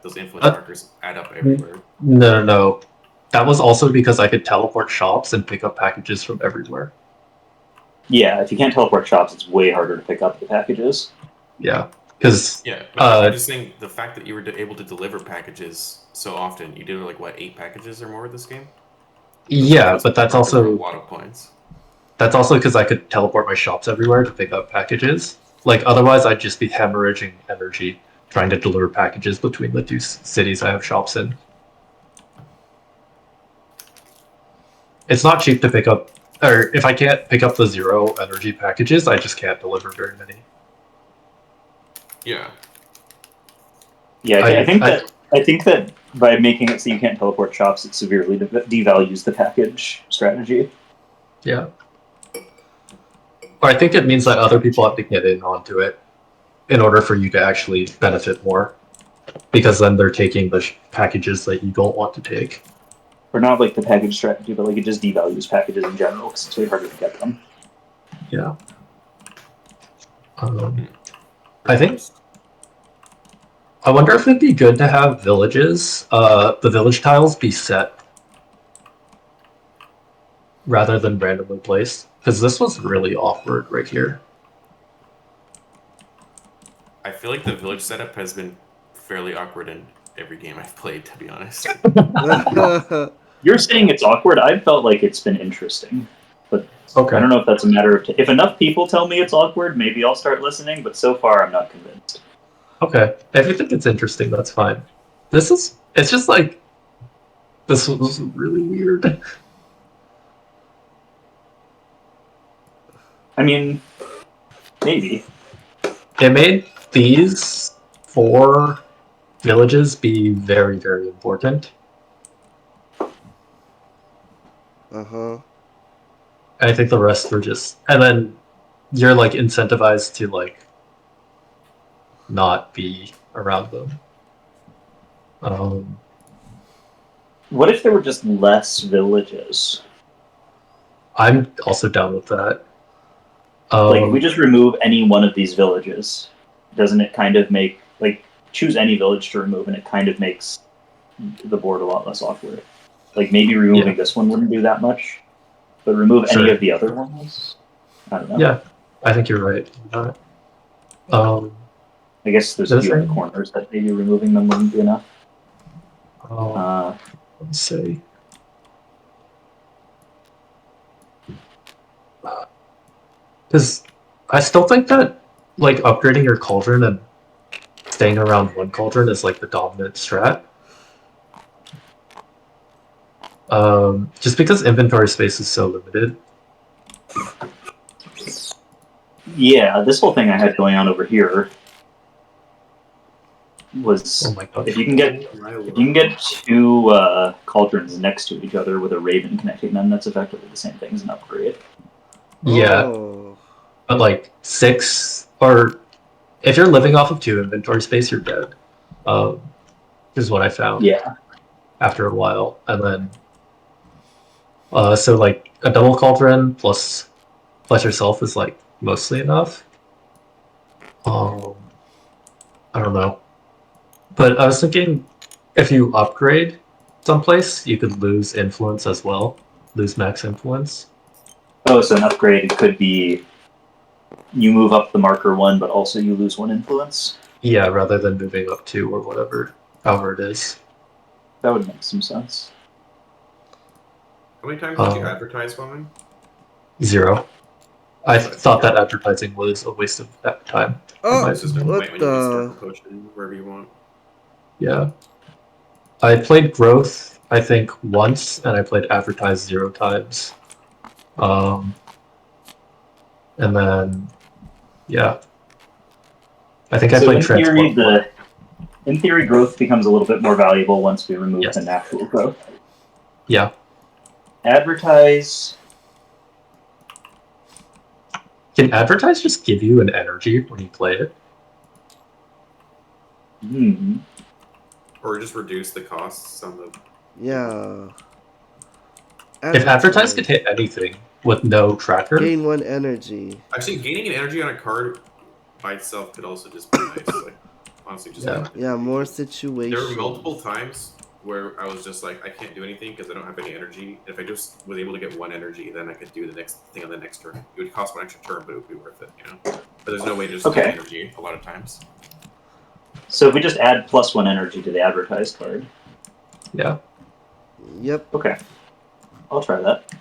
D: those influence markers add up everywhere.
E: No. That was also because I could teleport shops and pick up packages from everywhere.
A: Yeah, if you can't teleport shops, it's way harder to pick up the packages.
E: Yeah, because
D: I'm just saying the fact that you were able to deliver packages so often, you did like what 8 packages or more this game.
E: Yeah, but that's also
D: a lot of points.
E: That's also because I could teleport my shops everywhere to pick up packages. Like otherwise, I'd just be hemorrhaging energy trying to deliver packages between the 2 cities I have shops in. It's not cheap to pick up, or if I can't pick up the 0 energy packages, I just can't deliver very many.
D: Yeah.
A: Yeah, I think that by making it so you can't teleport shops, it severely devalues the package strategy.
E: Yeah. Or I think it means that other people have to get in onto it in order for you to actually benefit more. Because then they're taking the packages that you don't want to take.
A: Or not like the package strategy, but like it just devalues packages in general because it's way harder to get them.
E: Yeah. I think. I wonder if it'd be good to have villages, the village tiles be set rather than randomly placed. Because this was really awkward right here.
D: I feel like the village setup has been fairly awkward in every game I've played, to be honest.
A: You're saying it's awkward. I felt like it's been interesting, but
E: Okay.
A: I don't know if that's a matter of if enough people tell me it's awkward, maybe I'll start listening. But so far, I'm not convinced.
E: Okay. If you think it's interesting, that's fine. It's just like, this was really weird.
A: I mean, maybe.
E: It made these 4 villages be very, very important. I think the rest were just, and then you're like incentivized to like not be around them.
A: What if there were just less villages?
E: I'm also down with that.
A: Like, if we just remove any one of these villages, doesn't it kind of make, like, choose any village to remove and it kind of makes the board a lot less awkward? Like, maybe removing this one wouldn't do that much, but remove any of the other ones? I don't know.
E: Yeah, I think you're right.
A: I guess there's a few in the corners that maybe removing them wouldn't be enough.
E: Let's see. Because I still think that like upgrading your cauldron and staying around one cauldron is like the dominant strat. Just because inventory space is so limited.
A: Yeah, this whole thing I had going on over here was if you can get 2 cauldrons next to each other with a raven connecting them, that's effectively the same thing as an upgrade.
E: Yeah, but like 6, or if you're living off of 2 inventory space, you're dead. Is what I found.
A: Yeah.
E: After a while, and then so like a double cauldron plus yourself is like mostly enough. I don't know, but I was thinking if you upgrade someplace, you could lose influence as well, lose max influence.
A: Oh, so an upgrade could be you move up the marker 1, but also you lose 1 influence?
E: Yeah, rather than moving up 2 or whatever, however it is.
A: That would make some sense.
D: How many times did you advertise, Woman?
E: 0. I thought that advertising was a waste of time.
D: It's just no point when you can start the potion wherever you want.
E: Yeah. I played Growth, I think, once, and I played Advertise 0 times. And then, yeah. I think I played Transport.
A: In theory, Growth becomes a little bit more valuable once we remove the natural growth.
E: Yeah.
A: Advertise.
E: Can Advertise just give you an energy when you play it?
D: Or just reduce the costs on the...
B: Yeah.
E: If Advertise could hit anything with no tracker...
B: Gain 1 energy.
D: Actually, gaining an energy on a card by itself could also just be nice. Like, honestly, just...
B: Yeah, more situations.
D: There were multiple times where I was just like, I can't do anything because I don't have any energy. If I just was able to get 1 energy, then I could do the next thing on the next turn. It would cost 1 extra turn, but it would be worth it, you know? But there's no way to just get energy a lot of times.
A: So if we just add +1 energy to the Advertise card.
E: Yeah.
B: Yep.
A: Okay. I'll try that.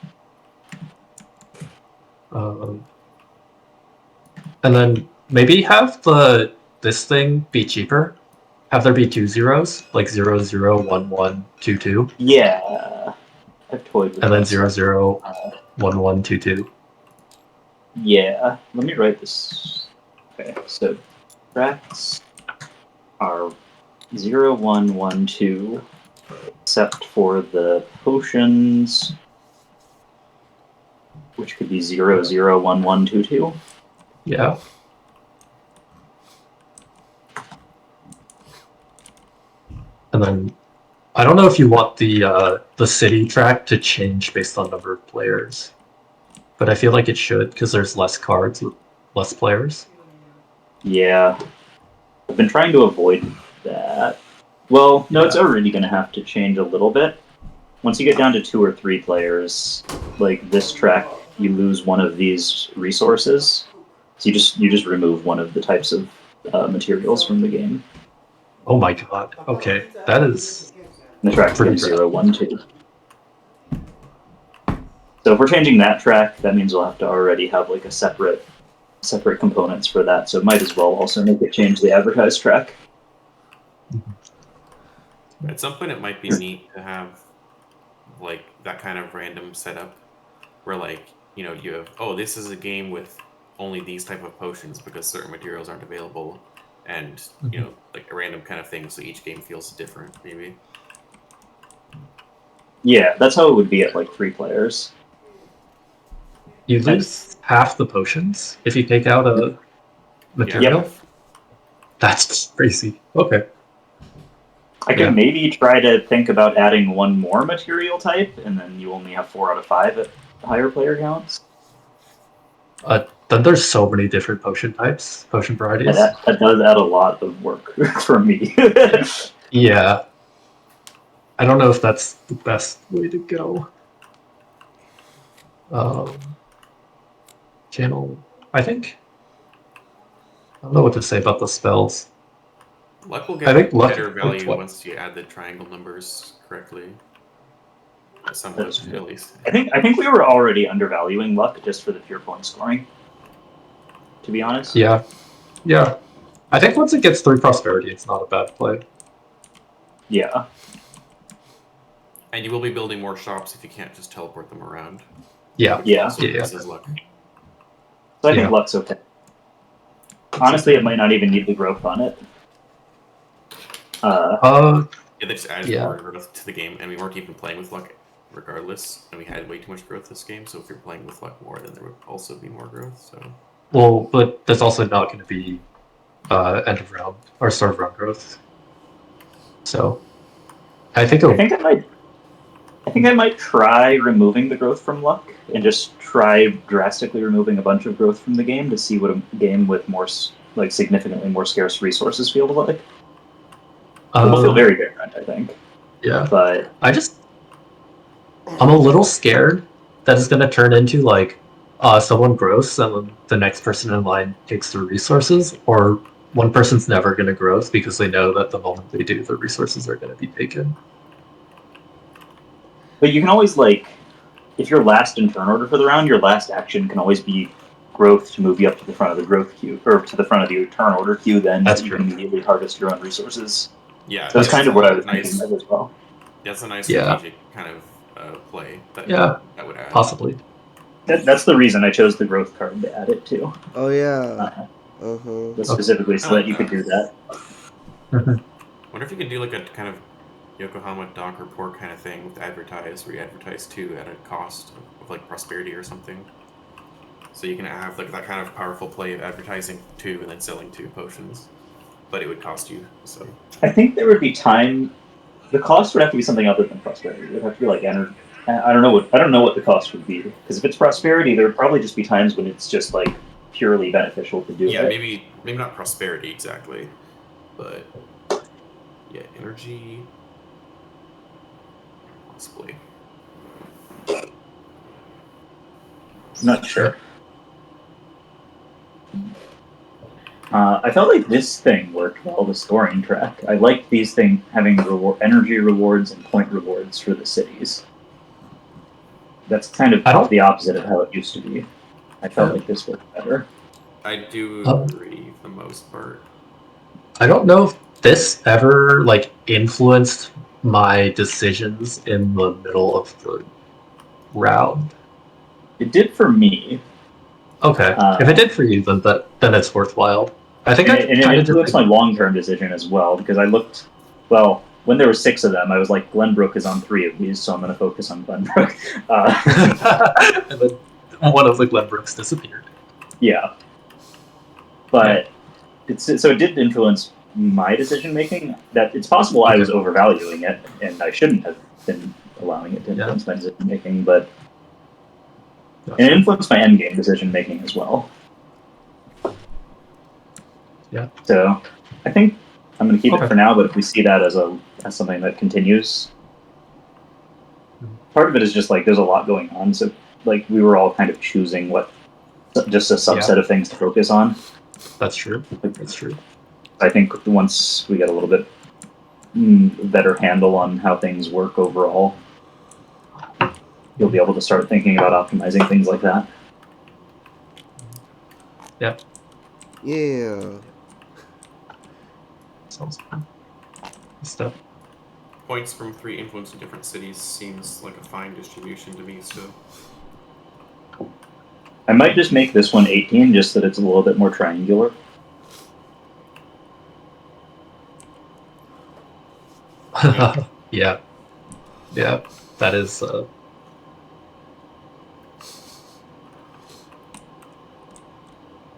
E: And then maybe have this thing be cheaper. Have there be 2 zeros, like 0, 0, 1, 1, 2, 2.
A: Yeah, I've toyed with
E: and then 0, 0, 1, 1, 2, 2.
A: Yeah, let me write this. Okay, so tracks are 0, 1, 1, 2, except for the potions which could be 001122.
E: Yeah. And then I don't know if you want the city track to change based on number of players, but I feel like it should because there's less cards with less players.
A: Yeah. I've been trying to avoid that. Well, no, it's already going to have to change a little bit. Once you get down to 2 or 3 players, like this track, you lose one of these resources. So you just remove one of the types of materials from the game.
E: Oh my god. Okay, that is.
A: And the track's
E: pretty
A: going 0, 1, 2. So if we're changing that track, that means we'll have to already have like a separate components for that. So it might as well also make it change the advertised track.
D: At some point, it might be neat to have like that kind of random setup where like you have this is a game with only these type of potions because certain materials aren't available, and like a random kind of thing so each game feels different maybe.
A: Yeah, that's how it would be at like 3 players.
E: You lose half the potions if you take out a material?
D: Yeah.
E: That's crazy. Okay.
A: I could maybe try to think about adding one more material type, and then you only have 4 out of 5 at higher player counts.
E: Then there's so many different potion types, potion varieties.
A: Yeah, that does add a lot of work for me.
E: Yeah. I don't know if that's the best way to go. Channel, I think. I don't know what to say about the spells.
D: Luck will get better value once you add the triangle numbers correctly. Somewhat, at least.
A: I think we were already undervaluing luck just for the pure point scoring. To be honest.
E: Yeah. I think once it gets 3 prosperity, it's not a bad play.
A: Yeah.
D: And you will be building more shops if you can't just teleport them around.
E: Yeah.
D: This is luck.
A: So I think luck's okay. Honestly, it might not even need the growth on it.
D: They just added more growth to the game, and we weren't even playing with luck regardless, and we had way too much growth this game, so if you're playing with luck more, then there would also be more growth, so...
E: Well, but there's also not going to be end of round or start of round growth. So, I think
A: I might try removing the growth from luck and just try drastically removing a bunch of growth from the game to see what a game with more, like, significantly more scarce resources feels like. It will feel very different, I think.
E: Yeah.
A: But
E: I'm a little scared that it's going to turn into like someone grows and then the next person in line takes the resources, or one person's never going to grow because they know that the moment they do, the resources are going to be taken.
A: But you can always, like, if you're last in turn order for the round, your last action can always be growth to move you up to the front of the growth queue, or to the front of the turn order queue, then you can immediately harvest your own resources.
D: Yeah,
A: so that's kind of what I was thinking of as well.
D: That's a nice strategic kind of play that would add.
E: Possibly.
A: That's the reason I chose the growth card to add it to.
B: Oh yeah.
A: Specifically so that you could do that.
D: Wonder if you could do like a kind of Yokohama dock report kind of thing with advertise, where you advertise 2 at a cost of like prosperity or something. So you can have like that kind of powerful play of advertising 2 and then selling 2 potions, but it would cost you. So
A: I think there would be time. The cost would have to be something other than prosperity. It would have to be like energy. I don't know what the cost would be, because if it's prosperity, there would probably just be times when it's just like purely beneficial to do it.
D: Yeah, maybe not prosperity exactly, but yeah, energy possibly.
A: Not sure. I felt like this thing worked well, the scoring track. I liked these things having energy rewards and point rewards for the cities. That's kind of the opposite of how it used to be. I felt like this worked better.
D: I do agree for the most part.
E: I don't know if this ever like influenced my decisions in the middle of the round.
A: It did for me.
E: Okay, if it did for you, then it's worthwhile. I think
A: it influenced my long-term decision as well, because I looked, well, when there were 6 of them, I was like, Glenbrook is on 3 of these, so I'm going to focus on Glenbrook.
E: And then one of the Glenbrooks disappeared.
A: Yeah. But so it did influence my decision making. That it's possible I was overvaluing it, and I shouldn't have been allowing it to influence my decision making. But and it influenced my endgame decision making as well.
E: Yeah.
A: So I think I'm going to keep it for now. But if we see that as something that continues, part of it is just like there's a lot going on. So like we were all kind of choosing what just a subset of things to focus on.
E: That's true. That's true.
A: I think once we get a little bit better handle on how things work overall, you'll be able to start thinking about optimizing things like that.
E: Yeah.
B: Yeah.
E: Sounds good. Stuff.
D: Points from 3 influence in different cities seems like a fine distribution to me still.
A: I might just make this one 18, just that it's a little bit more triangular.
E: Yeah. Yeah. That is.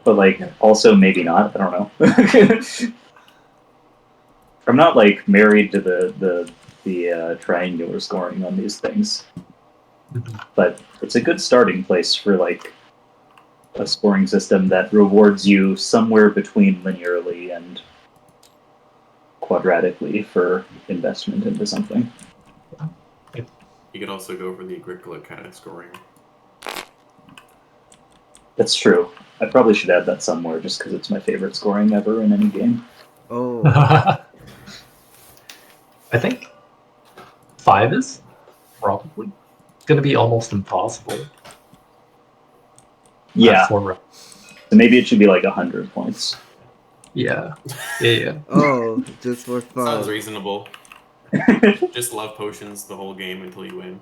A: But like, also maybe not. I don't know. I'm not like married to the triangular scoring on these things, but it's a good starting place for like a scoring system that rewards you somewhere between linearly and quadratically for investment into something.
D: You could also go for the Agricola kind of scoring.
A: That's true. I probably should add that somewhere just because it's my favorite scoring ever in any game.
B: Oh.
E: I think 5 is probably going to be almost impossible.
A: Yeah.
E: So
A: maybe it should be like 100 points.
E: Yeah. Yeah.
B: Oh, just for fun.
D: Sounds reasonable. Just love potions the whole game until you win.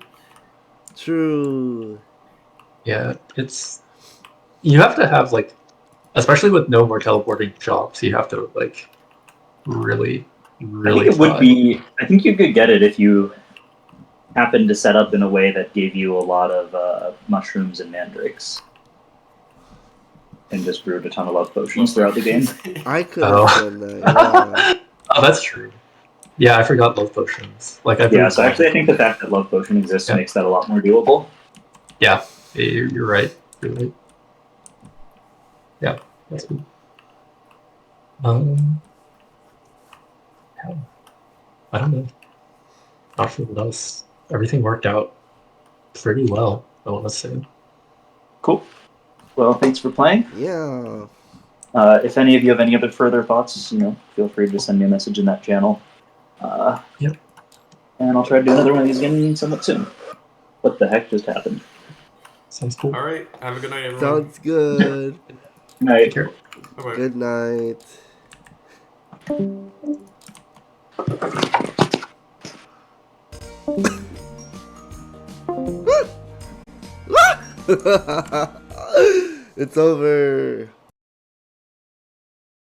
B: True.
E: Yeah, it's... You have to have, like... Especially with no more teleporting shops, you have to, like, really
A: I think it would be... I think you could get it if you happened to set up in a way that gave you a lot of mushrooms and mandrakes. And just brewed a ton of love potions throughout the game.
B: I could have done that, yeah.
E: Oh, that's true. Yeah, I forgot love potions. Like
A: so actually I think the fact that love potion exists makes that a lot more doable.
E: Yeah, you're right. You're right. Yeah, that's good. I don't know. Not sure what else. Everything worked out pretty well, I want to say.
A: Cool. Well, thanks for playing.
B: Yeah.
A: If any of you have any other further thoughts, feel free to send me a message in that channel.
E: Yep.
A: And I'll try to do another one of these again somewhat soon. What the heck just happened?
E: Sounds cool.
D: All right. Have a good night, everyone.
B: Sounds good.
A: Good night.
E: Take care.
D: Bye-bye.
B: Good night. It's over.